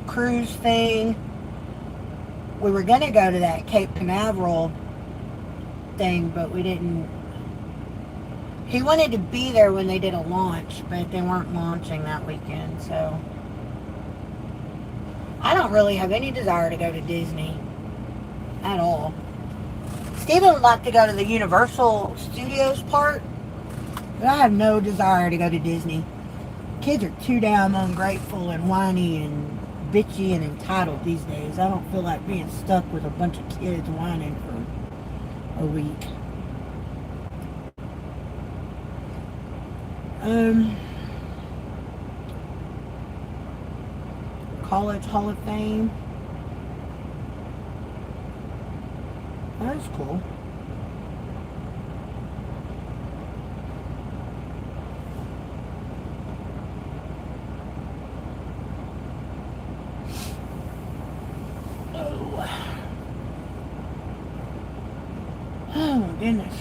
cruise thing. We were going to go to that Cape Canaveral thing, but we didn't. He wanted to be there when they did a launch, but they weren't launching that weekend, so I don't really have any desire to go to Disney at all. Steven would like to go to the Universal Studios part, but I have no desire to go to Disney. Kids are too damn ungrateful and whiny and bitchy and entitled these days. I don't feel like being stuck with a bunch of kids whining for a week. College Hall of Fame. That was cool. Oh my goodness.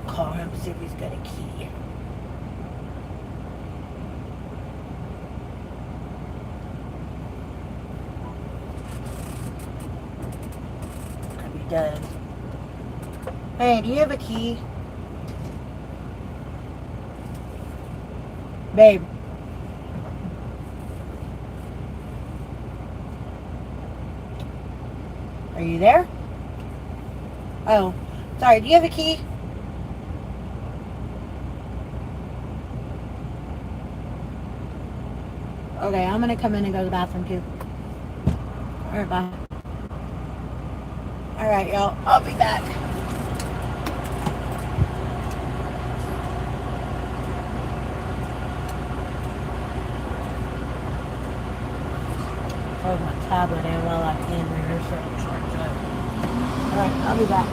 Call him, see if he's got a key. He does. Hey, do you have a key? Babe. Are you there? Oh, sorry, do you have a key? Okay, I'm gonna come in and go to the bathroom too. Alright, bye. Alright, y'all. I'll be back. Plug my tablet in while I'm in there so it charges up. Alright, I'll be back.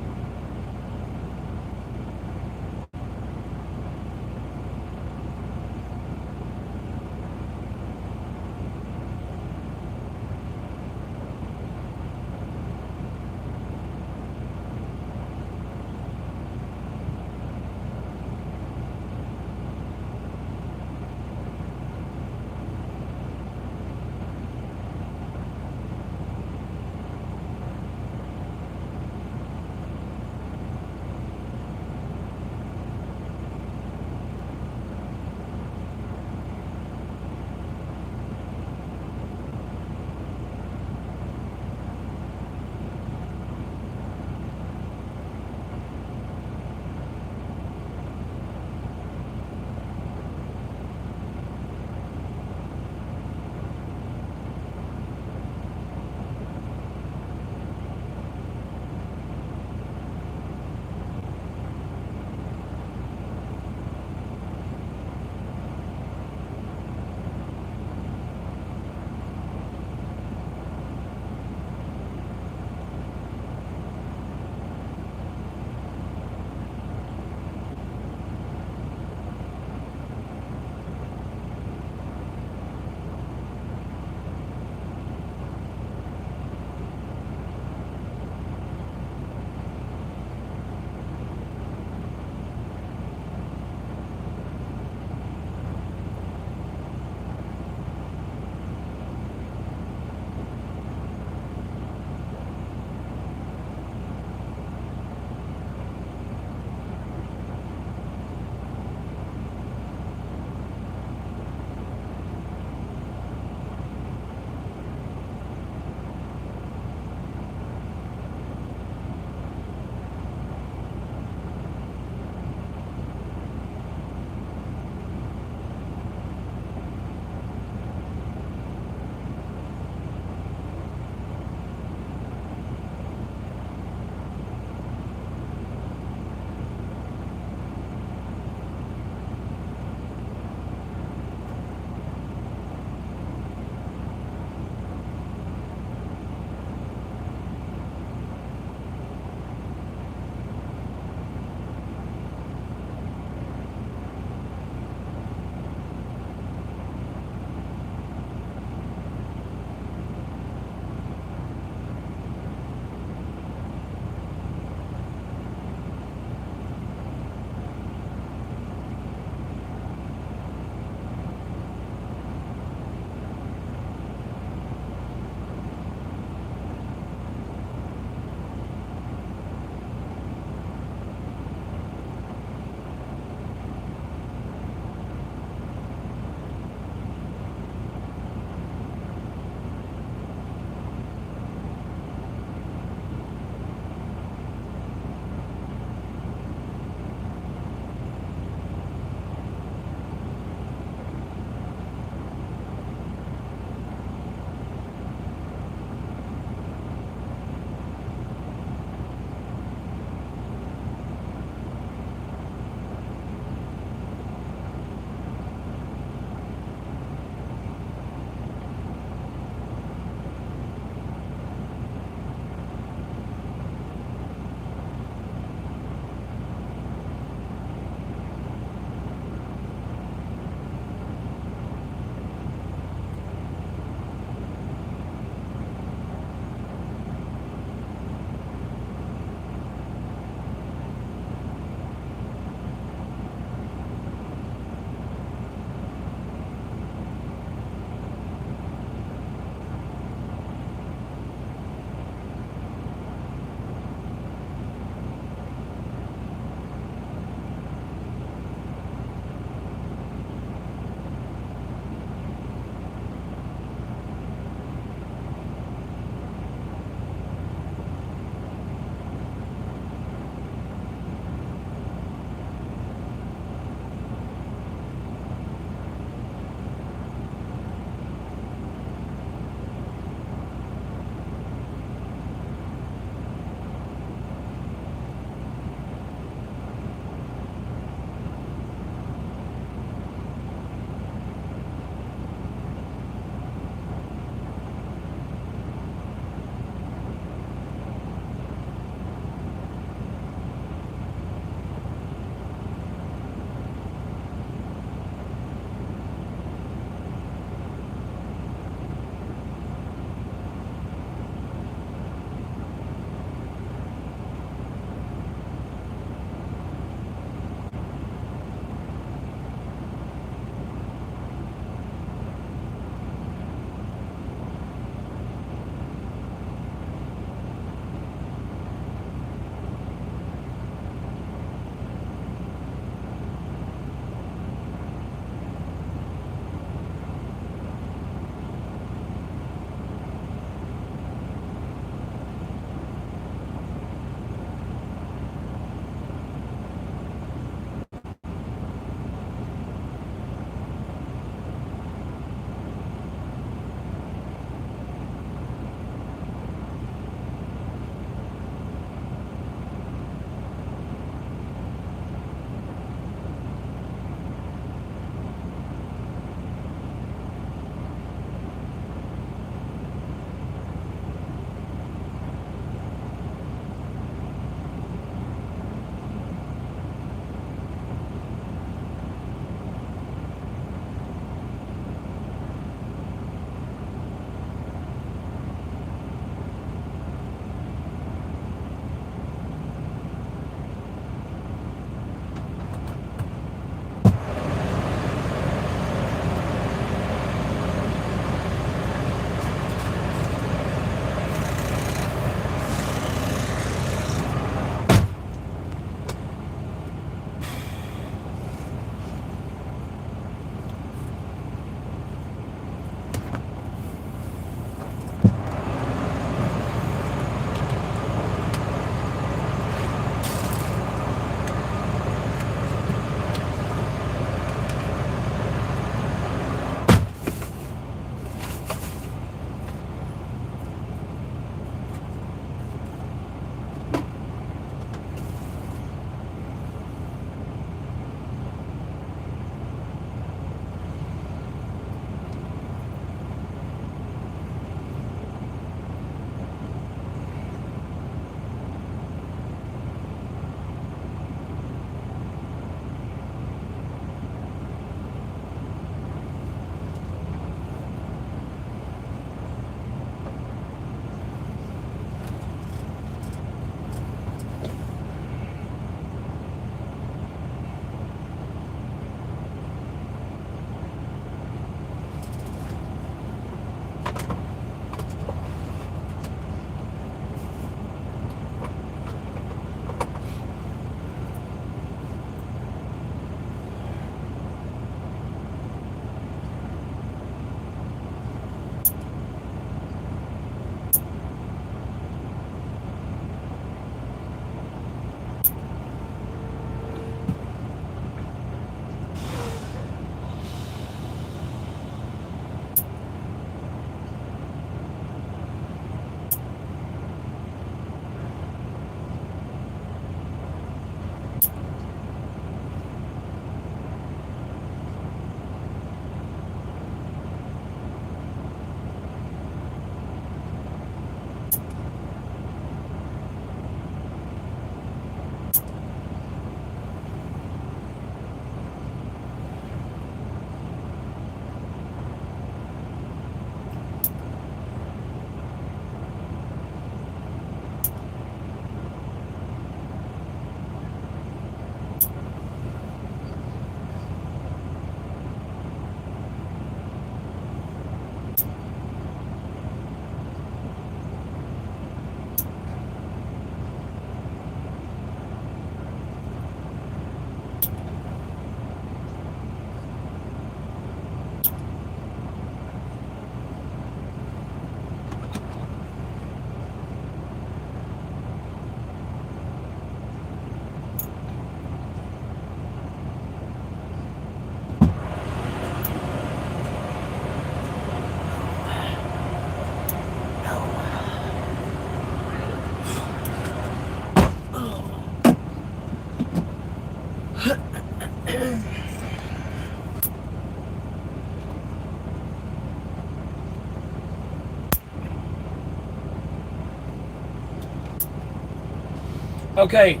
Okay,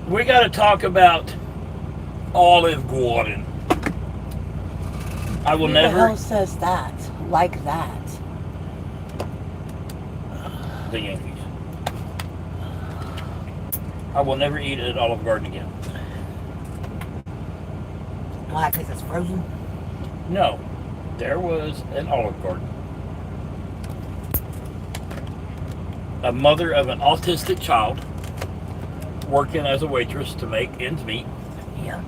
we got to talk about Olive Garden. I will Who never. the hell says that? Like that? The Yankees. I will never eat at Olive Garden again. Why? Because it's frozen? No, there was an Olive Garden. A mother of an autistic child working as a waitress to make ends meet. Yeah.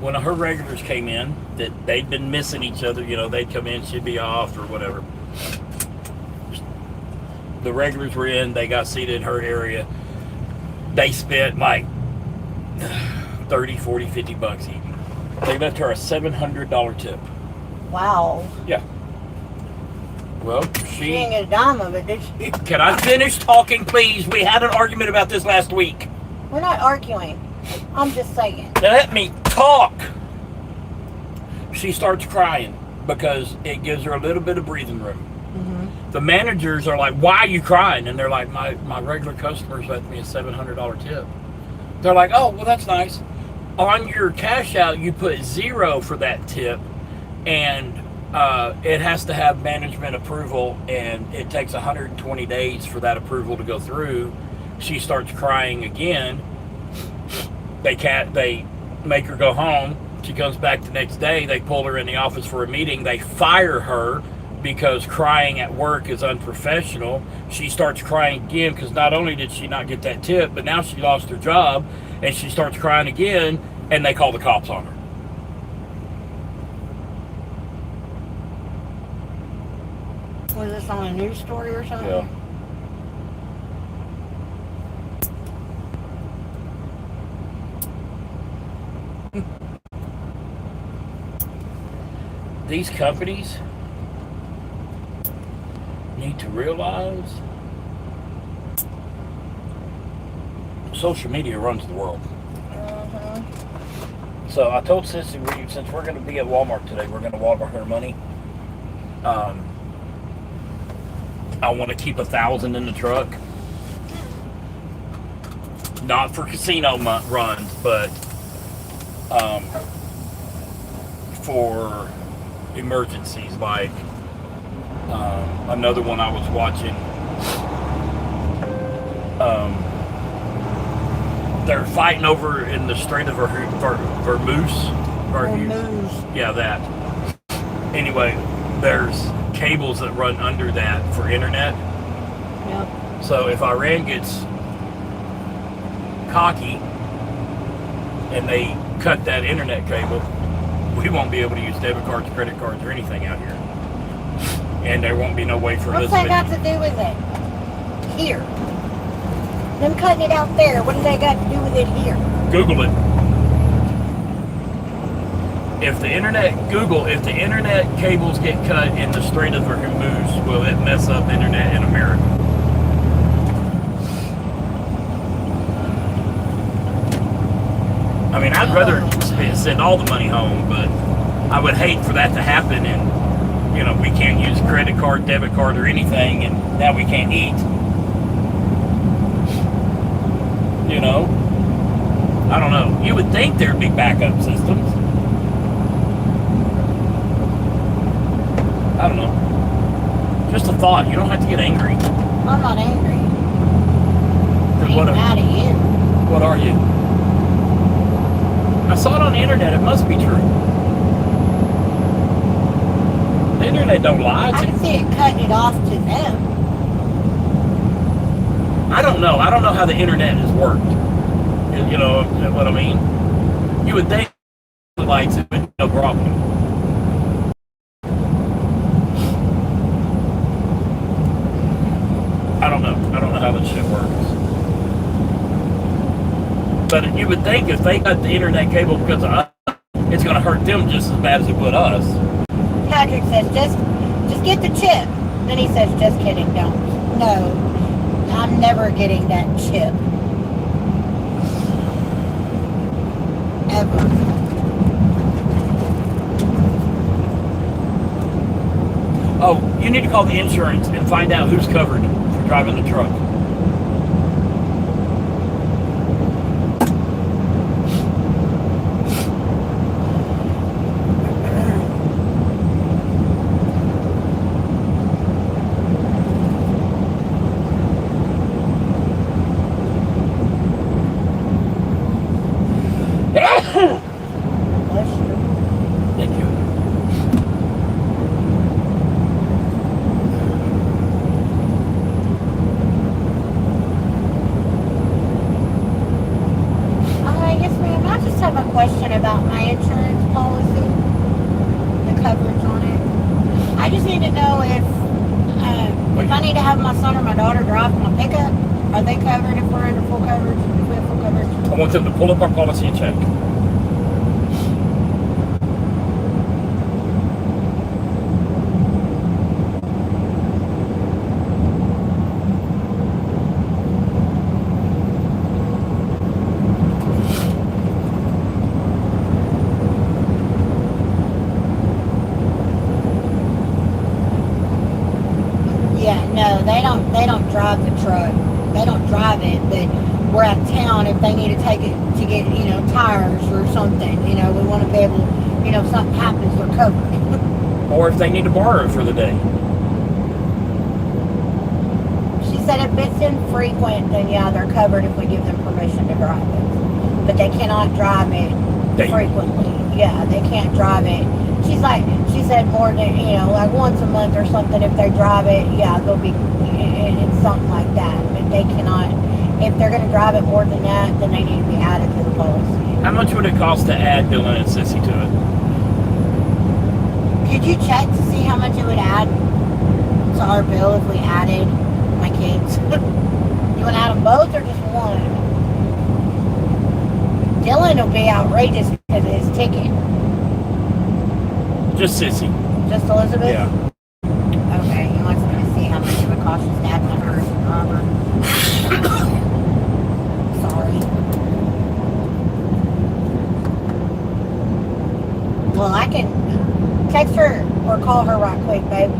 One of her regulars came in that they'd been missing each other. You know, they'd come in, she'd be off or whatever. The regulars were in, they got seated in her area. They spent like 30, 40, 50 bucks each. They left her a $700 tip. Wow. Yeah. Well, She didn't get a dime of it, did she? Can I finish talking, please? We had an argument about this last week. We're not arguing. I'm just saying. Let me talk. She starts crying because it gives her a little bit of breathing room. Mm-hmm. The managers are like, why are you crying? And they're like, my regular customers left me a $700 tip. They're like, oh, well, that's nice. On your cash out, you put 0 for that tip, and it has to have management approval, and it takes 120 days for that approval to go through. She starts crying again. They make her go home. She comes back the next day. They pull her in the office for a meeting. They fire her because crying at work is unprofessional. She starts crying again because not only did she not get that tip, but now she lost her job, and she starts crying again, and they call the cops on her. Was this on a news story or something? Yeah. These companies need to realize social media runs the world. Mm-hmm. So I told Sissy, since we're going to be at Walmart today, we're going to Walmart her money. I want to keep 1,000 in the truck. Not for casino runs, but for emergencies, like another one I was watching. They're fighting over in the Strait of Vermouth. Yeah, that. Anyway, there's cables that run under that for internet. Yep. So if Iran gets cocky and they cut that internet cable, we won't be able to use debit cards, credit cards, or anything out here. And there won't be no way for What's Elizabeth. that got to do with it? Here. Them cutting it out there. What do they got to do with it here? Google it. If the internet cables get cut in the Strait of Hormuz, will it mess up internet in America? I mean, I'd rather send all the money home, but I would hate for that to happen, and we can't use credit card, debit card, or anything, and now we can't eat. I don't know. You would think there'd be backup systems. I don't know. Just a thought. You don't have to get angry. I'm not angry. I'm What mad at you. What are you? I saw it on the internet. It must be true. The internet don't lie. I can see it cutting it off to them. I don't know. I don't know how the internet has worked. You know what I mean? You would think the lights would be no problem. I don't know how this shit works. But you would think if they cut the internet cable because of us, it's going to hurt them just as bad as it would us. Patrick says, just get the chip. Then he says, just kidding, don't. No, I'm never getting that chip. Ever. Oh, you need to call the insurance and find out who's covered for driving the truck. know if I need to have my son or my daughter drive my pickup, are they covered if we're under full coverage? If we have full coverage? I want them to pull up our policy and check. Yeah, no, they don't drive the truck. They don't drive it, but we're out of town. If they need to take it to get, tires or something, we want to be able, if something happens, they're covered. Or if they need to borrow it for the day. She said if it's infrequent, then yeah, they're covered if we give them permission to drive it. But they cannot drive it frequently. Yeah, they can't drive it. She said more than, like once a month or something, if they drive it, yeah, they'll be, it's something like that. But they cannot, if they're going to drive it more than that, then they need to be added to the policy. How much would it cost to add Dylan and Sissy to it? Could you check to see how much it would add to our bill if we added my kids? You want to add them both or just one? Dylan will be outrageous because of his ticket. Just Sissy. Just Elizabeth? Yeah. Okay, he wants me to see how much it would cost us to add my hers and Robert. Sorry. Well, I can text her or call her right quick, babe.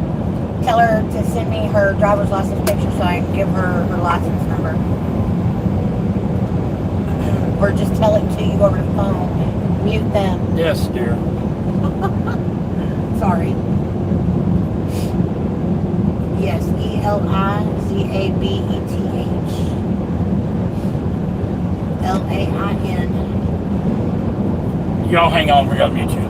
Tell her to send me her driver's license picture so I can give her her license number. Or just tell it to you over the phone. Mute them. Yes, dear. Sorry. Yes, ELIZABETH. LAIN. Y'all hang on, we gotta mute you.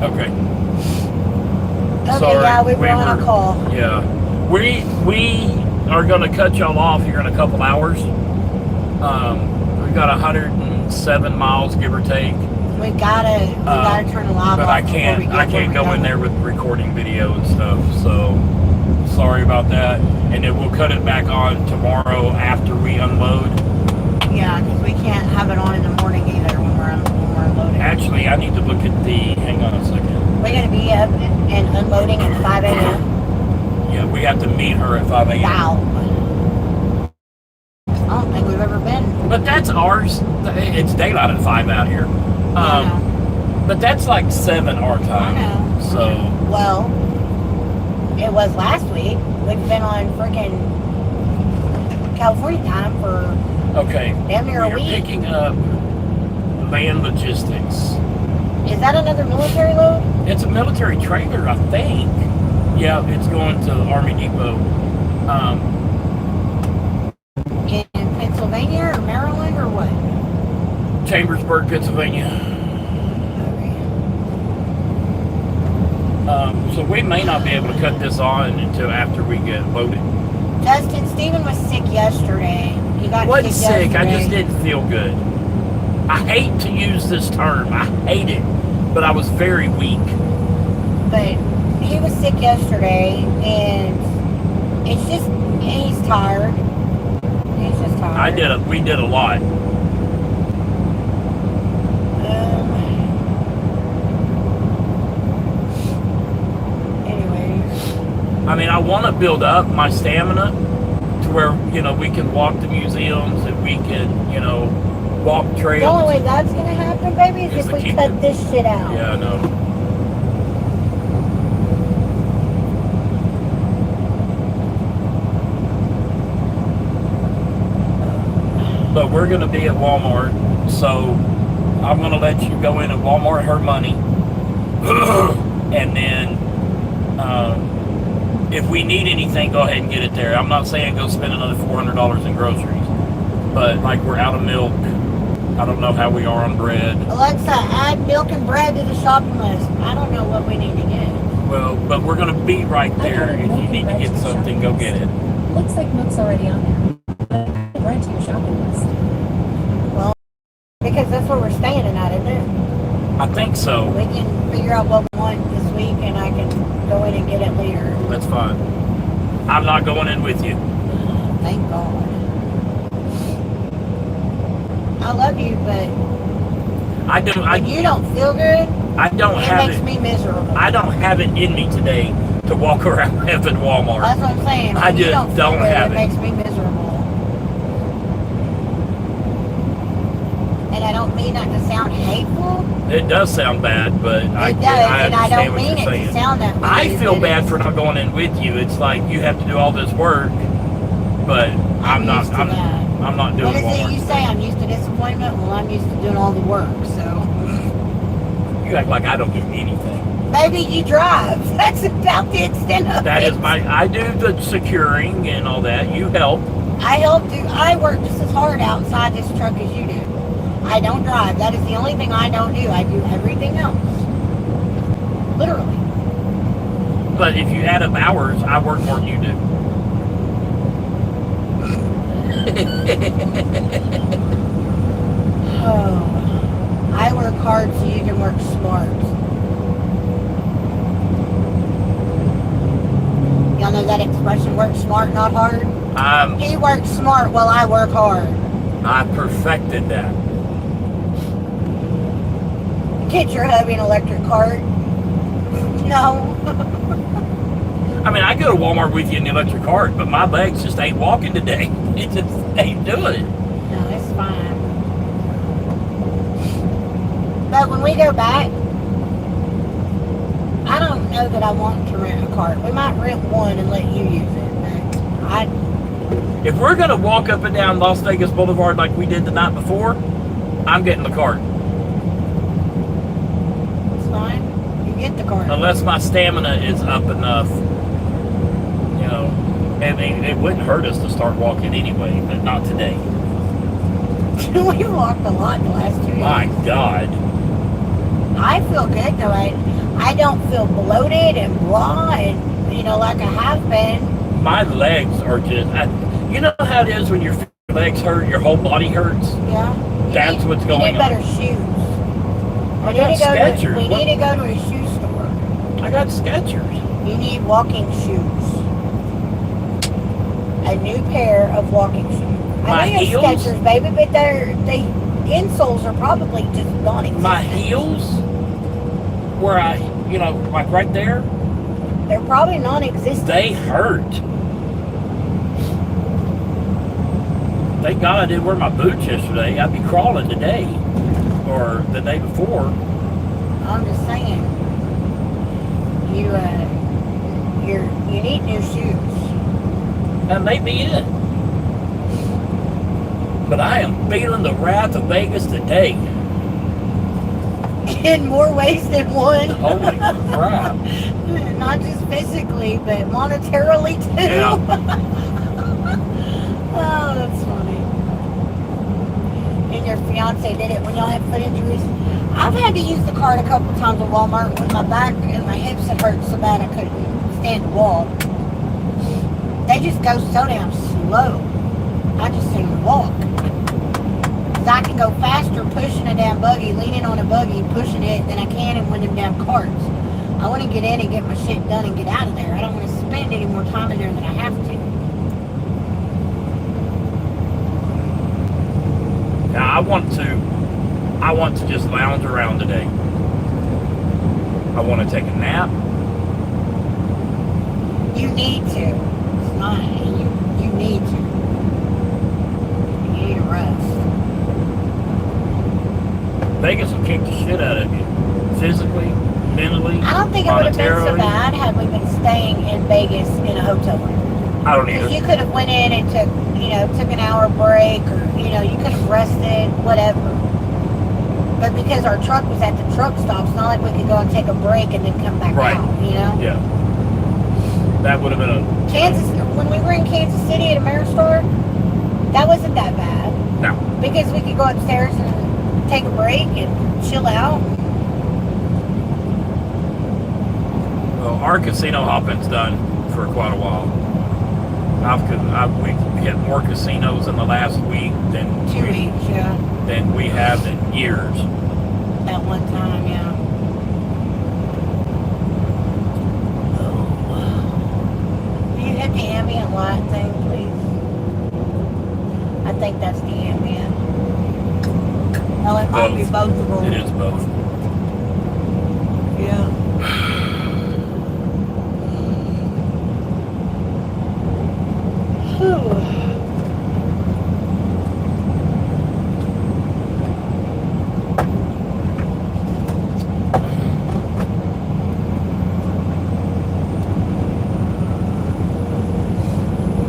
Okay. Okay, Sorry, yeah, we were on a call. Yeah. We are going to cut y'all off here in a couple hours. We've got 107 miles, give or take. We gotta turn the live But off. I can't go in there with recording video and stuff. So sorry about that. And then we'll cut it back on tomorrow after we unload. Yeah, because we can't have it on in the morning either when we're unloading. Actually, I need to look at the. Hang on a second. We're gonna be up and unloading at 5 a.m. Yeah, we have to meet her at 5 a.m. Wow. I don't think we've ever been. But that's ours. It's daylight at 5 out here. But that's like 7 our time. I know. So. Well, it was last week. We've been on freaking California time for Okay. damn near a We're week. picking up van logistics. Is that another military load? It's a military trailer, I think. Yeah, it's going to the Army Depot. In Pennsylvania or Maryland or what? Chambersburg, Pennsylvania. So we may not be able to cut this on until after we get loaded. Justin, Steven was sick yesterday. He got Wasn't sick sick, I just yesterday. didn't feel good. I hate to use this term, I hate it, but I was very weak. But he was sick yesterday, and it's just, he's tired. He's just tired. We did a lot. Anyway. I mean, I want to build up my stamina to where, we can walk the museums and we can, walk trails. The only way that's going to happen, baby, is Is if to we keep cut it- this shit out. Yeah, I know. But we're going to be at Walmart, so I'm going to let you go in and Walmart her money. And then if we need anything, go ahead and get it there. I'm not saying go spend another $400 in groceries, but like we're out of milk. I don't know how we are on bread. Alexa, add milk and bread to the shopping list. I don't know what we need to get. Well, but we're going to be right there. If you need to get something, go get it. Looks like milk's already on there. Right to your shopping list. Well, because that's where we're staying tonight, isn't it? I think so. We can figure out what we want this week, and I can go in and get it later. That's fine. I'm not going in with you. Thank God. I love you, but when you don't feel good, I don't it have makes it. me miserable. I don't have it in me today to walk around Evan Walmart. That's what I'm saying. I When you just don't feel don't good, have it it. makes me miserable. And I don't mean that to sound hateful. It does sound bad, but I It does, and I understand don't what mean you're it saying. to sound that way. I feel but bad it's- for not going in with you. It's like you have to do all this work, but I'm not. used to that. I'm not doing What is it you Walmart. say? I'm used to disappointment. Well, I'm used to doing all the work. So, You act like I don't do anything. maybe you drive. That's about the extent of That it. is I do the securing and all that. You help. I help do. I work just as hard outside this truck as you do. I don't drive. That is the only thing I don't do. I do everything else. Literally. But if you add up hours, I work more than you do. Oh, I work hard so you can work smart. Y'all know that expression, work smart, not hard? He works smart while I work hard. I perfected that. Get your hubby an electric cart. No. I mean, I go to Walmart with you in the electric cart, but my legs just ain't walking today. It just ain't doing it. No, it's fine. But when we go back, I don't know that I want to rent a cart. We might rent one and let you use it. But If we're going to walk up and down Las Vegas Boulevard like we did the night before, I'm getting the cart. it's fine. You get the cart. Unless my stamina is up enough, I mean, it wouldn't hurt us to start walking anyway, but not today. We walked a lot the last 2 days. My God. I feel good though. I don't feel bloated and blah and, like I have been. My legs are just, you know how it is when your legs hurt, your whole body hurts? Yeah. That's what's going You need better on. shoes. I got Skechers. We need to go to a shoe store. I got Skechers. You need walking shoes. A new pair of walking shoes. My I know you have heels? Skechers, baby, but the insoles are probably just non-existent. My heels, where I, like right there, They're probably non-existent. they hurt. Thank God I didn't wear my boots yesterday. I'd be crawling today or the day before. I'm just saying. You need new shoes. That may be it. But I am feeling the wrath of Vegas today. In more ways than one. Holy crap. Not just physically, but monetarily too. Yeah. Oh, that's funny. And your fiance did it when y'all had foot injuries. I've had to use the card a couple times at Walmart when my back and my hips had hurt so bad I couldn't stand to walk. They just go so damn slow. I just seem to walk. Because I can go faster pushing a damn buggy, leaning on a buggy, pushing it, than I can in one of them damn carts. I want to get in and get my shit done and get out of there. I don't want to spend any more time in there than I have to. Now I want to just lounge around today. I want to take a nap. You need to. It's not, you need to. You need a rest. Vegas will kick the shit out of you. Physically, mentally, I don't think it would have been so monetarily. bad had we been staying in Vegas in a hotel room. I don't Because either. you could have went in and took an hour break, or, you could have rested, whatever. But because our truck was at the truck stop, it's not like we could go and take a break and then come back Right. out, Yeah. That would have been a... When we were in Kansas City at Ameristar, that wasn't that bad. No. Because we could go upstairs and take a break and chill out. Well, our casino hopping's done for quite a while. We hit more casinos in the last week than 2 weeks, yeah. than we have in years. That one time, yeah. Will you hit the ambient light thing, please? I think that's the ambient. No, it might be both of them. It is both. Yeah. Whew.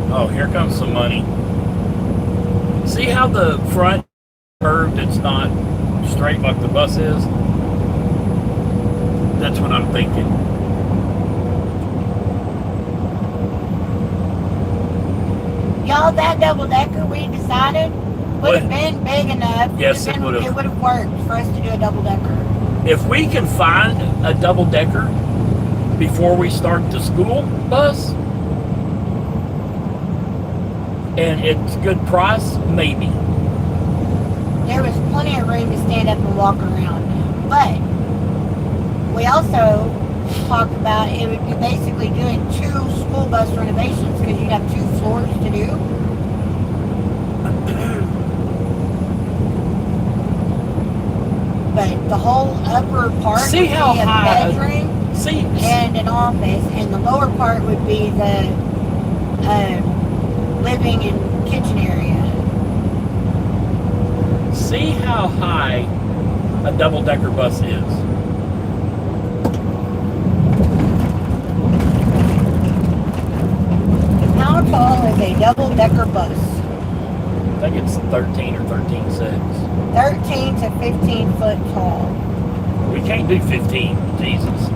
Oh, here comes some money. See how the front curved, it's not straight like the bus is? That's what I'm thinking. Y'all, that double decker we decided would have been big enough. Yes, it would have. It would have worked for us to do a double decker. If we can find a double decker before we start the school bus, and it's a good price, maybe. There was plenty of room to stand up and walk around. But we also talked about it would be basically doing 2 school bus renovations because you'd have 2 floors to do. But the whole upper part See would how be a high- bedroom See, and an office, and the lower part would be the living and kitchen area. see how high a double decker bus is. How tall is a double decker bus? I think it's 13 or 13.6. 13 to 15 foot tall. We can't do 15, Jesus.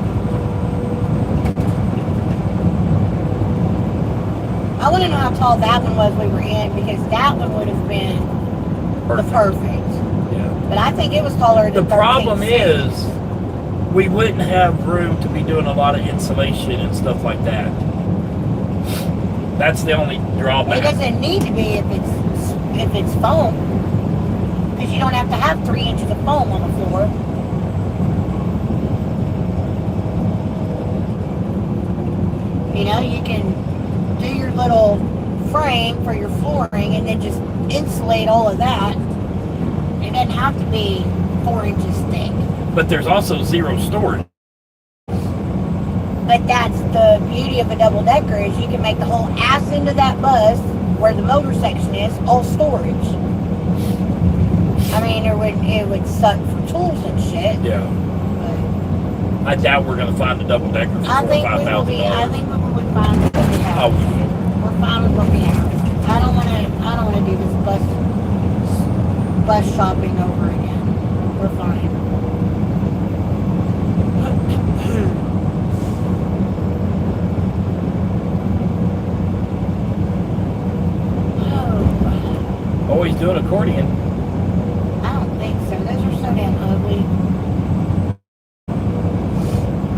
I want to know how tall that one was we were in, because that one would have been the perfect. Yeah. But I think it was taller The than problem 13.6. is, we wouldn't have room to be doing a lot of insulation and stuff like that. That's the only drawback. It doesn't need to be if it's foam, because you don't have to have 3 inches of foam on the floor. You know, you can do your little frame for your flooring and then just insulate all of that. It doesn't have to be 4 inches thick. But there's also zero storage. But that's the beauty of a double decker, is you can make the whole ass end of that bus, where the motor section is, all storage. I mean, it would suck for tools and shit. Yeah. But I doubt we're gonna find a double decker for I think we will $5,000. be. I think we would find what we have. Oh, We're fine with what we have. I don't want to do this bus shopping over again. We're fine. always doing accordion. I don't think so. Those are so damn ugly.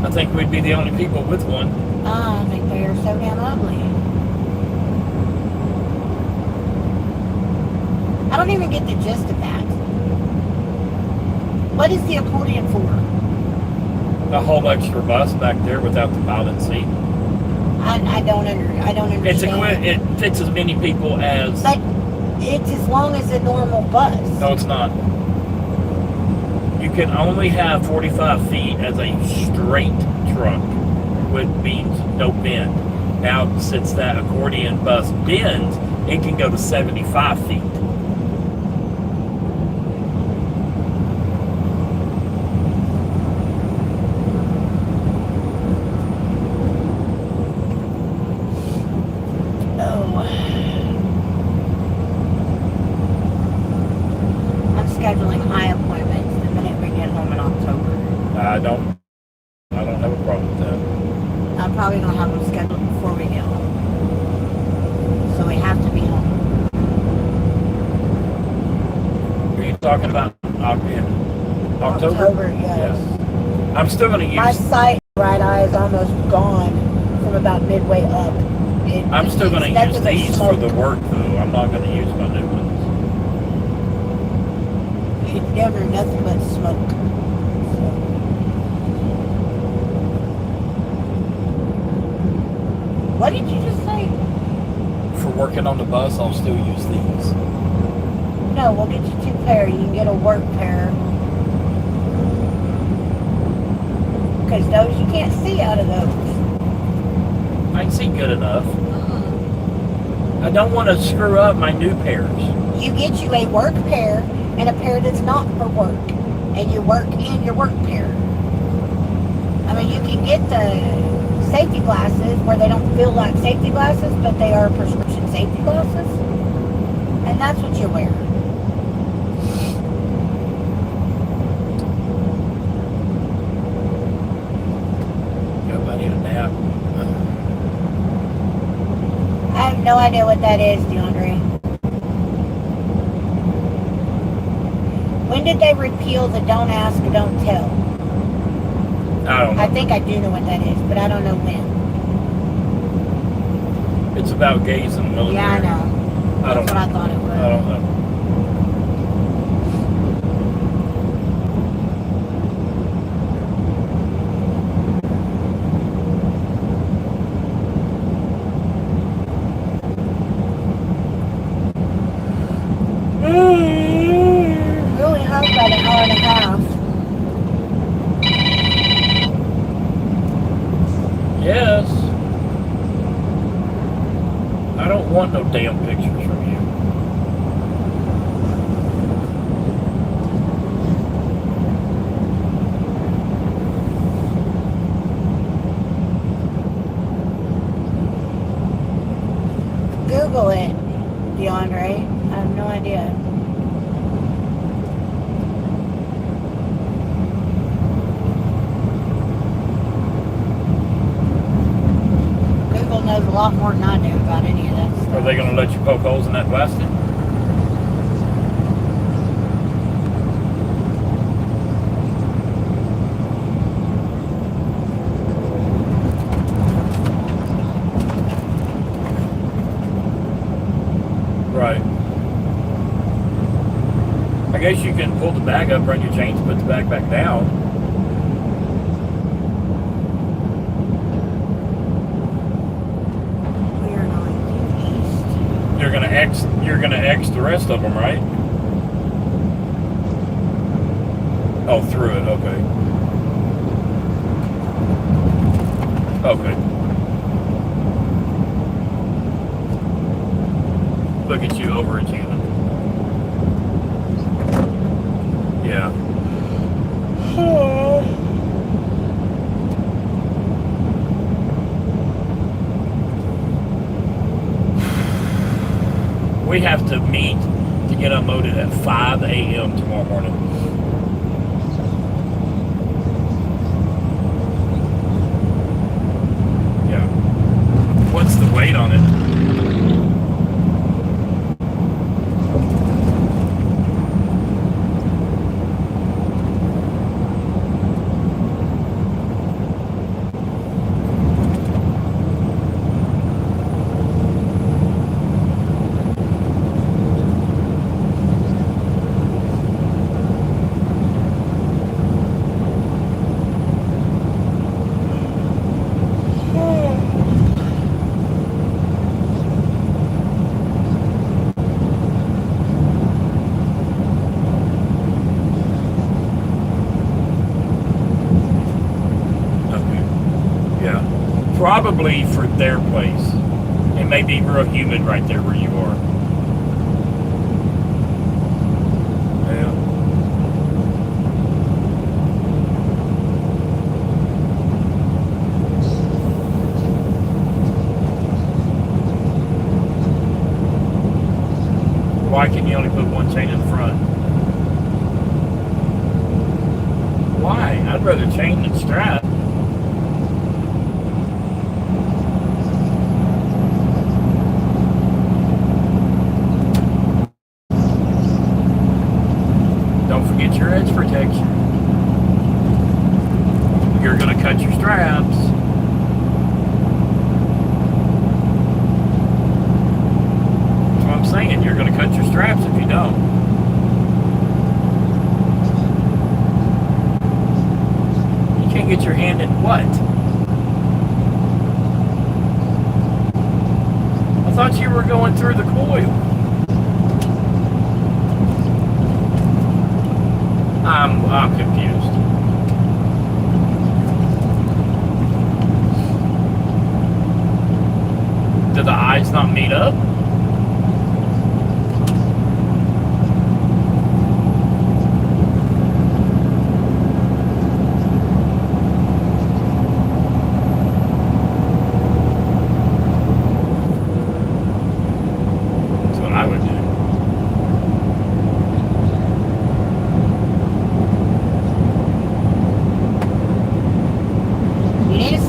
I think we'd be the only people with one. I think they are so damn ugly. I don't even get the gist of that. What is the accordion for? A whole extra bus back there without the pilot seat. I don't understand. It fits as many people as. But it's as long as a normal bus. No, it's not. You can only have 45 feet as a straight truck, which means no bend. Now, since that accordion bus bends, it can go to 75 feet. Scheduling eye appointments the minute we get home in October. I don't have a problem with that. I'm probably going to have them scheduled before we get home. So we have to be home. Are you talking about in October? October, yes. Yeah. I'm still going to use... My sight right eye is almost gone from about midway up. I'm still going to use these for the work, though. I'm not going to use my new ones. It's never nothing but smoke. What did you just say? For working on the bus, I'll still use these. No, we'll get you 2 pair. You can get a work pair. Because those, you can't see out of those. I can see good enough. I don't want to screw up my new pairs. You get you a work pair and a pair that's not for work, and you work in your work pair. I mean, you can get the safety glasses where they don't feel like safety glasses, but they are prescription safety glasses, and that's what you wear. Yep, I need a nap. I have no idea what that is, DeAndre. When did they repeal the don't ask, don't tell? I don't know. I think I do know what that is, but I don't know when. It's about gays in the military. Yeah, I know. I don't That's what I know. thought it was. I don't know. Really hot about an hour and a half. Yes. I don't want no damn pictures from you. Google it, DeAndre. I have no idea. Google knows a lot more than I do about any of that Are stuff. they going to let you poke holes in that plastic? pull the bag up, run your chains, put the bag back down. We are going due east. You're gonna X the rest of them, right? Oh, through it. Okay. Okay. Look at you overachieving. Yeah. We have to meet to get unloaded at 5 a.m. tomorrow morning. Yeah. What's the weight on it? Probably for their place. It may be real humid right there where you are. Yeah. Why can you only put one chain in the front? Why? I'd rather chain than strap. Get your edge protection. You're going to cut your straps. That's what I'm saying. You're going to cut your straps if you don't. You can't get your hand in what? I thought you were going through the coil. I'm confused. Do the eyes not meet up? That's what I would do.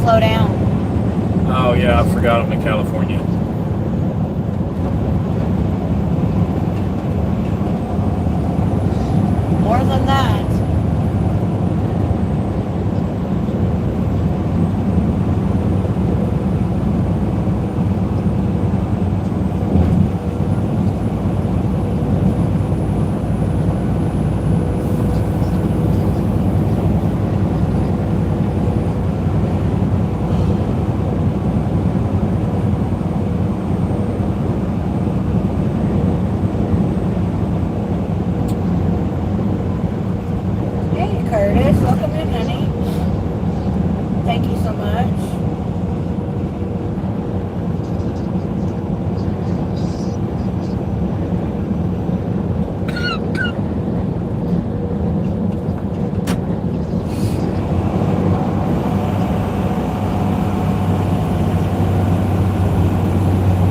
Slow down. Oh yeah, I forgot I'm in California. More than that. Curtis, welcome in, honey. Thank you so much.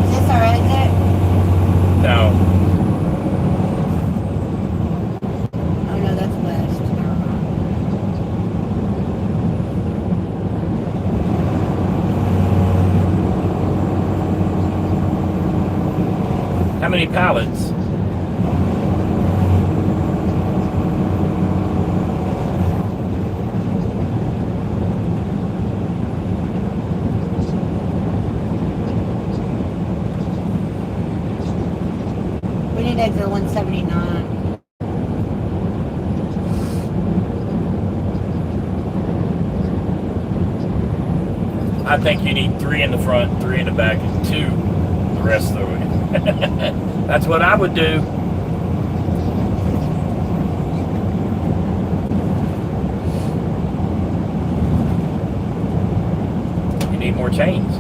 Is this alright, Zach? No. Oh no, that's west. How many pallets? We need exit 179. I think you need 3 in the front, 3 in the back, and 2 the rest of the way. That's what I would do. You need more chains.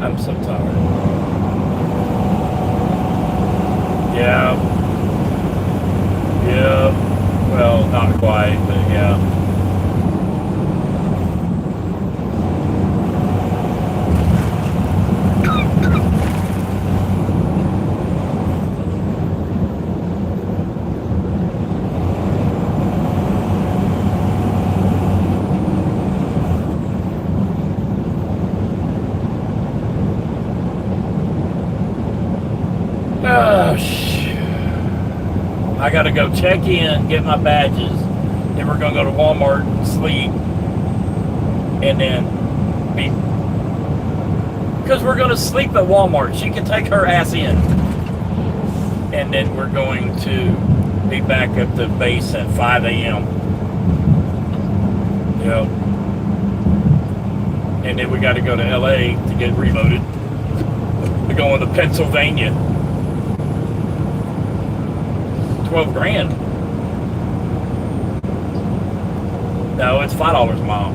I'm so tired. Yeah. Yeah. Well, not quite, but yeah. Oh, I gotta go check in, get my badges, then we're gonna go to Walmart and sleep, and then be, because we're gonna sleep at Walmart. She can take her ass in, and then we're going to be back at the base at 5 a.m. Yep. And then we got to go to LA to get reloaded. We're going to Pennsylvania. 12 grand. No, it's $5 a mile.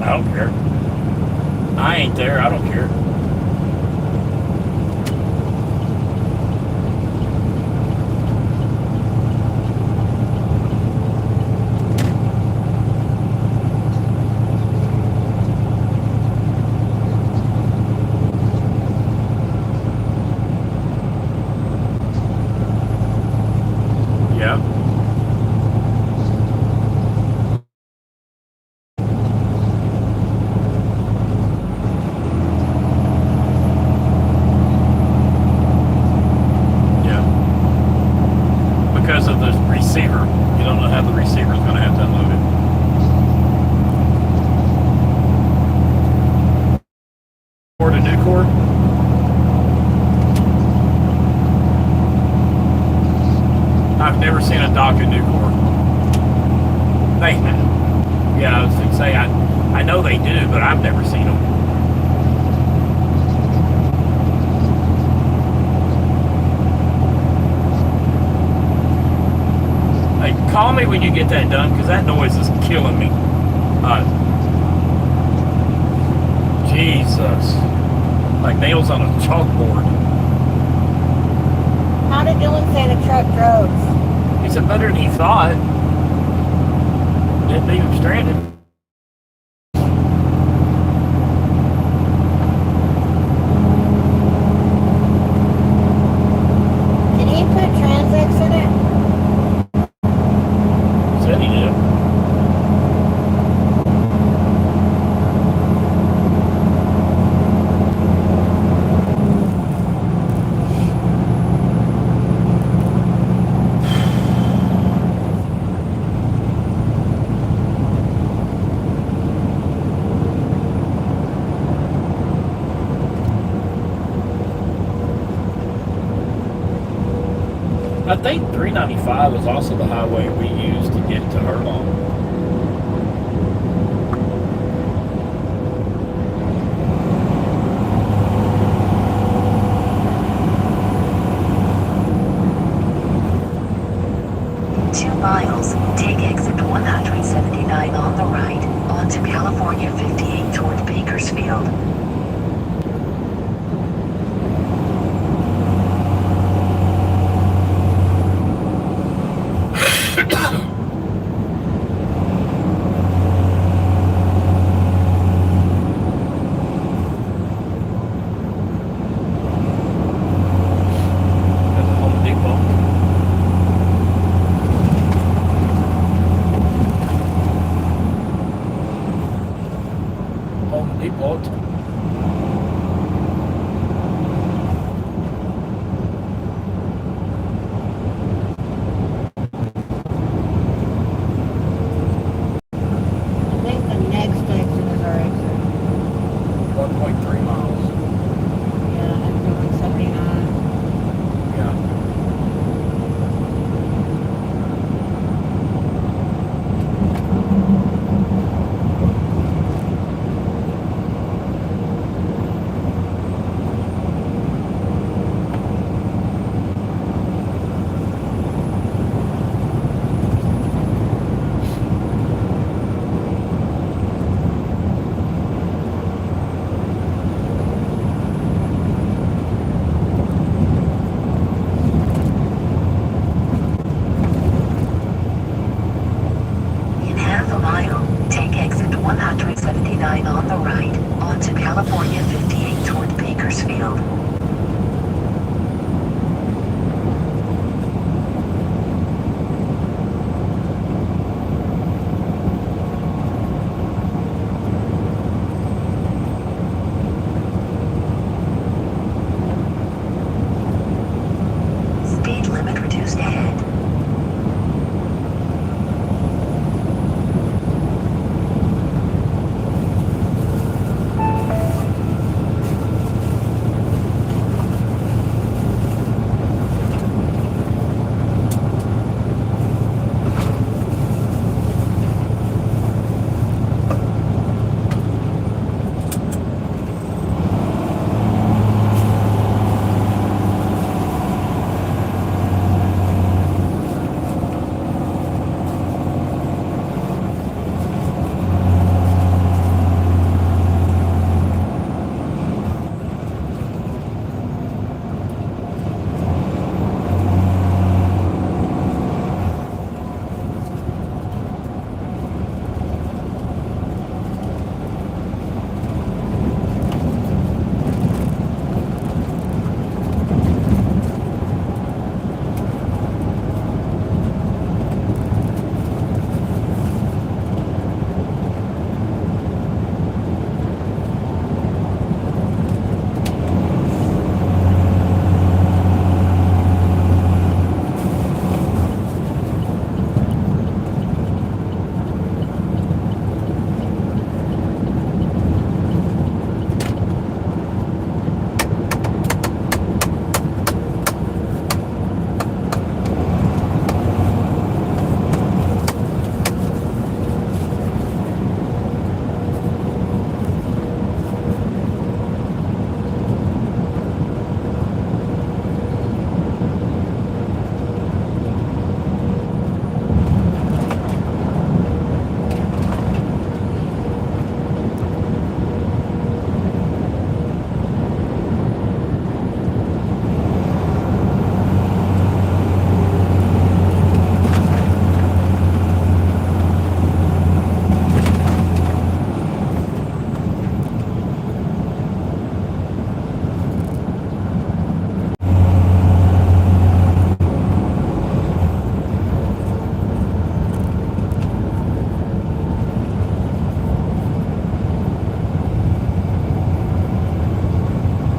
I don't care. I ain't there. I don't care. Yeah. Because of the receiver. You don't know how the receiver is going to have to unload it. Or to new cord? I've never seen a dock at Newport. They have. Yeah, I was going to say, I know they do, but I've never seen them. Hey, call me when you get that done, because that noise is killing me. Jesus. Like nails on a chalkboard. How did Dylan say the truck drove? He said better than he thought. Didn't leave him stranded. Did he put Transx in it? Said he did. I think 395 is also the highway we used to get to Herlong. Miles, take exit 179 on the right, onto California 58 toward Bakersfield. 1.3 miles. Yeah, I'm doing 79. Yeah. In half a mile, take exit 179 on the right, onto California 58 toward Bakersfield. Speed limit reduced ahead.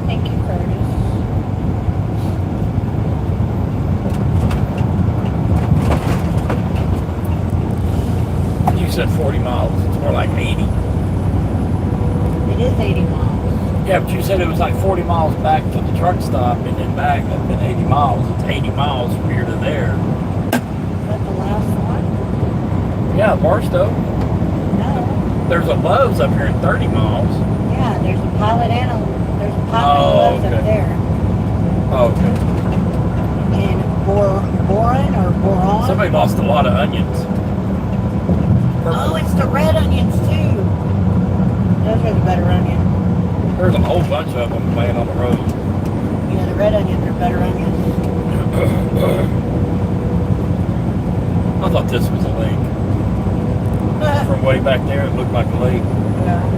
Thank you, Curtis. You said 40 miles. It's more like 80. It is 80 miles. Yeah, but you said it was like 40 miles back to the truck stop and then back. That's been 80 miles. It's 80 miles from here to there. Is that the last one? Yeah, Barstow. No. There's a Love's up here in 30 miles. Yeah, there's a pilot and there's a pilot and Love's okay. up there. Oh, okay. And boron or boron? Somebody lost a lot of onions. Oh, it's the red onions too. Those are the better onions. There's a whole bunch of them laying on the road. Yeah, the red onions are better onions. I thought this was a lake. From way back there, it looked like a lake. Yeah.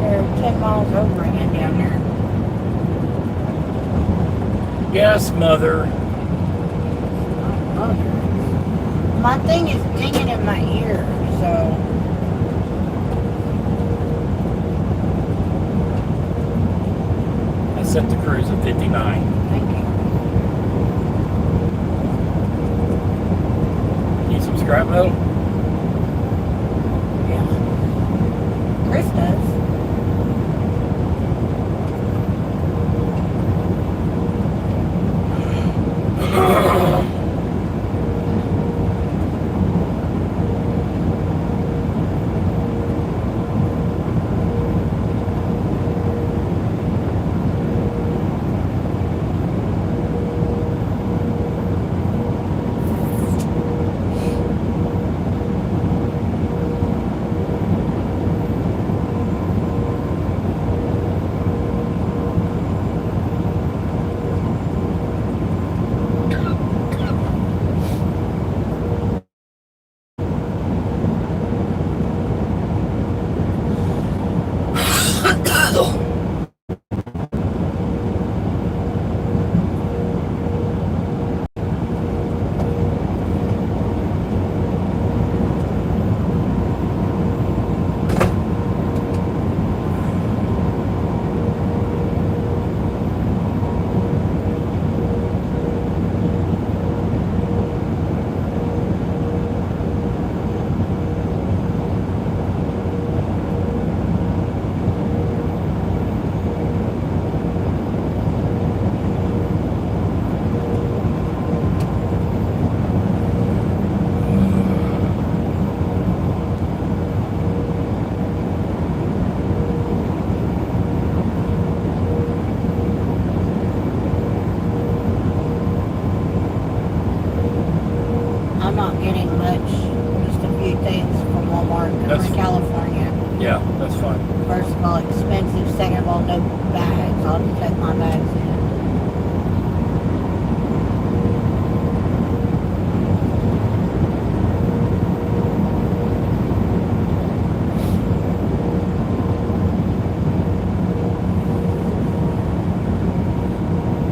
They're 10 miles over again down there. Yes, mother. My thing is dinging in my ear, so. I set the cruise at 59. Thank you. Need some scrap metal? Yeah. Chris does. I'm not getting much. Just a few things from Walmart because we're in California. Yeah, that's fine. First of all, expensive. Second of all, no bags. I'll just take my bags in.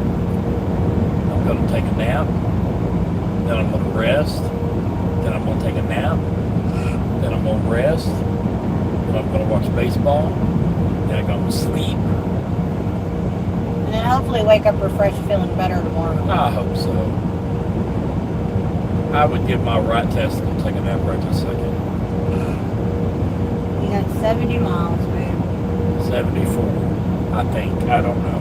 I'm going to take a nap. Then I'm going to rest. Then I'm going to take a nap. Then I'm going to rest. Then I'm going to watch baseball. Then I'm going to sleep. And then hopefully wake up refreshed, feeling better tomorrow. I hope so. I would give my right testicle take a nap right this second. You got 70 miles, babe. 74, I think. I don't know.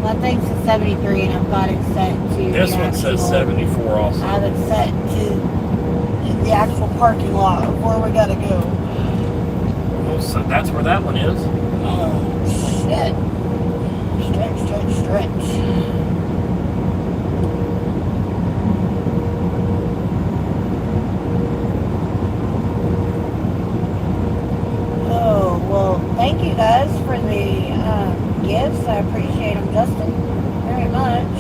My thing says 73, and I've got it set to This the one says actual- 74 also. I have it set to the actual parking lot of where we gotta go. Well, so that's where that one is. Oh, shit. Stretch. Oh, well, thank you guys for the gifts. I appreciate them, Justin, very much.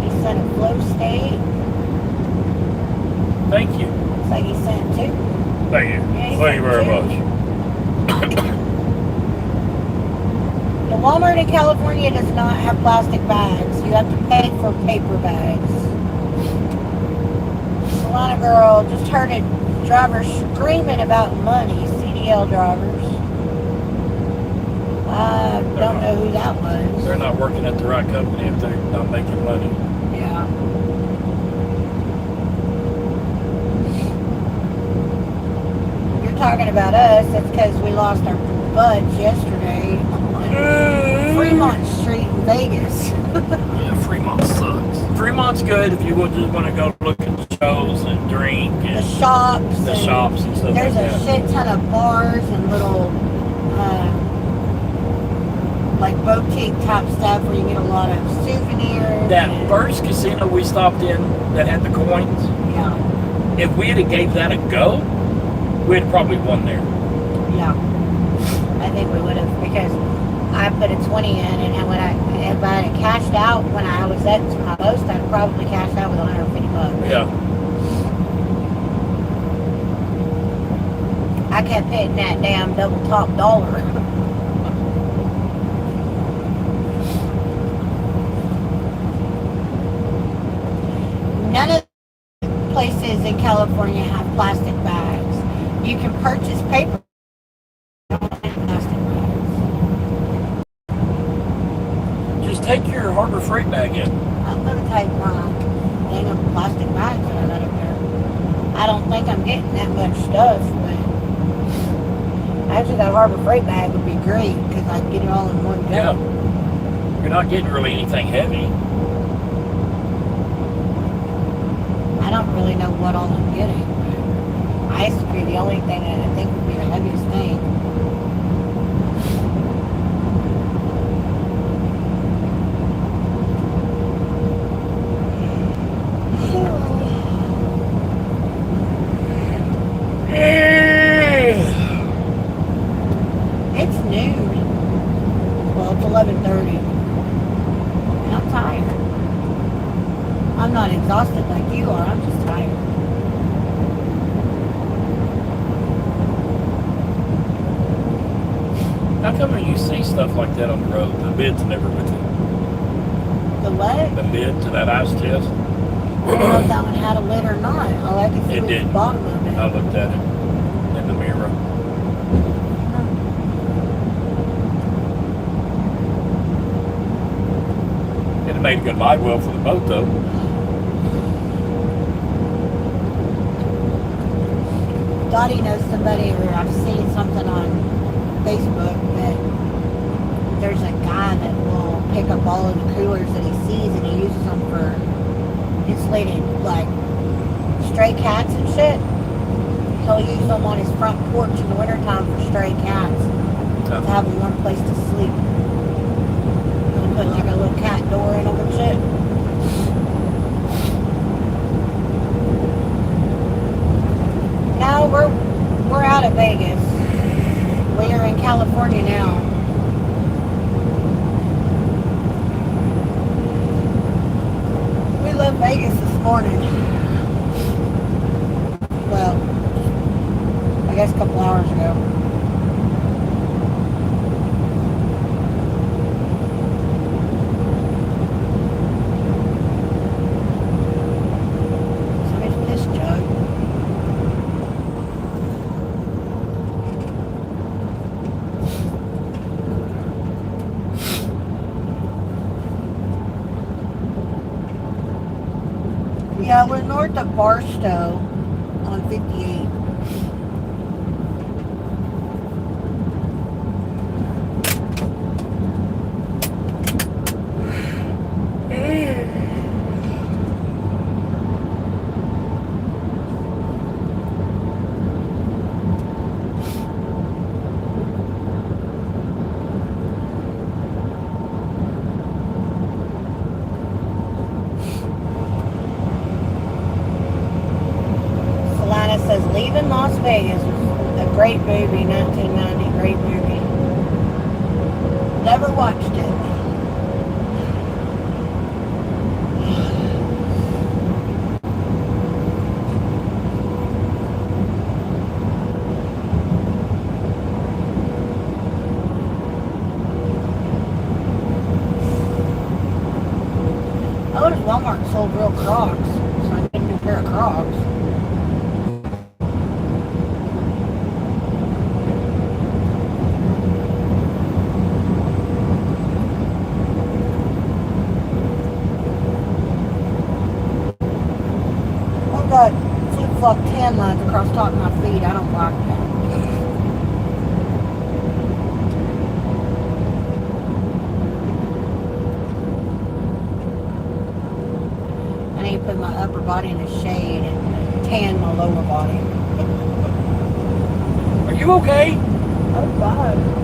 He sent a flow state. Thank you. Looks like he sent two. Thank you. Yeah, Thank you very much. The Walmart in California does not have plastic bags. You have to pay for paper bags. Solana girl just heard a driver screaming about money. CDL drivers. I don't know who that was. They're not working at the right company if they're not making money. Yeah. You're talking about us. That's because we lost our buds yesterday on Fremont Street in Vegas. Yeah, Fremont sucks. Fremont's good if you would just want to go look at the shows and drink The and shops. the and shops and stuff There's like a that. shit ton of bars and little, like boutique type stuff where you get a lot of souvenirs. That and- first casino we stopped in that had the coins, Yeah, if we had gave that a go, we'd probably won there. yeah. I think we would have because I put a 20 in, and when if I had cashed out when I was at my most, I'd probably cashed out with $150. Yeah. I kept hitting that damn double top dollar. places in California have plastic bags. You can purchase paper plastic bags. Just take your Harbor Freight bag in. I'm gonna take my thing of plastic bags that I got up there. I don't think I'm getting that much stuff, but actually that Harbor Freight bag would be great because I'd get it all in one go. Yeah. You're not getting really anything heavy. I don't really know what all I'm getting. Ice would be the only thing that I think would be the heaviest thing. It's noon. Well, it's 11:30. And I'm tired. I'm not exhausted like you are. I'm just tired. How come when you see stuff like that on the road, the bid's never with you? The what? The bid to that ice test? I don't know if that one had a lid or not. All I could see It was did. the bottom of it. I looked at it in the mirror. It made a good light well for the boat, though. Dottie knows somebody, or I've seen something on Facebook that there's a guy that will pick up all of the coolers that he sees and he uses them for insulated, like, stray cats and shit. He'll use them on his front porch in the wintertime for stray cats to have a warm place to sleep. He'll put like a little cat door in them and shit. Now we're out of Vegas. We are in California now. We left Vegas this morning. Well, I guess a couple hours ago. Somebody's piss jug. Yeah, we're north of Barstow on 58. Says Leaving Las Vegas was a great movie, 1990, great movie. Never watched it. I went to Walmart and sold real Crocs, so I get a new pair of Crocs. Got flip-flop tan lines across the top of my feet. I don't like that. I need to put my upper body in the shade and tan my lower body. Are you okay? I'm fine.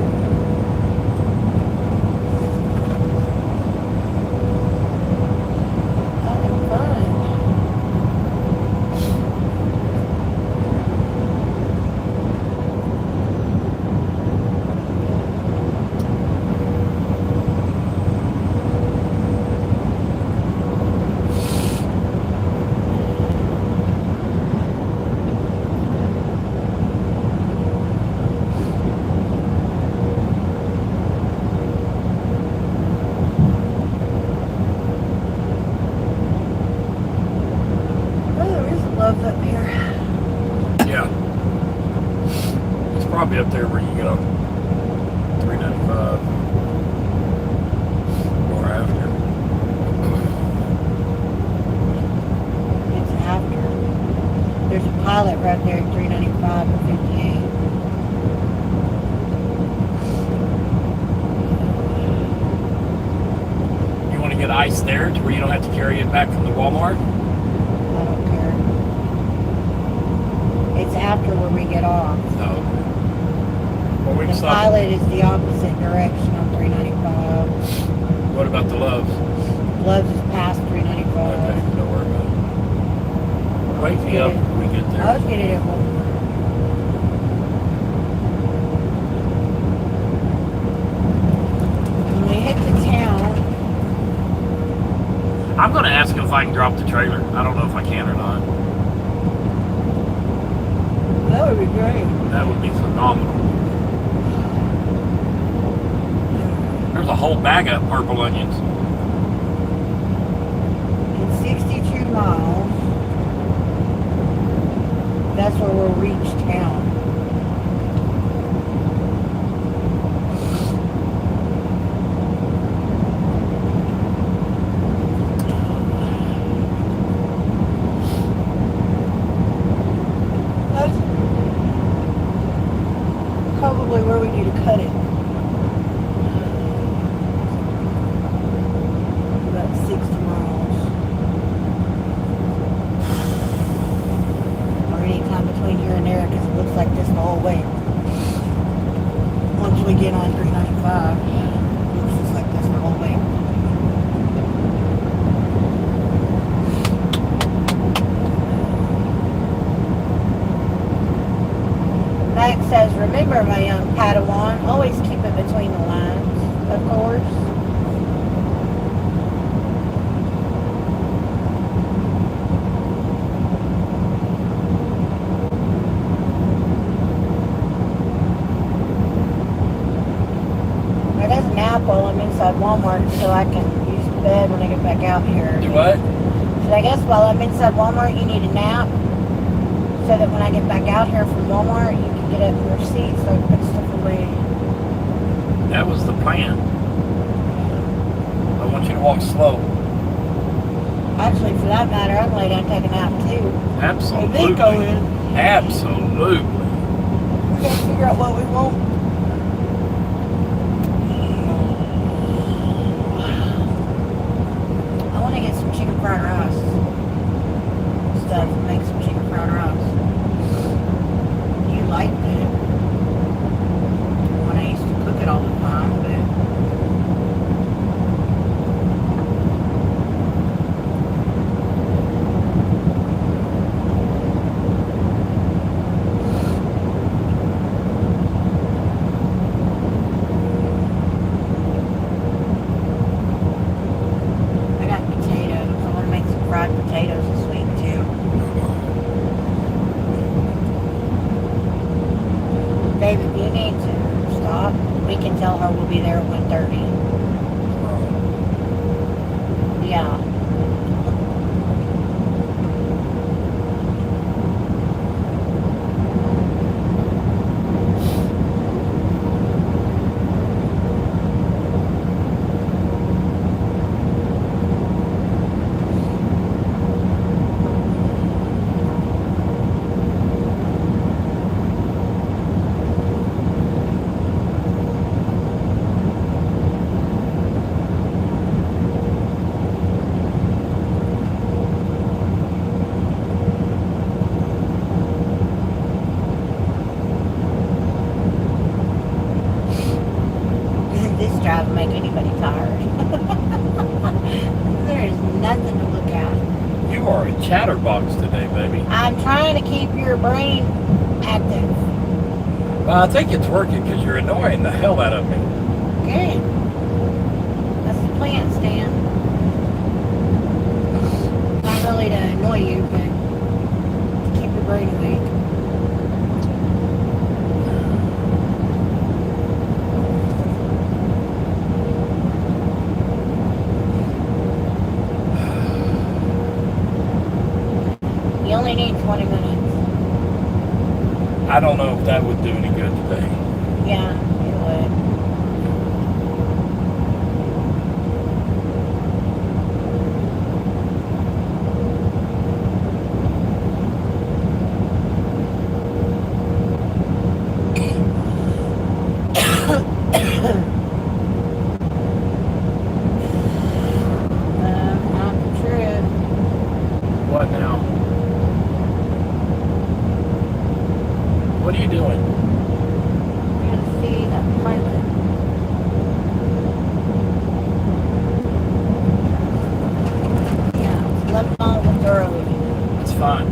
be up there where you get on 395 or after. It's after. There's a pilot right there at 395 and 58. You want to get ice there to where you don't have to carry it back from the Walmart? I don't care. It's after where we get off. No. Well, we can The stop. pilot is the opposite direction on 395. What about the Loves? Loves is past 395. Okay, don't worry about it. Wake me up when we get there. I'll get it at Walmart. When we hit the town, I'm going to ask him if I can drop the trailer. I don't know if I can or not. that would be great. That would be phenomenal. There's a whole bag of purple onions. In 62 miles, that's where we'll reach town. That's probably where we need to cut it. About 60 miles. Or any time between here and there, because it looks like this the whole way. Once we get on 395, it looks just like this the whole way. Max says, remember my young Padawan, always keep it between the lines, of course. It does an apple. I'm inside Walmart so I can use the bed when I get back out here. Do what? So I guess while I'm inside Walmart, you need a nap so that when I get back out here from Walmart, you can get up in your seat so I can put stuff away. That was the plan. I want you to walk slow. Actually, for that matter, I can lay down and take a nap too. Absolutely. If they go in, Absolutely. we gotta figure out what we want. I want to get some chicken fried rice stuff and make some chicken fried rice. You like that? When I used to cook it all the time, but I got potatoes. I want to make some fried potatoes this week too. David, you need to stop. We can tell her we'll be there at 1:30. Yeah. This drive will make anybody tired. There is nothing to look at. You are a chatterbox today, baby. I'm trying to keep your brain active. Well, I think it's working because you're annoying the hell out of me. Good. That's the plan, Stan. Not really to annoy you, but to keep your brain awake. You only need 20 minutes. I don't know if that would do any good today. Yeah, it would. Not the truth. What now? What are you doing? You're gonna see that pilot. Yeah, left on with early. It's fine.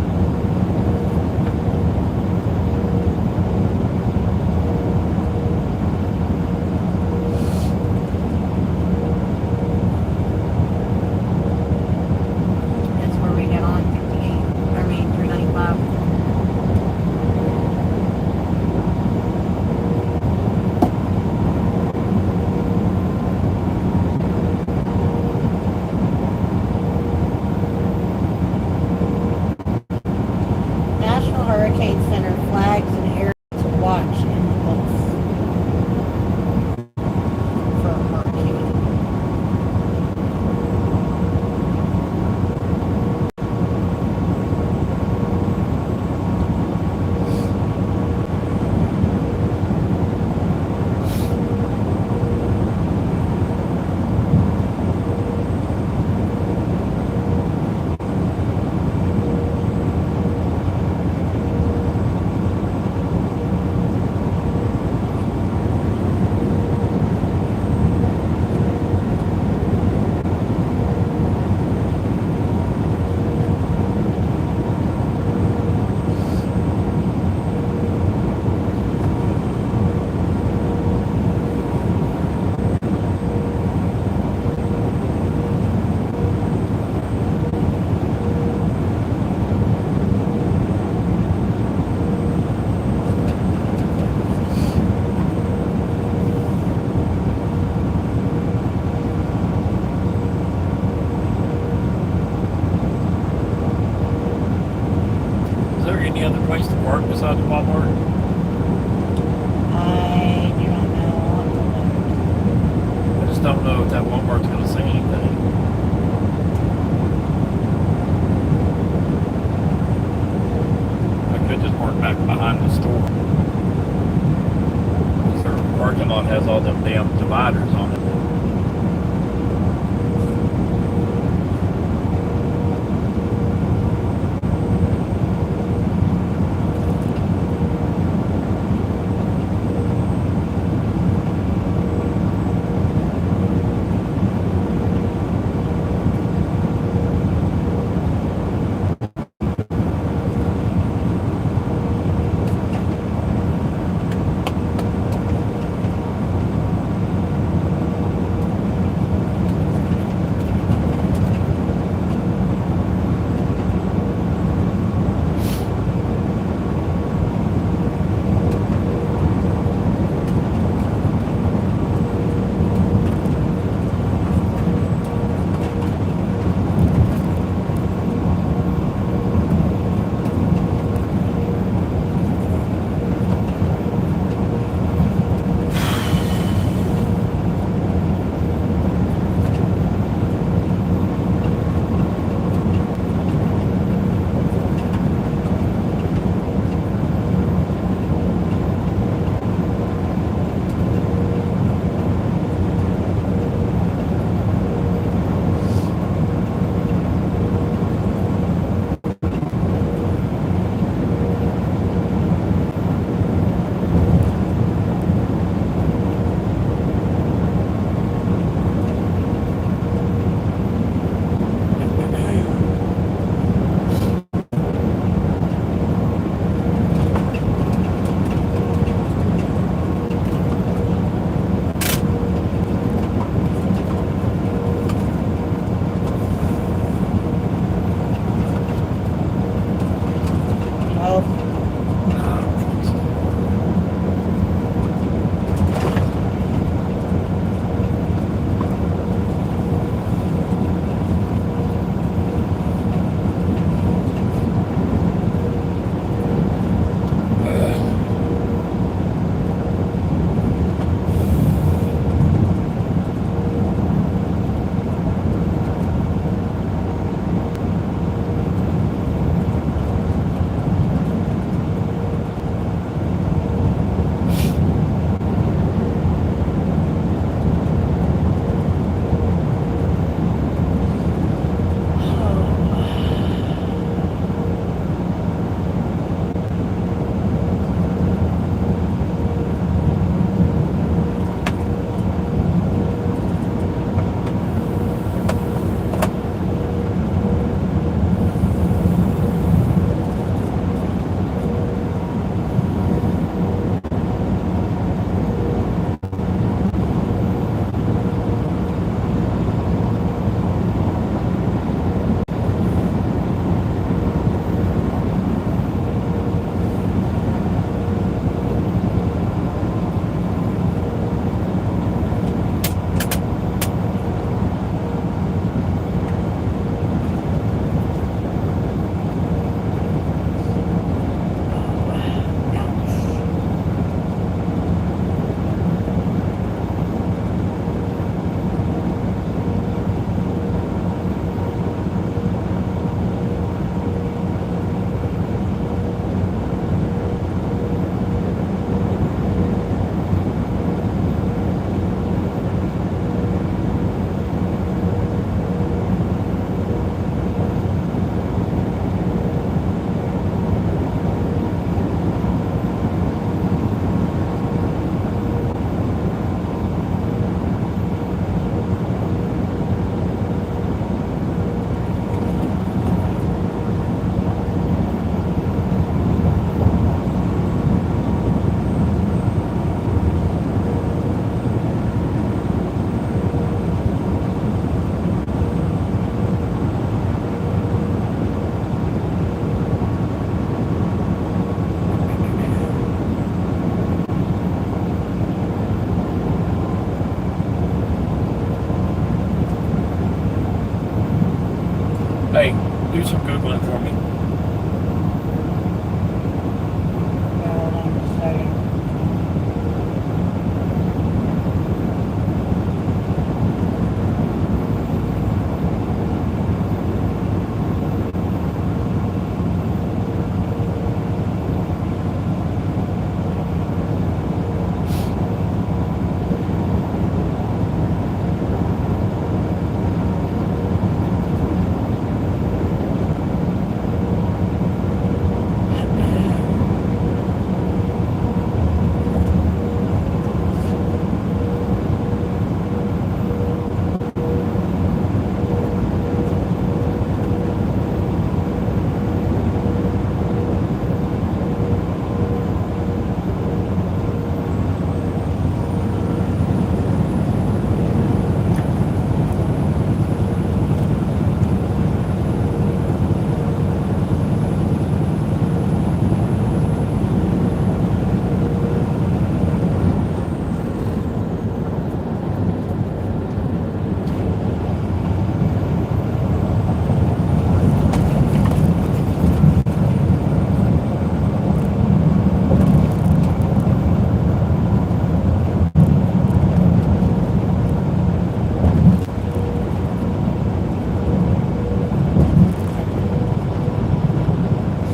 That's where we get on 58. I mean 395. National Hurricane Center flags and areas to watch in the Gulf for a hurricane. Is there any other place to park besides Walmart? I do not know. I just don't know if that Walmart's going to say anything. I could just park back behind the store. 'Cause their parking lot has all them damn dividers on it. Do some Googling for me. Hold on a second.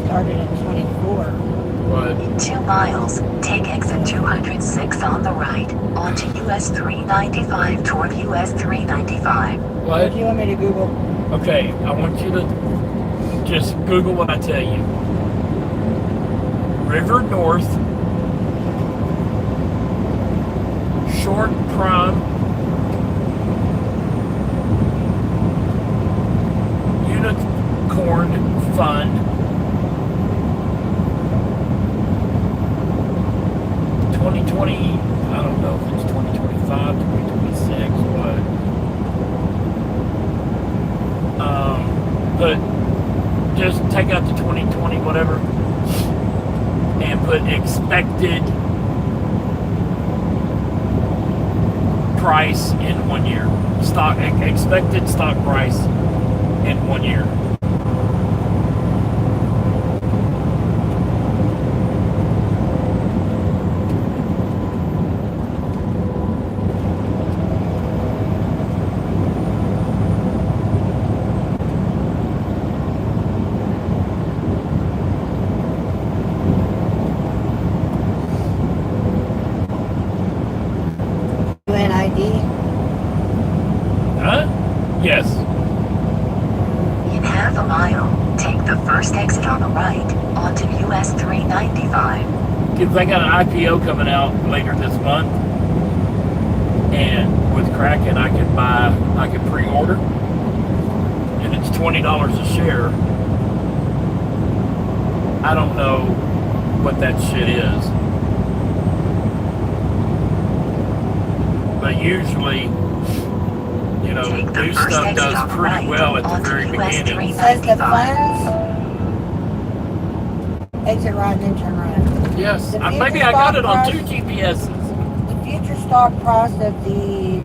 Started at 24. What? In 2 miles, take exit 206 on the right, onto US 395 toward US 395. What What? do you want me to Google? Okay, I want you to just Google what I tell you. River North, short prime, unicorn fund, 2020, I don't know if it's 2025, 2026, what. But just take out the 2020 whatever and put expected price in 1 year. Expected stock price in 1 year. UNID? Huh? Yes. In half a mile, take the first exit on the right, onto US 395. Because they got an IPO coming out later this month, and with Kraken I can pre-order, and it's $20 a share. I don't know what that shit is, but usually, you know, Take the new first stuff exit on does the pretty right, well at the onto very US beginning. It says the 395. funds, exit right and then turn right. Yes, The maybe future I got stock it on price- 2 GPSs. The future stock price of the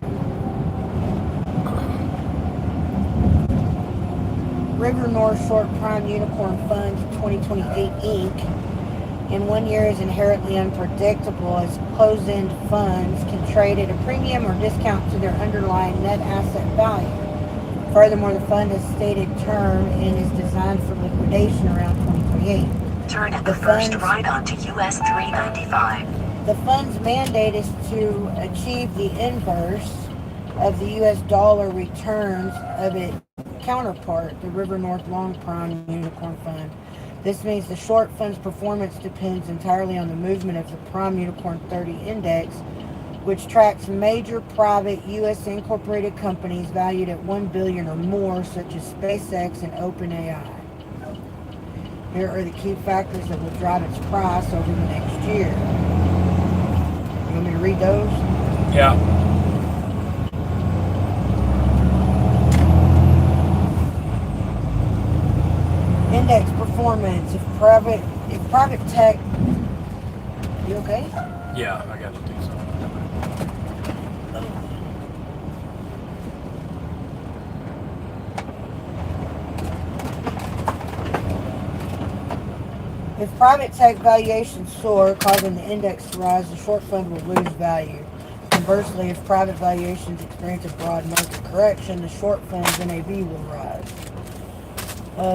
River North Short Prime Unicorn Fund 2028 Inc. in 1 year is inherently unpredictable, as closed-end funds can trade at a premium or discount to their underlying net asset value. Furthermore, the fund has stated term and is designed for liquidation around 2028. Turn at The the first funds- right onto US 395. The fund's mandate is to achieve the inverse of the U.S. dollar returns of its counterpart, the River North Long Prime Unicorn Fund. This means the short fund's performance depends entirely on the movement of the Prime Unicorn 30 Index, which tracks major private U.S. incorporated companies valued at $1 billion or more, such as SpaceX and OpenAI. Here are the key factors that will drive its price over the next year. You want me to read those? Yeah. Index performance. If private tech, you okay? Yeah, I got to do something. If private tech valuations soar, causing the index to rise, the short fund will lose value. Conversely, if private valuations experience a broad market correction, the short fund's NAV will rise.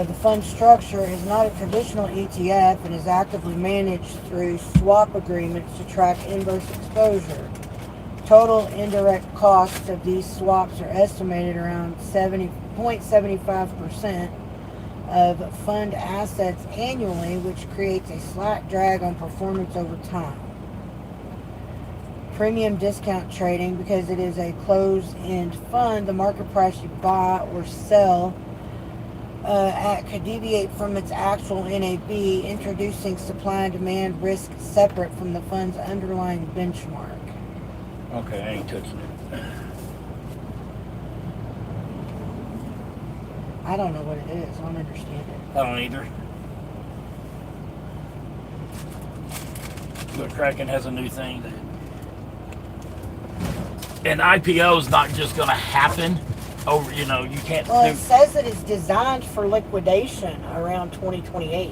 The fund structure is not a traditional ETF and is actively managed through swap agreements to track inverse exposure. Total indirect costs of these swaps are estimated around 0.75% of fund assets annually, which creates a slight drag on performance over time. Premium discount trading, because it is a closed-end fund, the market price you buy or sell at could deviate from its actual NAV, introducing supply and demand risk separate from the fund's underlying benchmark. Okay, I ain't touching it. I don't know what it is. I don't understand it. I don't either. But Kraken has a new thing that an IPO is not just going to happen over, you can't Well, it says that it's designed for liquidation around 2028.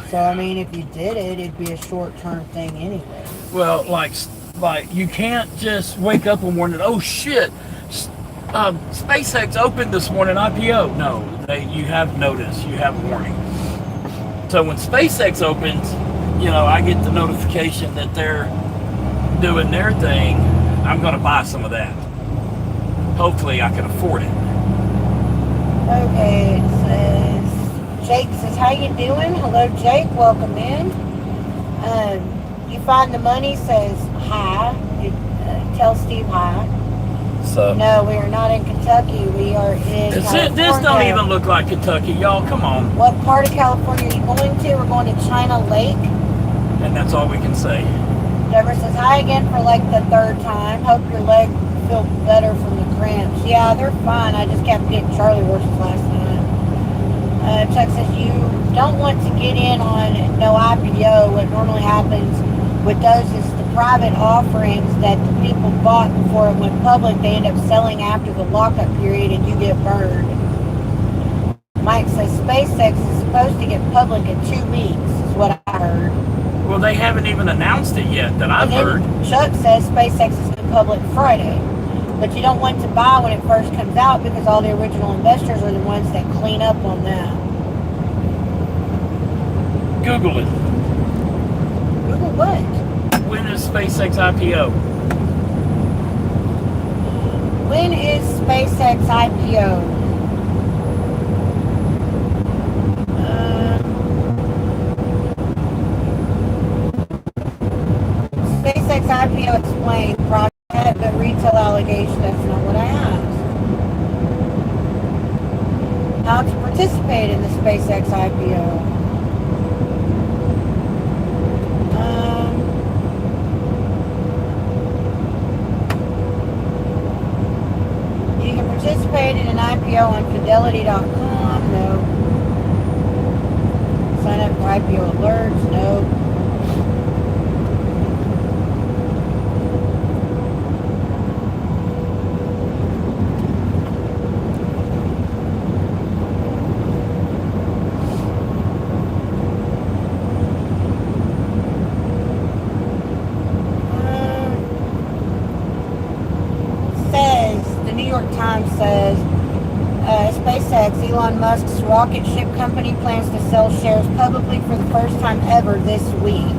So, I mean, if you did it, it'd be a short-term thing anyway. Well, like you can't just wake up one morning, oh shit, SpaceX opened this morning, IPO. No, you have notice, you have warning. So when SpaceX opens, I get the notification that they're doing their thing. I'm going to buy some of that. Hopefully I can afford it. Okay, it says, Jake says, how you doing? Hello, Jake. Welcome in. You find the money says, hi. Tell Steve hi. So No, we are not in Kentucky. We are in California. This don't even look like Kentucky, y'all. Come on. What part of California are you going to? We're going to China Lake. And that's all we can say. Deborah says, hi again for like the third time. Hope your leg feel better from the cramps. Yeah, they're fine. I just kept getting Charlie horses last night. Chuck says, you don't want to get in on no IPO. What normally happens with those is the private offerings that the people bought before it went public, they end up selling after the lockup period and you get burned. Mike says SpaceX is supposed to get public in 2 weeks, is what I heard. Well, they haven't even announced it yet that I've heard. Chuck says SpaceX is going public Friday. But you don't want to buy when it first comes out because all the original investors are the ones that clean up on that. Google it. Google what? When is SpaceX IPO? When is SpaceX IPO? SpaceX IPO explained project, but retail allegation, that's not what I asked. How to participate in the SpaceX IPO? You can participate in an IPO on fidelity.com, no. Sign up for IPO alerts, no. Says SpaceX, Elon Musk's rocket ship company, plans to sell shares publicly for the first time ever this week.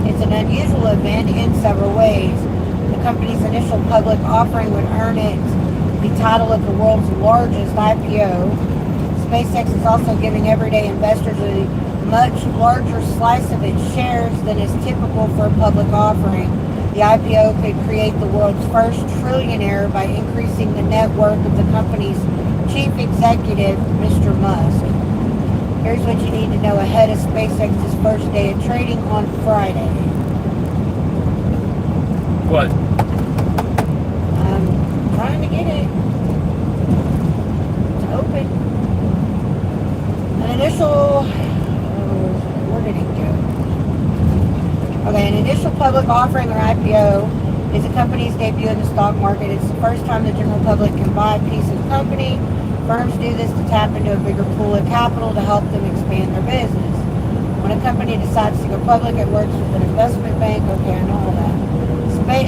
It's an unusual event in several ways. The company's initial public offering would earn it the title of the world's largest IPO. SpaceX is also giving everyday investors a much larger slice of its shares than is typical for a public offering. The IPO could create the world's first trillionaire by increasing the net worth of the company's chief executive, Mr. Musk. Here's what you need to know ahead of SpaceX's first day of trading on Friday. What? I'm trying to get it. It's open. An initial... where did it go? Okay, an initial public offering or IPO is a company's debut in the stock market. It's the first time the general public can buy a piece of the company. Firms do this to tap into a bigger pool of capital to help them expand their business. When a company decides to go public, it works with an investment bank. Okay, I know all that.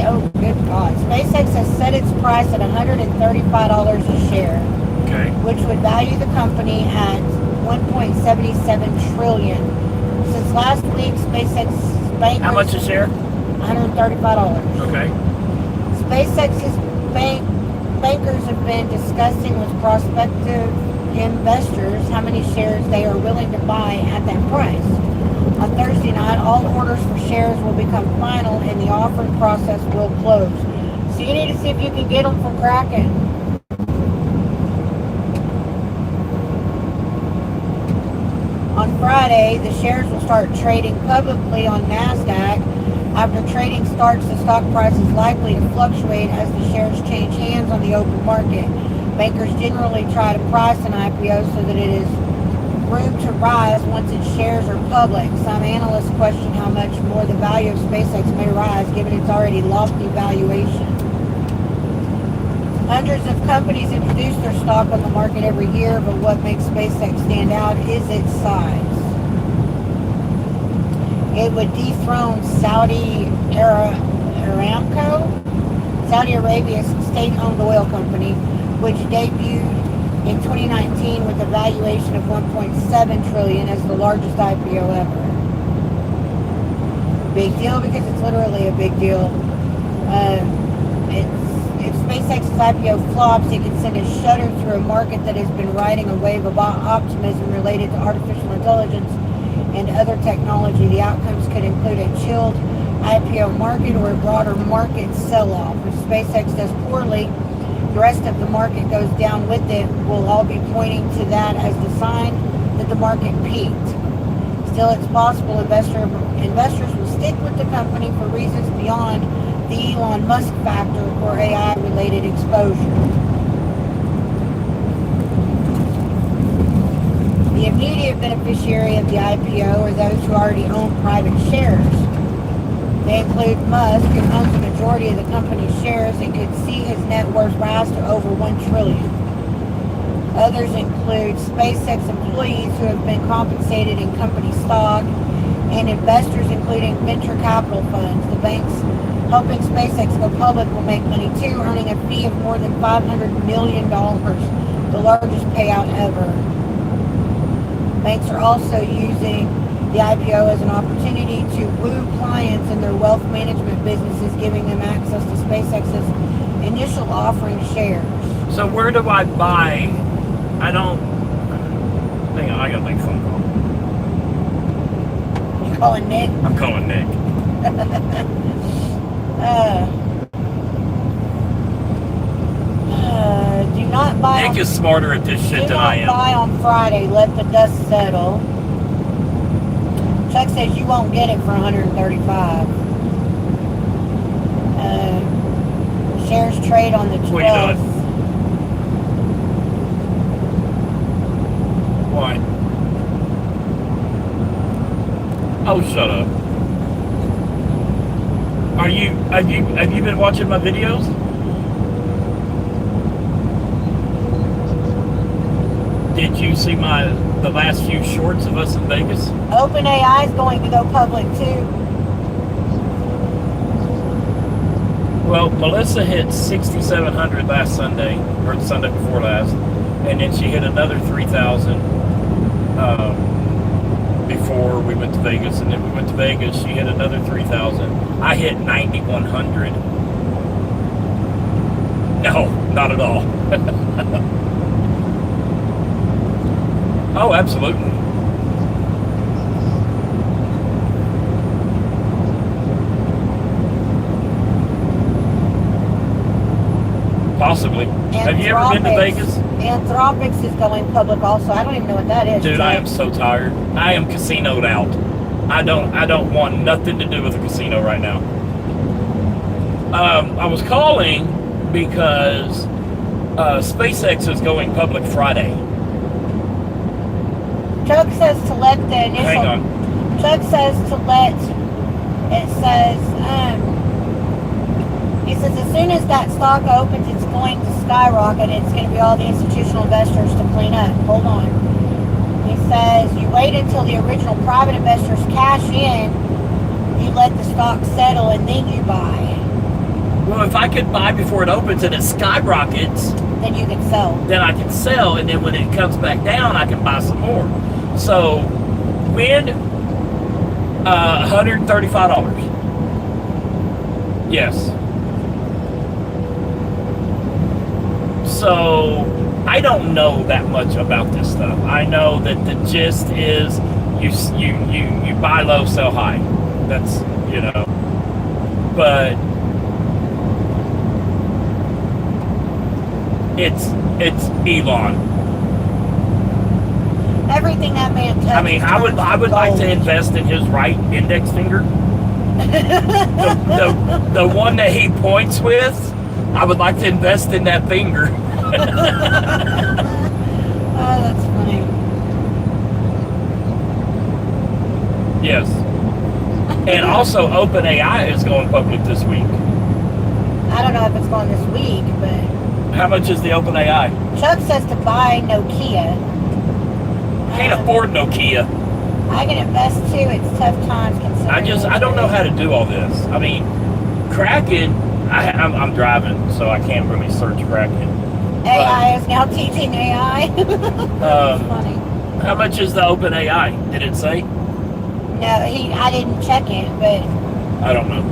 Oh, good God. SpaceX has set its price at $135 a share, Okay. which would value the company at $1.77 trillion. Since last week, SpaceX bankers... How much a share? $135. Okay. SpaceX's bankers have been discussing with prospective investors how many shares they are willing to buy at that price. On Thursday night, all orders for shares will become final and the offering process will close. So you need to see if you can get them from Kraken. On Friday, the shares will start trading publicly on NASDAQ. After trading starts, the stock price is likely to fluctuate as the shares change hands on the open market. Bankers generally try to price an IPO so that it is room to rise once its shares are public. Some analysts question how much more the value of SpaceX may rise given its already lofty valuation. Hundreds of companies introduce their stock on the market every year, but what makes SpaceX stand out is its size. It would dethrone Saudi Aramco, Saudi Arabia's state-owned oil company, which debuted in 2019 with a valuation of $1.7 trillion as the largest IPO ever. Big deal because it's literally a big deal. If SpaceX's IPO flops, it could send a shudder through a market that has been riding a wave of optimism related to artificial intelligence and other technology. The outcomes could include a chilled IPO market or a broader market sell-off. If SpaceX does poorly, the rest of the market goes down with it. We'll all be pointing to that as the sign that the market peaked. Still, it's possible investors will stick with the company for reasons beyond the Elon Musk factor or AI-related exposure. The immediate beneficiary of the IPO are those who already own private shares. They include Musk, who owns the majority of the company's shares and could see his net worth rise to over $1 trillion. Others include SpaceX employees who have been compensated in company stock and investors including venture capital funds. The banks helping SpaceX go public will make money too, earning a fee of more than $500 million, the largest payout ever. Banks are also using the IPO as an opportunity to woo clients in their wealth management businesses, giving them access to SpaceX's initial offering shares. So where do I buy? I don't... Hang on, I gotta make a phone call. You calling Nick? I'm calling Nick. Do not buy... Nick is smarter at this shit than I Do am. not buy on Friday. Let the dust settle. Chuck says you won't get it for $135. Shares trade on the 12th. What are you doing? Why? Oh, shut up. Have you been watching my videos? Did you see the last few shorts of us in Vegas? OpenAI is going to go public too. Well, Melissa hit 6,700 last Sunday, or the Sunday before last, and then she hit another 3,000 before we went to Vegas, and then we went to Vegas, she hit another 3,000. I hit 9,100. No, not at all. Oh, absolutely. Possibly. Have you ever been to Vegas? Anthropics is going public also. I don't even know what that is. Dude, I am so tired. I am casinoed out. I don't want nothing to do with a casino right now. I was calling because SpaceX is going public Friday. Chuck says to let the initial... Hang on. Chuck says to let... It says... He says as soon as that stock opens, it's going to skyrocket. It's going to be all the institutional investors to clean up. Hold on. He says you wait until the original private investors cash in, you let the stock settle, and then you buy. Well, if I could buy before it opens and it skyrockets, Then you can sell. then I can sell, and then when it comes back down, I can buy some more. So, when $135. Yes. So, I don't know that much about this stuff. I know that the gist is you buy low, sell high. That's, but it's Elon. Everything that man touches. I mean, I would like to invest in his right index finger. the one that he points with, I would like to invest in that finger. Oh, that's funny. Yes. And also, OpenAI is going public this week. I don't know if it's going this week, but How much is the OpenAI? Chuck says to buy Nokia. Can't afford Nokia. I can invest too. It's tough times considering. I don't know how to do all this. I mean, Kraken. I'm driving, so I can't really search Kraken. AI is now teaching AI. That's funny. How much is the OpenAI? Did it say? No, I didn't check it, but I don't know.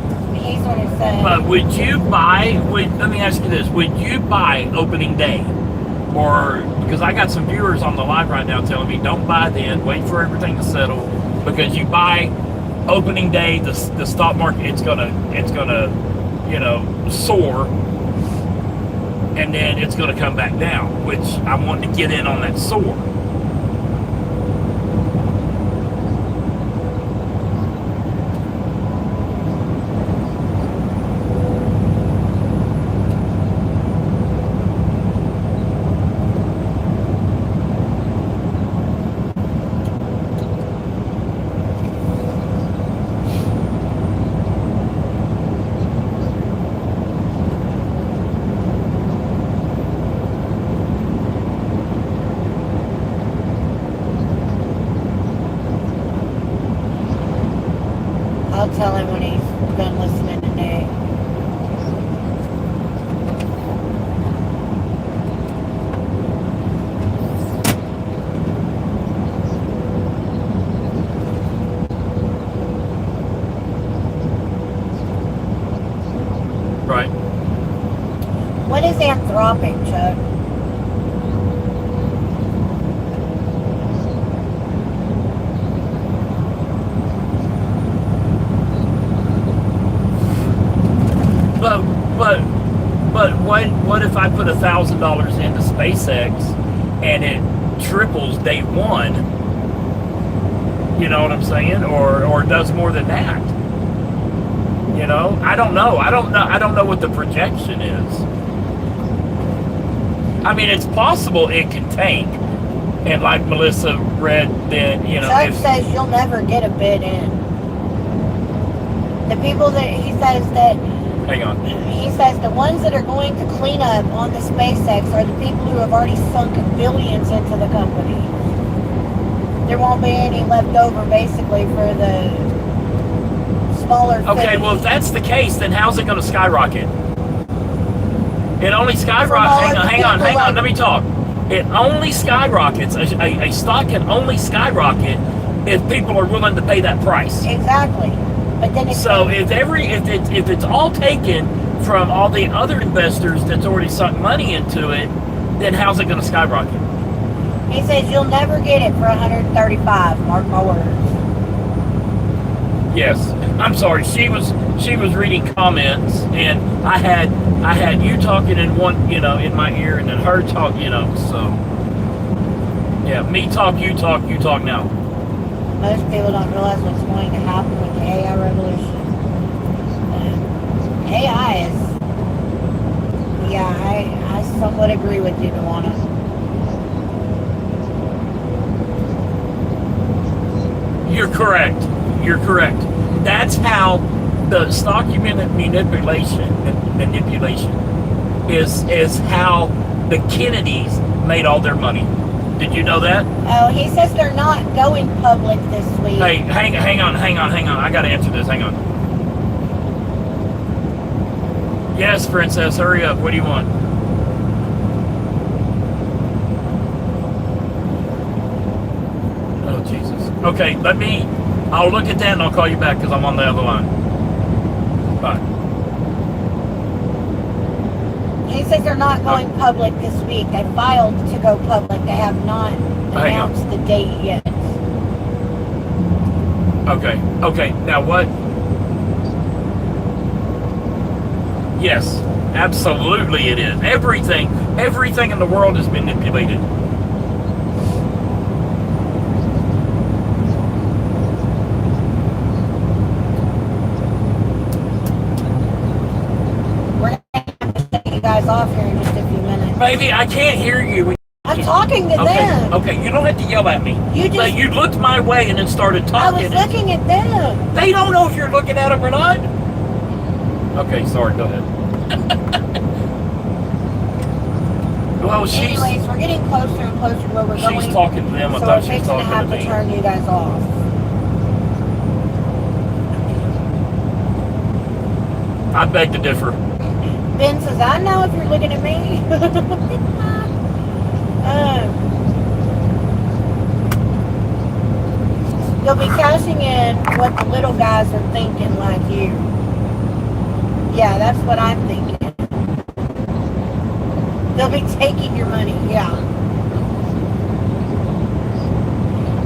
he's what it said. But would you buy? Let me ask you this: would you buy opening day, or because I got some viewers on the live right now telling me don't buy then, wait for everything to settle, because you buy opening day, the stock market it's gonna soar, and then it's gonna come back down, which I want to get in on that soar. I'll tell him when he's done listening to Nick. Right. What is Anthropic, Chuck? But what if I put $1,000 into SpaceX and it triples day one? You know what I'm saying? Or does more than that? I don't know. I don't know what the projection is. I mean, it's possible it can tank. And like Melissa read, then Chuck says you'll never get a bid in. The people that he says that. Hang on. He says the ones that are going to clean up on the SpaceX are the people who have already sunk billions into the company. There won't be any left over, basically, for the smaller Okay, fish. well, if that's the case, then how's it going to skyrocket? It only skyrockets. Hang on. Let me talk. It only skyrockets. A stock can only skyrocket if people are willing to pay that price. Exactly. But then it's So if it's all taken from all the other investors that's already sunk money into it, then how's it going to skyrocket? he says you'll never get it for 135. Mark my words. Yes, I'm sorry. She was reading comments, and I had you talking in one, in my ear, and then her talk, So yeah, me talk, you talk now. Most people don't realize what's going to happen with the AI revolution. AI is, I somewhat agree with you, Pawna. You're correct. That's how the stock manipulation manipulation. Is how the Kennedys made all their money. Did you know that? Oh, he says they're not going public this week. Hey, hang on. I gotta answer this. Hang on. Yes, princess, hurry up. What do you want? Oh, Jesus. Okay, I'll look at that and I'll call you back because I'm on the other line. Bye. He says they're not going public this week. They filed to go public. They have not announced the date yet. Okay. Now what? Yes, absolutely it is. Everything in the world is manipulated. Guys off here in just a few minutes. Baby, I can't hear you. I'm talking to them. Okay, you don't have to yell at me. But you looked my way and then started talking. I was looking at them. They don't know if you're looking at them or not. Okay, sorry, go ahead. Well, anyways, we're getting closer and closer to where we're going. She's talking to them. I so thought we're she was talking to me. to turn you guys off. I beg to differ. Ben says, I know if you're looking at me. They'll be cashing in what the little guys are thinking like you. Yeah, that's what I'm thinking. They'll be taking your money, yeah.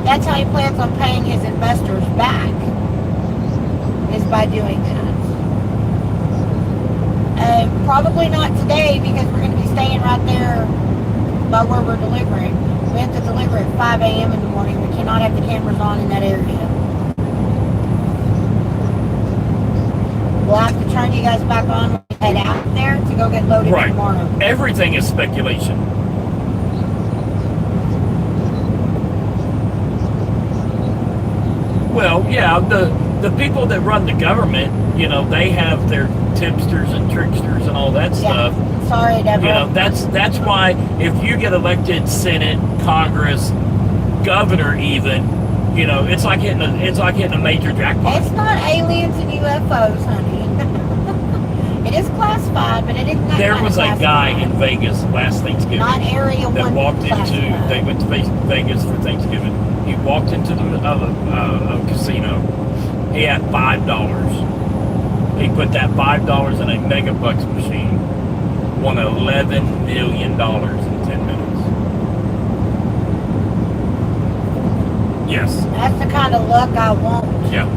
That's how he plans on paying his investors back, is by doing that. Probably not today because we're going to be staying right there by where we're delivering. We have to deliver at 5 a.m. in the morning. We cannot have the cameras on in that area. We'll have to turn you guys back on when we head out there to go get loaded tomorrow. Everything is speculation. Well, yeah, the people that run the government, you know, they have their tipsters and tricksters and all that stuff. Sorry, Deborah. You know, that's why if you get elected Senate, Congress, governor, even, you know, it's like hitting a major jackpot. It's not aliens and UFOs, honey. It is classified, but it is not. There was a guy in Vegas last Thanksgiving not Area 1 that walked classified. into. They went to Vegas for Thanksgiving. He walked into the casino. He had $5. He put that $5 in a megabucks machine. Won $11 million in 10 minutes. Yes. That's the kind of luck I want. Yeah.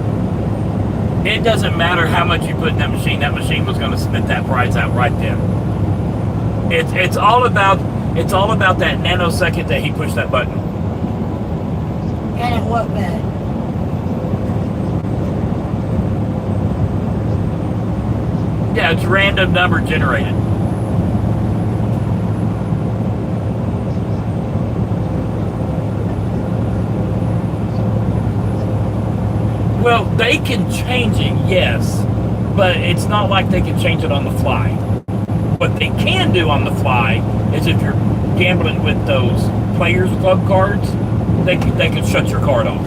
It doesn't matter how much you put in that machine. That machine was going to spit that prize out right then. It's all about that nanosecond that he pushed that button. And at what bet? Yeah, it's random number generated. Well, they can change it, yes, but it's not like they can change it on the fly. What they can do on the fly is if you're gambling with those Players Club cards, they can shut your card off.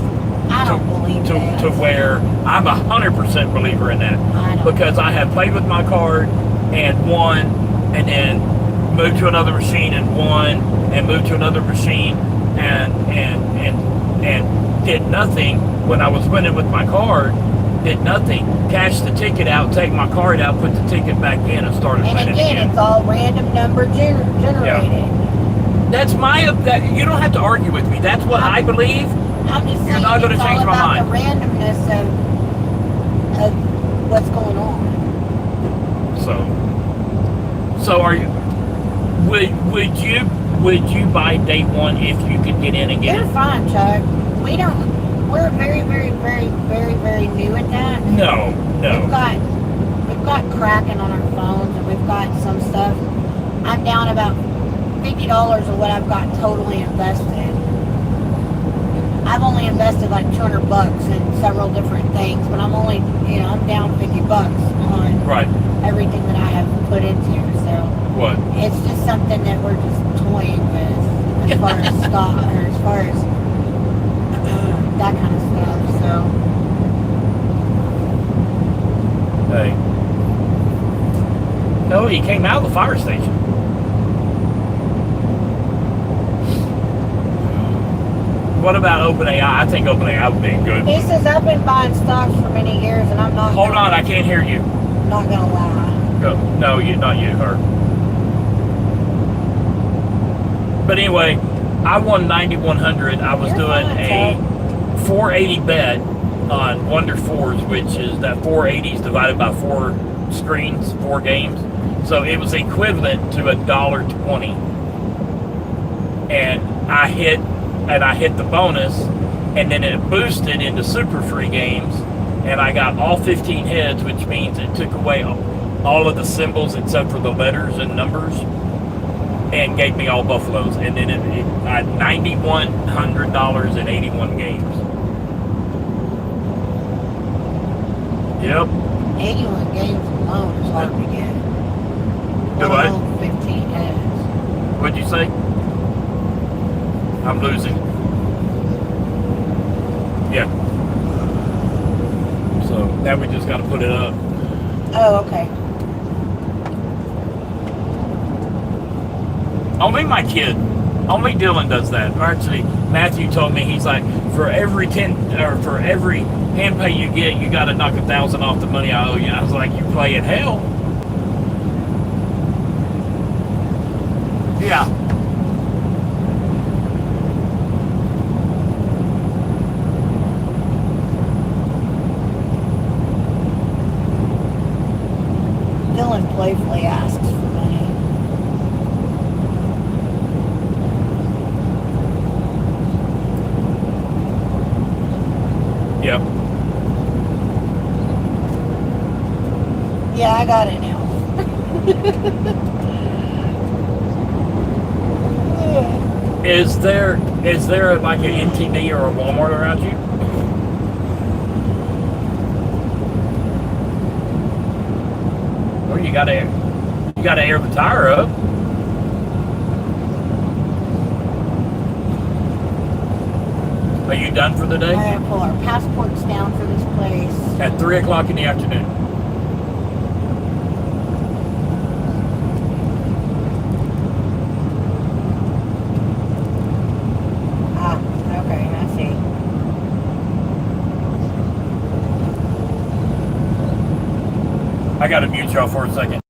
I don't believe that. To where I'm 100% believer in that. Because I have played with my card and won, and then moved to another machine and won, and moved to another machine and did nothing when I was winning with my card. Did nothing. Cashed the ticket out, take my card out, put the ticket back in, and started winning again. And again. It's all random number generated. Yeah. That's you don't have to argue with me. That's what I believe. I'm just saying, you're not going to change my mind. The randomness of what's going on. So are you? Would you buy day one if you could get in again? You're fine, Chuck. We're very, very, very, very, very new at that. No. We've got Kraken on our phones, and we've got some stuff. I'm down about $50 of what I've got totally invested. I've only invested like $200 in several different things, but I'm only, I'm down $50 on Right. everything that I have put into. So What? it's just something that we're just toying with as far as stock or as far as that kind of stuff. So Hey. Oh, he came out of the fire station. What about OpenAI? I think OpenAI would be good. he says I've been buying stocks for many years, and I'm not. Hold on, I can't hear you. Not gonna lie. No, not you, her. But anyway, I won 9,100. I was You're doing fine, a 480 bet on Wonder Fours, which is that 480 is divided by 4 screens, 4 games. So it was equivalent to $1.20. And I hit the bonus, and then it boosted into super free games, and I got all 15 heads, which means it took away all of the symbols except for the letters and numbers, and gave me all buffaloes. And then I had $9,100 in 81 games. Yep. 81 games alone is hard to get. Do Let what? alone 15 heads. What'd you say? I'm losing. Yeah. So now we just got to put it up. Oh, okay. Only my kid, only Dylan does that. Or actually, Matthew told me, he's like, for every hand pay you get, you got to knock 1,000 off the money I owe you. I was like, you play in hell. Yeah. Dylan playfully asks for money. Yep. Yeah, I got it now. Is there like an NTD or a Walmart around you? Well, you gotta air the tire up. Are you done for the day? I gotta pull our passports down for this place. At 3 o'clock in the afternoon. Ah, okay, I see. I gotta mute y'all for a second.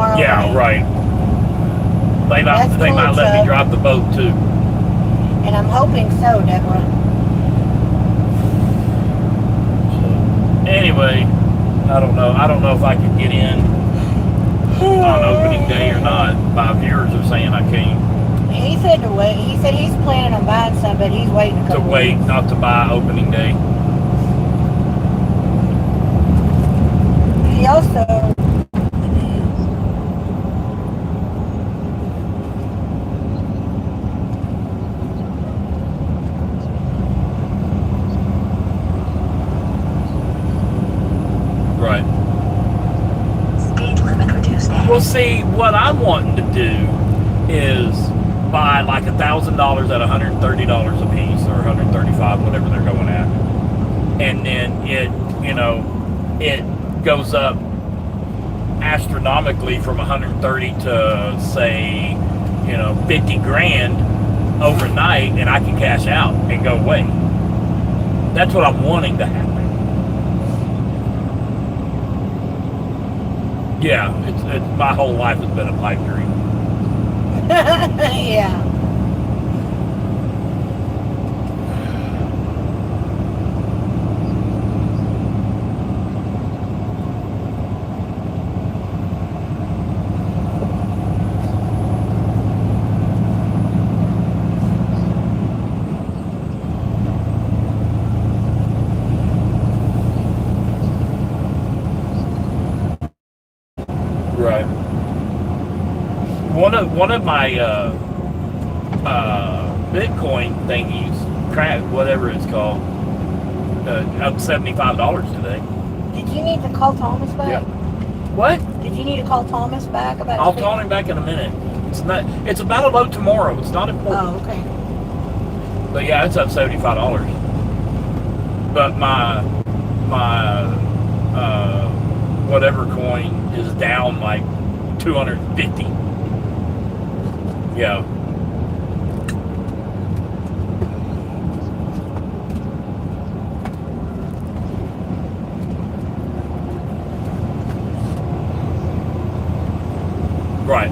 tomorrow Yeah, night. right. They might That's cool, let me Chuck. drive the boat too. And I'm hoping so, Deborah. Anyway, I don't know. I don't know if I could get in on opening day or not. My viewers are saying I can't. He said to wait. He said he's planning on buying some, but he's waiting a To couple wait, weeks. not to buy opening day. He also... Right. Speed limit reduced ahead. Well, see, what I'm wanting to do is buy like $1,000 at $130 a piece or $135, whatever they're going at, and then it goes up astronomically from 130 to say 50 grand overnight, and I can cash out and go away. That's what I'm wanting to happen. Yeah, it's my whole life has been a pipe dream. yeah. Right. One of my Bitcoin thingies, whatever it's called, up $75 today. Did you need to call Thomas back? Yeah. What? Did you need to call Thomas back about? I'll call him back in a minute. It's about a load tomorrow. It's not important. Oh, okay. But yeah, it's up $75. But my whatever coin is down like 250. Yeah. Right.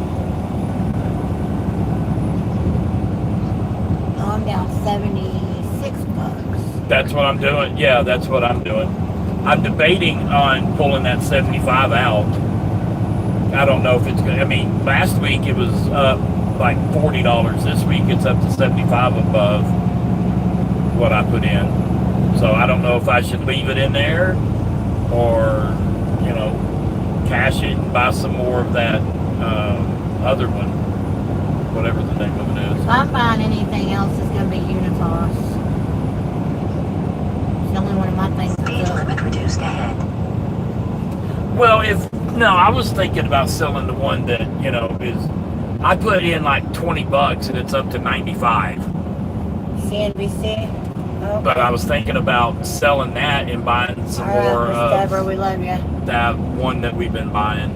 Oh, I'm down $76. That's what I'm doing. Yeah, that's what I'm doing. I'm debating on pulling that 75 out. I don't know if it's good. I mean, last week it was up like $40. This week it's up to 75 above what I put in. So I don't know if I should leave it in there or, cash it and buy some more of that other one, whatever the name of it is. If I find anything else, it's going to be Unitas. It's the only one of my things Speed that's up. limit reduced ahead. Well, I was thinking about selling the one that, is, I put in like $20 and it's up to 95. CNBC? Okay. But I was thinking about selling that and buying some All right, more Miss of Deborah, we love you. that one that we've been buying.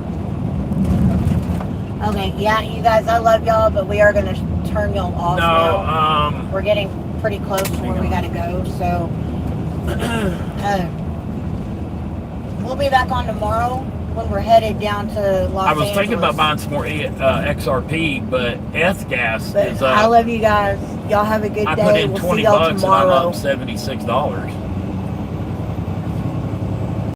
Okay, yeah, you guys, I love y'all, but we are going to turn y'all off now. No, We're getting pretty close to where we got to go, so we'll be back on tomorrow when we're headed down to Los Angeles. I was thinking about buying some more XRP, but gas But is I up. love you guys. Y'all have a good I day. put in We'll $20 see y'all and I'm tomorrow. up $76.